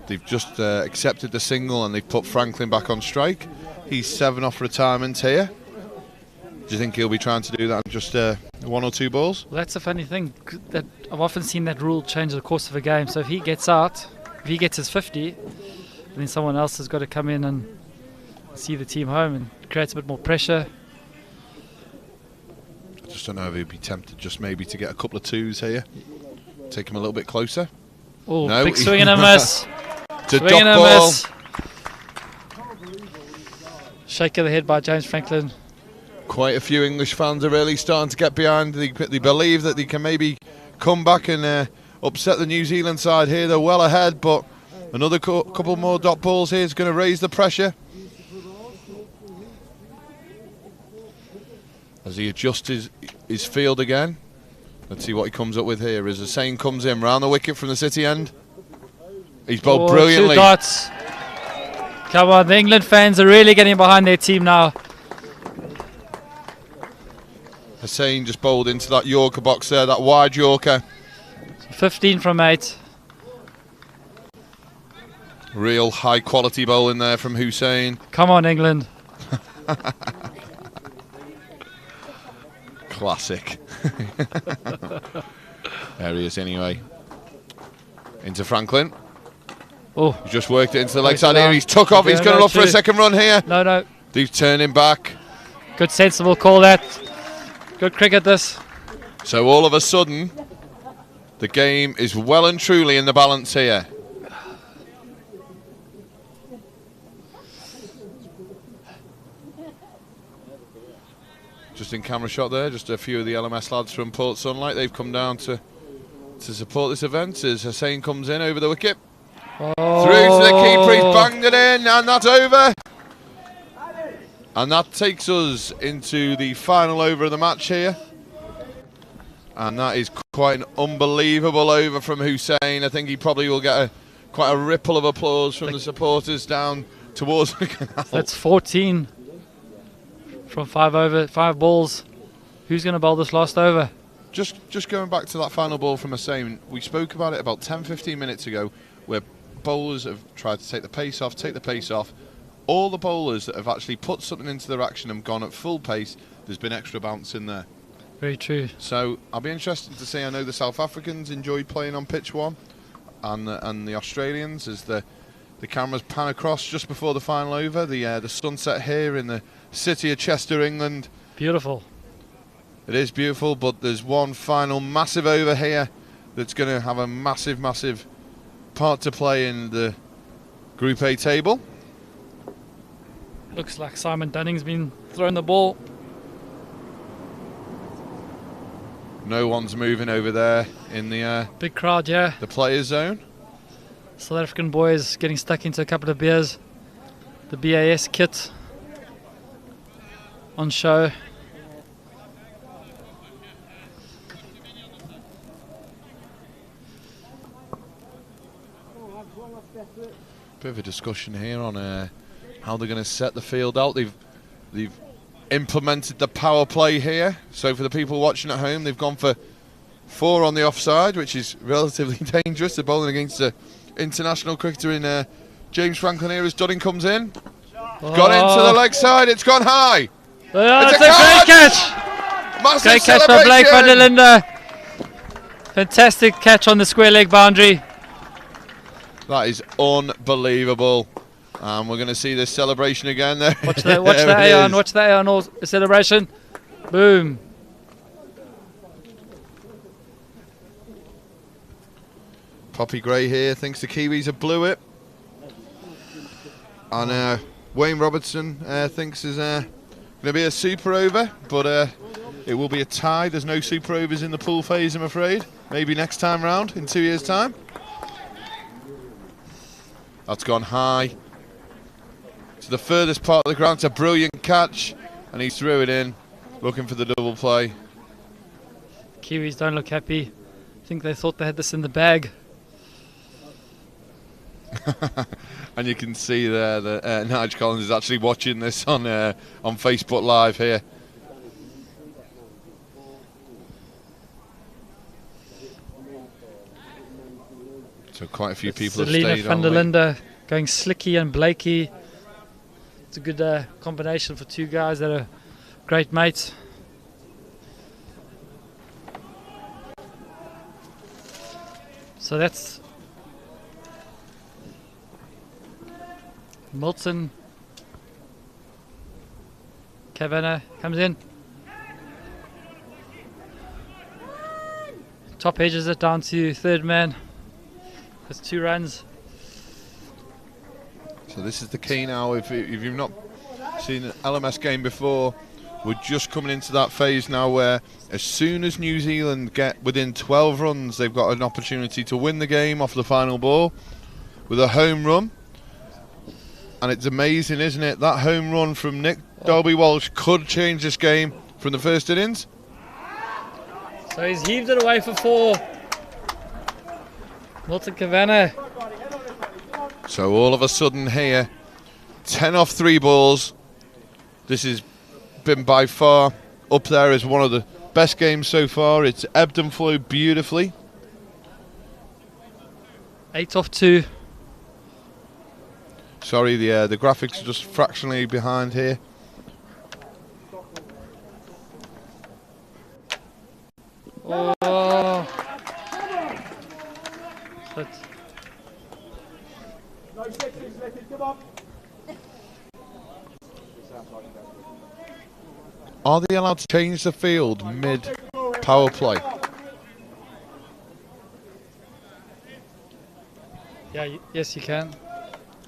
They've just accepted the single and they've put Franklin back on strike. He's 7 off retirement here. Do you think he'll be trying to do that in just 1 or 2 balls? Well, that's a funny thing. That I've often seen that rule change the course of a game. So if he gets out, if he gets his 50, then someone else has got to come in and see the team home, and it creates a bit more pressure. I just don't know if he'd be tempted just maybe to get a couple of 2s here. Take him a little bit closer. Oh, No, big swing and a miss. To Swing and dot a ball. miss. Shake of the head by James Franklin. Quite a few English fans are really starting to get behind. They believe that they can maybe come back and upset the New Zealand side here. They're well ahead, but another couple more dot balls here is going to raise the pressure. As he adjusts his field again. Let's see what he comes up with here. As Hussain comes in round the wicket from the City end. He's bowled brilliantly. 2 dots. Come on, the England fans are really getting behind their team now. Hussain just bowled into that Yorker box there, that wide Yorker. 15 from 8. Real high quality bowling there from Hussain. Come on, England. Classic. There he is anyway. Into Franklin. Oh, He's just worked it into the leg Goes side here. down. He's took off. He's going to look for a Two. second run here. No. He's turning back. Good, sensible call that. Good cricket this. So all of a sudden, the game is well and truly in the balance here. Just in camera shot there, just a few of the LMS lads from Port Sunlight. They've come down to support this event as Hussain comes in over the wicket. Oh. Through to the keeper, he's banged it in, and that's over. And that takes us into the final over of the match here. And that is quite an unbelievable over from Hussain. I think he probably will get quite a ripple of applause from the supporters down towards the canal. That's 14 from 5 balls. Who's going to bowl this last over? Just going back to that final ball from Hussain, we spoke about it about 10-15 minutes ago, where bowlers have tried to take the pace off. All the bowlers that have actually put something into their action and gone at full pace, there's been extra bounce in there. Very true. So I'll be interested to see. I know the South Africans enjoyed playing on pitch 1, and the Australians, as the cameras pan across just before the final over. The sunset here in the city of Chester, England. Beautiful. It is beautiful, but there's one final massive over here that's going to have a massive part to play in the Group A table. Looks like Simon Dunning's been throwing the ball. No one's moving over there in the Big crowd, yeah. the players zone. South African boys getting stuck into a couple of beers. The BAS kit on show. Bit of a discussion here on how they're going to set the field out. They've implemented the power play here. So for the people watching at home, they've gone for 4 on the offside, which is relatively dangerous. They're bowling against an international cricketer in James Franklin here as Dunning comes in. Got into the leg side. It's gone high. Oh, It's it's a a great catch! catch! Massive Great catch by Blake van der Linde. Fantastic catch on the square leg boundary. That is unbelievable. And we're going to see this celebration again there. Watch that There it Aeon, is. watch that Aeon celebration. Boom. Poppy Gray here thinks the Kiwis have blew it. And Wayne Robertson thinks there's going to be a super over, but it will be a tie. There's no super overs in the pool phase, I'm afraid. Maybe next time round in 2 years' time. That's gone high to the furthest part of the ground. It's a brilliant catch, and he threw it in, looking for the double play. Kiwis don't look happy. I think they thought they had this in the bag. And you can see there that Nigel Collins is actually watching this on Facebook Live here. So quite a few people have Selena stayed van on der late. Linde going slicky and blakey. It's a good combination for 2 guys that are great mates. So that's Milton. Kavanagh comes in. Top edges it down to 3rd man. That's 2 runs. So this is the key now. If you've not seen an LMS game before, we're just coming into that phase now where as soon as New Zealand get within 12 runs, they've got an opportunity to win the game off the final ball with a home run. And it's amazing, isn't it? That home run from Nick Dalby-Walsh could change this game from the first innings. So he's heaved it away for 4. Milton Kavanagh. So all of a sudden here, 10 off 3 balls. This has been by far up there as one of the best games so far. It's ebbed and flowed beautifully. 8 off 2. Sorry, the graphics are just fractionally behind here. Oh. But Are they allowed to change the field mid power play? Yeah, yes you can.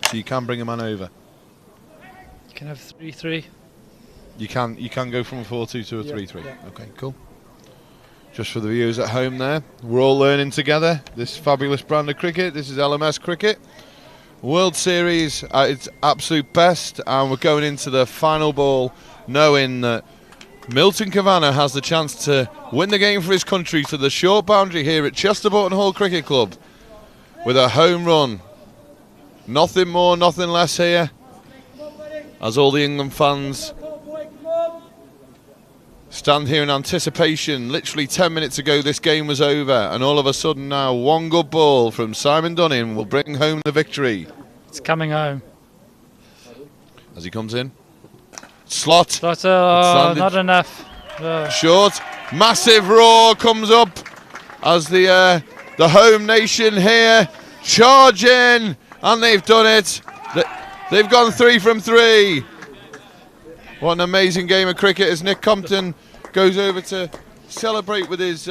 So you can bring a man over. You can have 3-3. You can go from a 4-2 to a 3-3. Yeah. Okay, cool. Just for the viewers at home there, we're all learning together this fabulous brand of cricket. This is LMS cricket. World Series at its absolute best, and we're going into the final ball knowing that Milton Kavanagh has the chance to win the game for his country to the short boundary here at Chester Boughton Hall Cricket Club with a home run. Nothing more, nothing less here, as all the England fans stand here in anticipation. Literally 10 minutes ago this game was over, and all of a sudden now one good ball from Simon Dunning will bring home the victory. It's coming home. As he comes in. Slot. Not enough. Short. Massive roar comes up as the home nation here charge in, and they've done it. They've gone 3 from 3. What an amazing game of cricket as Nick Compton goes over to celebrate with his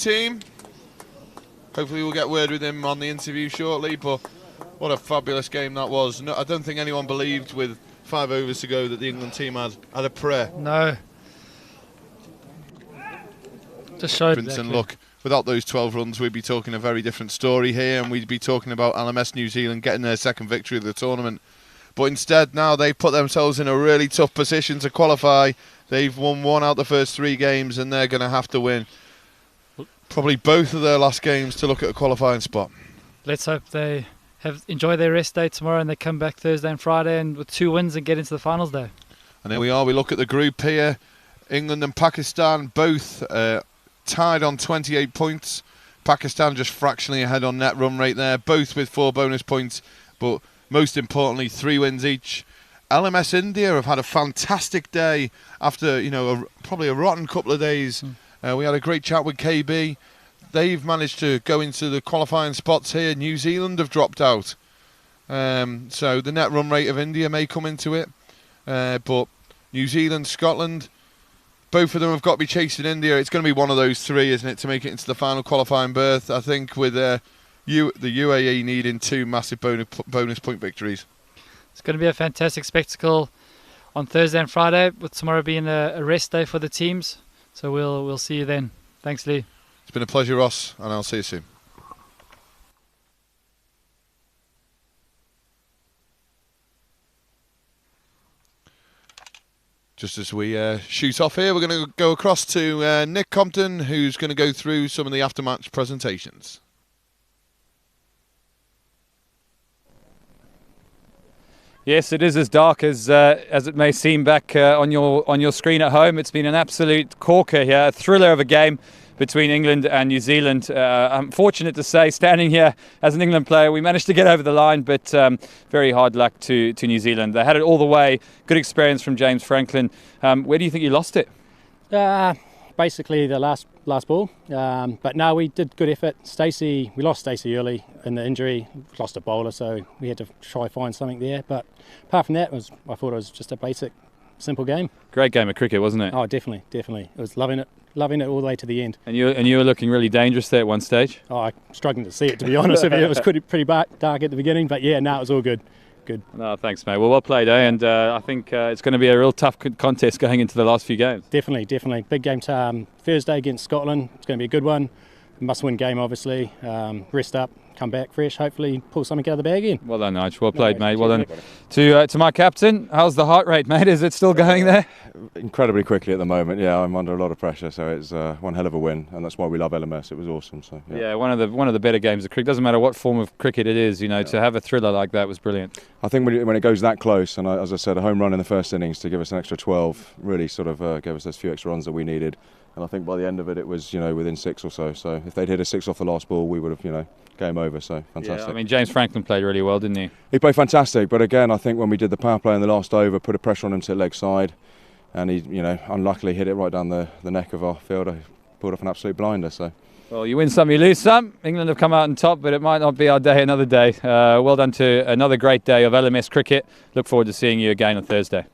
team. Hopefully we'll get word with him on the interview shortly, but what a fabulous game that was. No, I don't think anyone believed with 5 overs to go that the England team had a prayer. No. Just showed And look, without those 12 runs, we'd be talking a very different story here, and we'd be talking about LMS New Zealand getting their second victory of the tournament. But instead, now they've put themselves in a really tough position to qualify. They've won 1 out of the first 3 games, and they're going to have to win probably both of their last games to look at a qualifying spot. Let's hope they enjoy their rest day tomorrow and they come back Thursday and Friday and with 2 wins and get into the finals day. And there we are. We look at the group here. England and Pakistan both tied on 28 points. Pakistan just fractionally ahead on net run rate there, both with 4 bonus points, but most importantly 3 wins each. LMS India have had a fantastic day after probably a rotten couple of days. We had a great chat with KB. They've managed to go into the qualifying spots here. New Zealand have dropped out, so the net run rate of India may come into it, but New Zealand, Scotland, both of them have got to be chasing India. It's going to be one of those 3, isn't it, to make it into the final qualifying berth. I think with the UAE needing 2 massive bonus point victories. It's going to be a fantastic spectacle on Thursday and Friday, with tomorrow being a rest day for the teams. So we'll see you then. Thanks, Lee. It's been a pleasure, Ross, and I'll see you soon. Just as we shoot off here, we're going to go across to Nick Compton, who's going to go through some of the aftermatch presentations. Yes, it is as dark as it may seem back on your screen at home. It's been an absolute corker here, a thriller of a game between England and New Zealand. I'm fortunate to say, standing here as an England player, we managed to get over the line, but very hard luck to New Zealand. They had it all the way. Good experience from James Franklin. Where do you think you lost it? Basically the last ball, but no, we did good effort. We lost Stacey early in the injury, lost a bowler, so we had to try find something there. But apart from that, I thought it was just a basic, simple game. Great game of cricket, wasn't it? Oh, definitely. It was loving it all the way to the end. And you were looking really dangerous there at one stage. Oh, I'm struggling to see it, to be honest with you. It was pretty dark at the beginning, but yeah, no, it was all good. Good. No, thanks, mate. Well played, eh? And I think it's going to be a real tough contest going into the last few games. Definitely. Big game Thursday against Scotland. It's going to be a good one. Must-win game, obviously. Rest up, come back fresh, hopefully pull something out of the bag again. Well done, Nigel. Well played, mate. Well done. To my captain, how's the heart rate, mate? Is it still going there? Incredibly quickly at the moment. Yeah, I'm under a lot of pressure, so it's one hell of a win, and that's why we love LMS. It was awesome. So yeah, one of the better games of cricket. Doesn't matter what form of cricket it is, to have a thriller like that was brilliant. I think when it goes that close, and as I said, a home run in the first innings to give us an extra 12 really sort of gave us those few extra runs that we needed. And I think by the end of it was within 6 or so. So if they'd hit a 6 off the last ball, we would have game over. So fantastic. Yeah, I mean, James Franklin played really well, didn't he? He played fantastic, but again, I think when we did the power play in the last over, put a pressure on him to leg side, and he unluckily hit it right down the neck of our fielder. pulled off an absolute blinder. So. Well, you win some, you lose some. England have come out on top, but it might not be our day another day. Well done to another great day of LMS cricket. Look forward to seeing you again on Thursday.